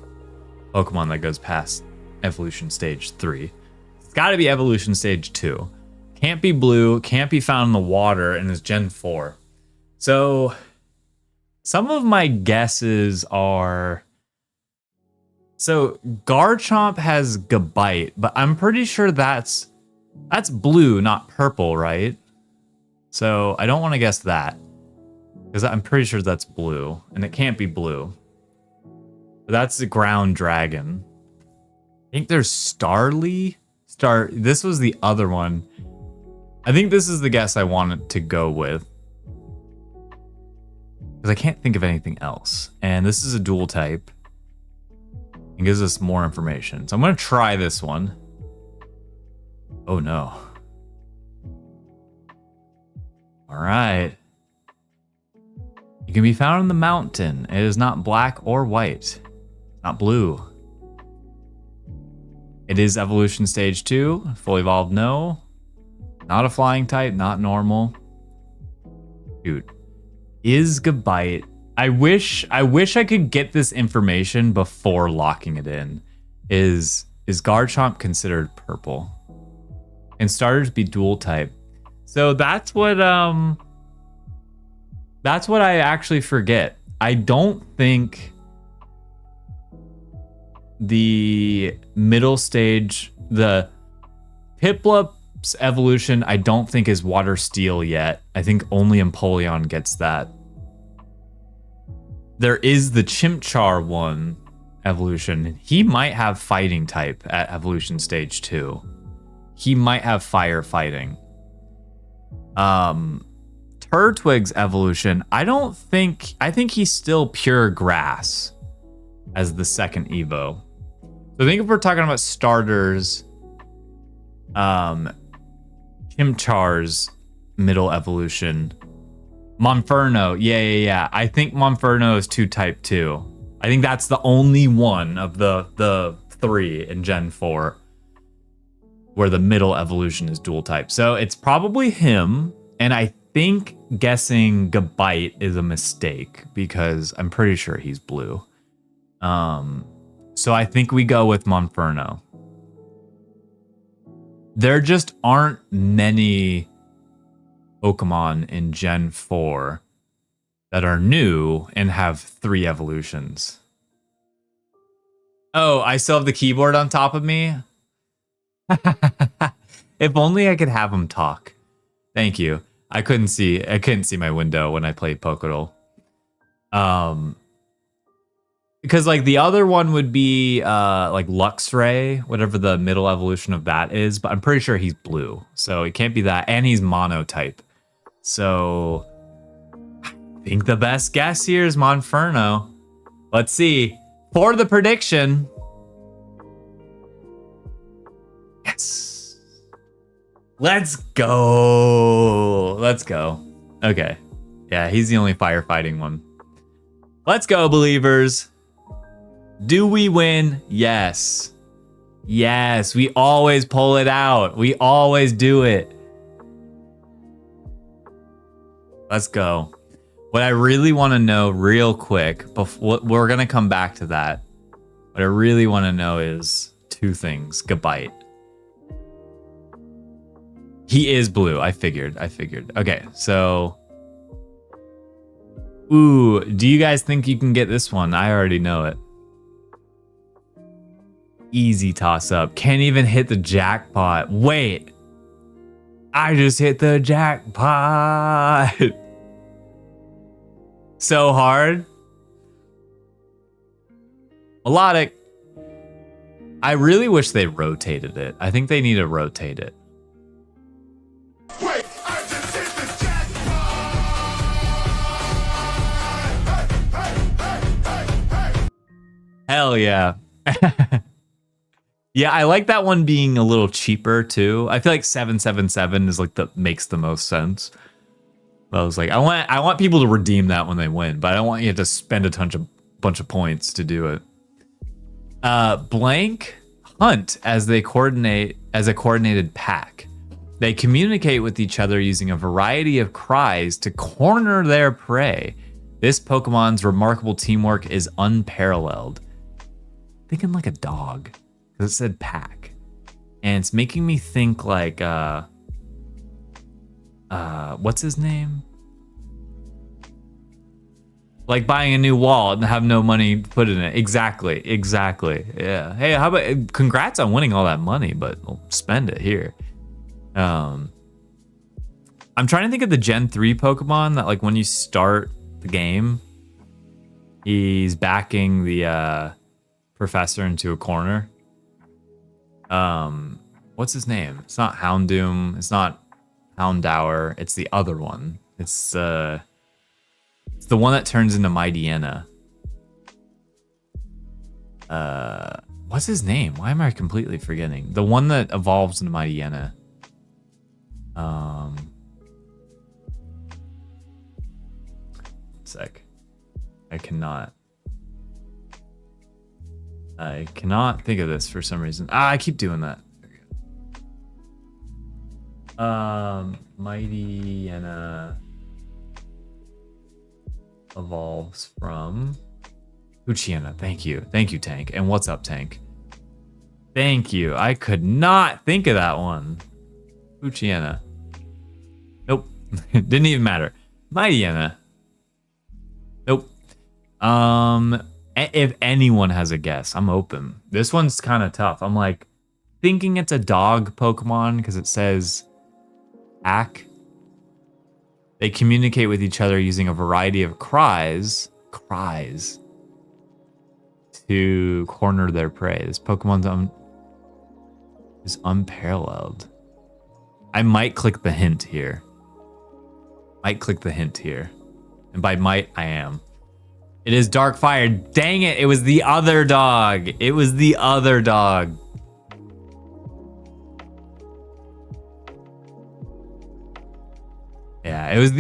Pokemon that goes past evolution stage 3. It's got to be evolution stage 2. Can't be blue, can't be found in the water, and is Gen 4. So some of my guesses are... So Garchomp has Gabite, but I'm pretty sure that's blue, not purple, right? So I don't want to guess that, because I'm pretty sure that's blue, and it can't be blue. But that's the ground dragon. I think there's Starly. This was the other one. I think this is the guess I wanted to go with, because I can't think of anything else. And this is a dual type. It gives us more information. So I'm going to try this one. Oh no. All right. You can be found in the mountain. It is not black or white. Not blue. It is evolution stage 2. Fully evolved, no. Not a flying type, not normal. Shoot. Is Gabite. I wish I could get this information before locking it in. Is Garchomp considered purple? And starters be dual type. So that's what I actually forget. I don't think the middle stage, the Piplup's evolution, I don't think is water steel yet. I think only Empoleon gets that. There is the Chimchar one evolution. He might have fighting type at evolution stage 2. He might have fire fighting. Turtwig's evolution, I think he's still pure grass as the second Evo. So I think if we're talking about starters, Chimchar's middle evolution, Monferno, yeah. I think Monferno is 2 type 2. I think that's the only one of the 3 in Gen 4 where the middle evolution is dual type. So it's probably him, and I think guessing Gabite is a mistake because I'm pretty sure he's blue. So I think we go with Monferno. There just aren't many Pokemon in Gen 4 that are new and have 3 evolutions. Oh, I still have the keyboard on top of me? If only I could have him talk. Thank you. I couldn't see my window when I played Pokédol. Because like the other one would be like Luxray, whatever the middle evolution of that is, but I'm pretty sure he's blue. So it can't be that, and he's monotype. So I think the best guess here is Monferno. Let's see. For the prediction. Yes. Let's go. Let's go. Okay. Yeah, he's the only firefighting one. Let's go, believers. Do we win? Yes. Yes, we always pull it out. We always do it. Let's go. What I really want to know real quick, we're going to come back to that. What I really want to know is 2 things. Gabite. He is blue. I figured. Okay, so... Ooh, do you guys think you can get this one? I already know it. Easy toss up. Can't even hit the jackpot. Wait. I just hit the jackpot. So hard. Melodic. I really wish they rotated it. I think they need to rotate it. Wait, I just hit the jackpot. Hell yeah. Yeah, I like that one being a little cheaper too. I feel like 777 is like makes the most sense. I was like, I want people to redeem that when they win, but I don't want you to spend a bunch of points to do it. Blank hunt as a coordinated pack. They communicate with each other using a variety of cries to corner their prey. This Pokemon's remarkable teamwork is unparalleled. Thinking like a dog, because it said pack, and it's making me think like what's his name? Like buying a new wall and have no money put in it. Exactly. Yeah. Hey, how about congrats on winning all that money, but we'll spend it here. I'm trying to think of the Gen 3 Pokemon that like when you start the game, he's backing the professor into a corner. What's his name? It's not Houndoom. It's not Houndour. It's the other one. It's the one that turns into Mightyena. What's his name? Why am I completely forgetting? The one that evolves into Mightyena. Sec. I cannot think of this for some reason. I keep doing that. Mightyena evolves from Poochyena. Thank you, Tank. And what's up, Tank? Thank you. I could not think of that one. Poochyena. Nope. Didn't even matter. Mightyena. Nope. If anyone has a guess, I'm open. This one's kind of tough. I'm like thinking it's a dog Pokemon because it says ack. They communicate with each other using a variety of cries to corner their prey. This Pokemon's is unparalleled. I might click the hint here. And by might, I am. It is Darkfire. Dang it, it was the other dog. Yeah, it was the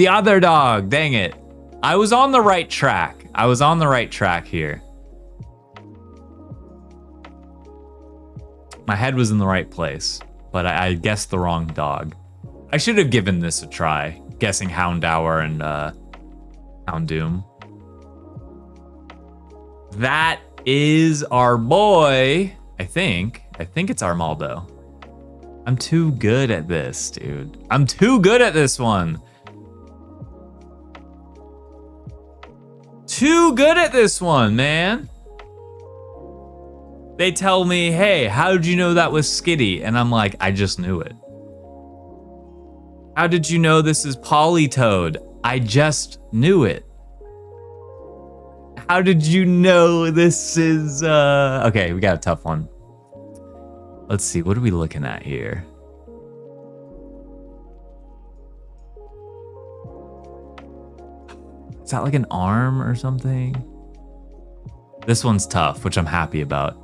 other dog. Dang it. I was on the right track. Here. My head was in the right place, but I guessed the wrong dog. I should have given this a try, guessing Houndour and Houndoom. That is our boy. I think it's Armaldo. I'm too good at this, dude. I'm too good at this one. Too good at this one, man. They tell me, hey, how did you know that was Skitty? And I'm like, I just knew it. How did you know this is Politoed? I just knew it. How did you know this is, okay, we got a tough one. Let's see, what are we looking at here? Is that like an arm or something? This one's tough, which I'm happy about.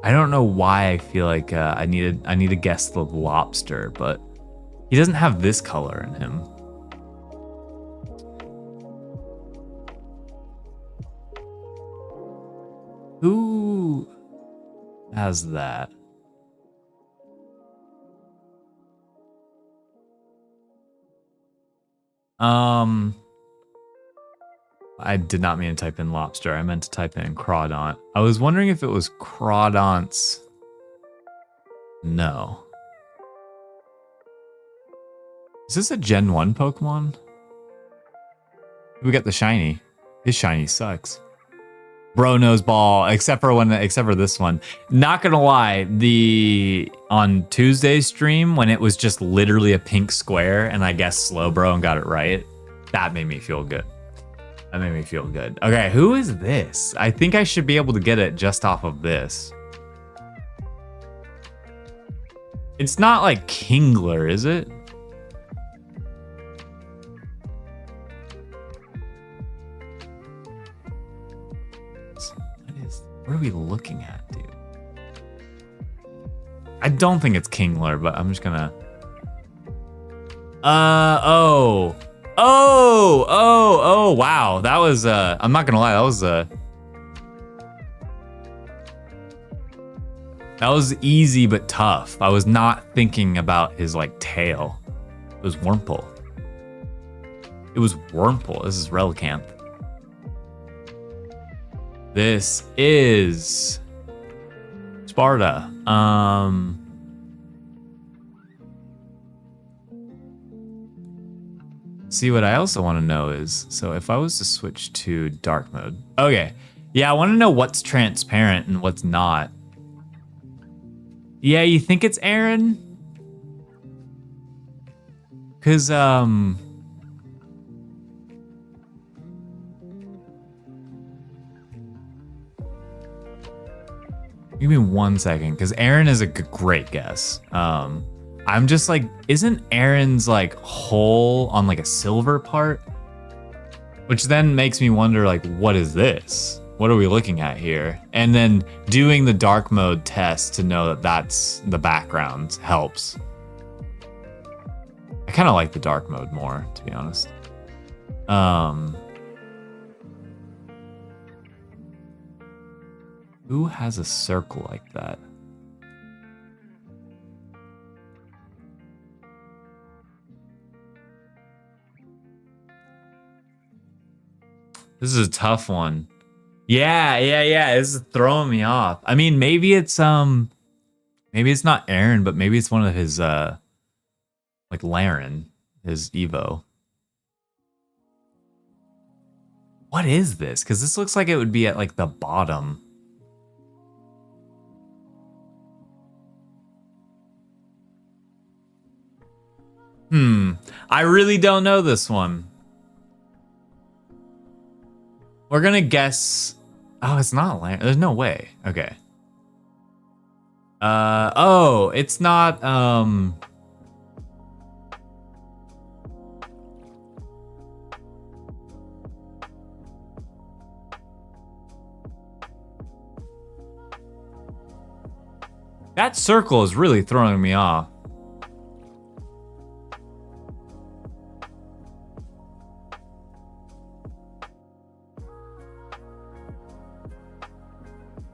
I don't know why I feel like I need to guess the lobster, but he doesn't have this color in him. Who has that? I did not mean to type in lobster. I meant to type in Crawdaunt. I was wondering if it was Crawdaunt's. No. Is this a Gen 1 Pokemon? We got the shiny. His shiny sucks. Bro knows ball, except for this one. Not gonna lie, on Tuesday's stream when it was just literally a pink square and I guessed Slowbro and got it right, that made me feel good. Okay, who is this? I think I should be able to get it just off of this. It's not like Kingler, is it? What are we looking at, dude? I don't think it's Kingler, but I'm just gonna... Oh, wow. That was, I'm not gonna lie, that was easy but tough. I was not thinking about his, like, tail. It was Wurmple. This is Relicanth. This is Sparta. See, what I also want to know is, so if I was to switch to dark mode. Okay. Yeah, I want to know what's transparent and what's not. Yeah, you think it's Aaron? Cause give me 1 second, because Aaron is a great guess. I'm just like, isn't Aaron's like hole on like a silver part? Which then makes me wonder, like, what is this? What are we looking at here? And then doing the dark mode test to know that that's the background helps. I kind of like the dark mode more, to be honest. Who has a circle like that? This is a tough one. Yeah. This is throwing me off. I mean, maybe it's not Aaron, but maybe it's one of his like Laren, his Evo. What is this? Because this looks like it would be at like the bottom. I really don't know this one. We're gonna guess. Oh, it's not Laren. There's no way. Okay. Oh, it's not, that circle is really throwing me off.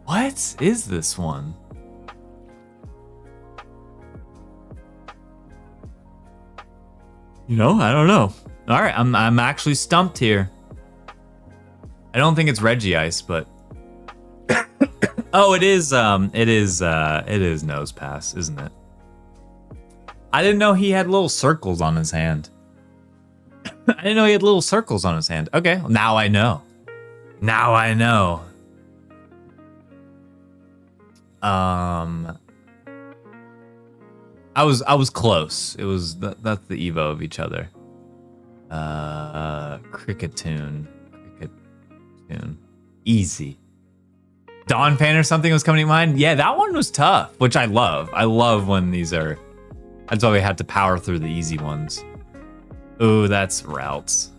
What is this one? You know, I don't know. All right, I'm actually stumped here. I don't think it's Regice, but oh, it is Nose Pass, isn't it? I didn't know he had little circles on his hand. I didn't know he had little circles on his hand. Okay, well, now I know. Now I know. I was close. It was that's the Evo of each other. Cricketune. Easy. Dawn Fan or something was coming to mind. Yeah, that one was tough, which I love. I love when these are. That's why we had to power through the easy ones. Oh, that's routes.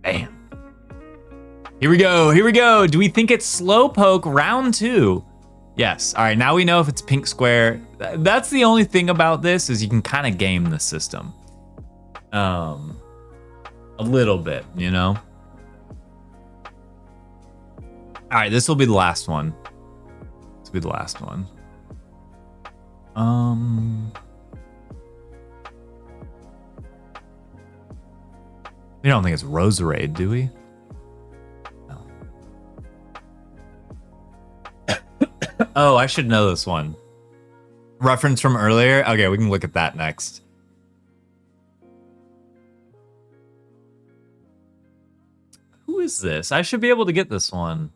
Bam. Here we go. Here we go. Do we think it's Slowpoke round 2? Yes. All right. Now we know if it's pink square. That's the only thing about this is you can kind of game the system. A little bit, you know? All right. This will be the last one. This will be the last one. We don't think it's Roserade, do we? Oh, I should know this one. Reference from earlier? Okay, we can look at that next. Who is this? I should be able to get this one.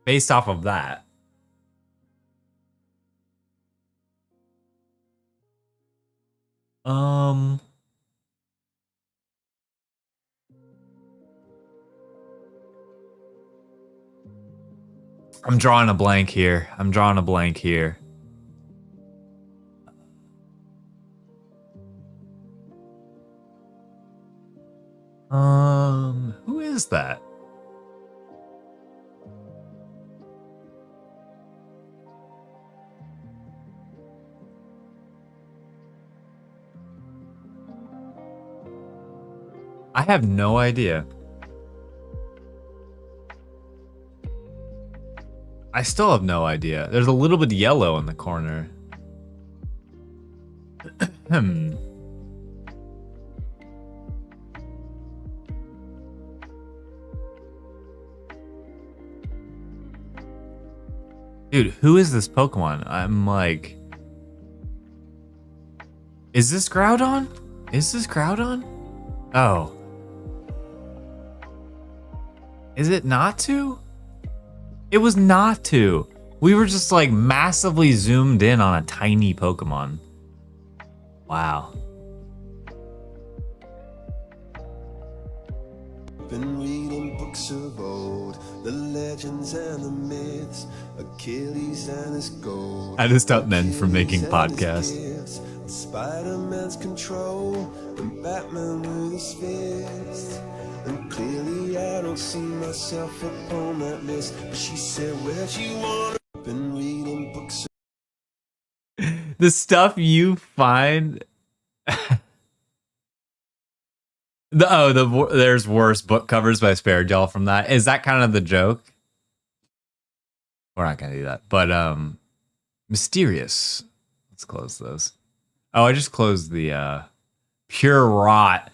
Based off of that. I'm drawing a blank here. Who is that? I have no idea. I still have no idea. There's a little bit of yellow in the corner. Dude, who is this Pokemon? I'm like... Is this Groudon? Oh. Is it Natu? It was Natu. We were just like massively zoomed in on a tiny Pokemon. Wow. Been reading books of old, the legends and the myths, Achilles and his gold. I just stopped men from making podcasts. Spider-Man's control and Batman with his fist. And clearly I don't see myself upon that list. But she said, where'd you want to been reading books? The stuff you find. There's worse book covers, but I spared y'all from that. Is that kind of the joke? We're not gonna do that. But mysterious. Let's close those. Oh, I just closed the pure rot.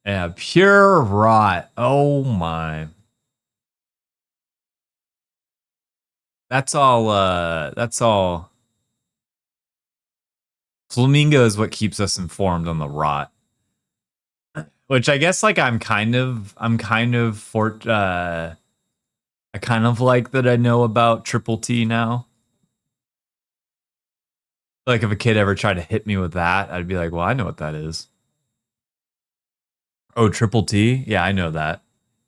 Yeah, pure rot. Oh my. That's all. Flamingo is what keeps us informed on the rot. Which I guess like I kind of like that I know about Triple T now. Like if a kid ever tried to hit me with that, I'd be like, well, I know what that is. Oh, Triple T? Yeah, I know that.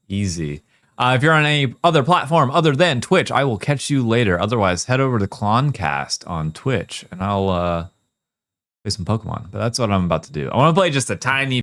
Easy. If you're on any other platform other than Twitch, I will catch you later. Otherwise, head over to Cloncast on Twitch and I'll play some Pokemon. But that's what I'm about to do. I want to play just a tiny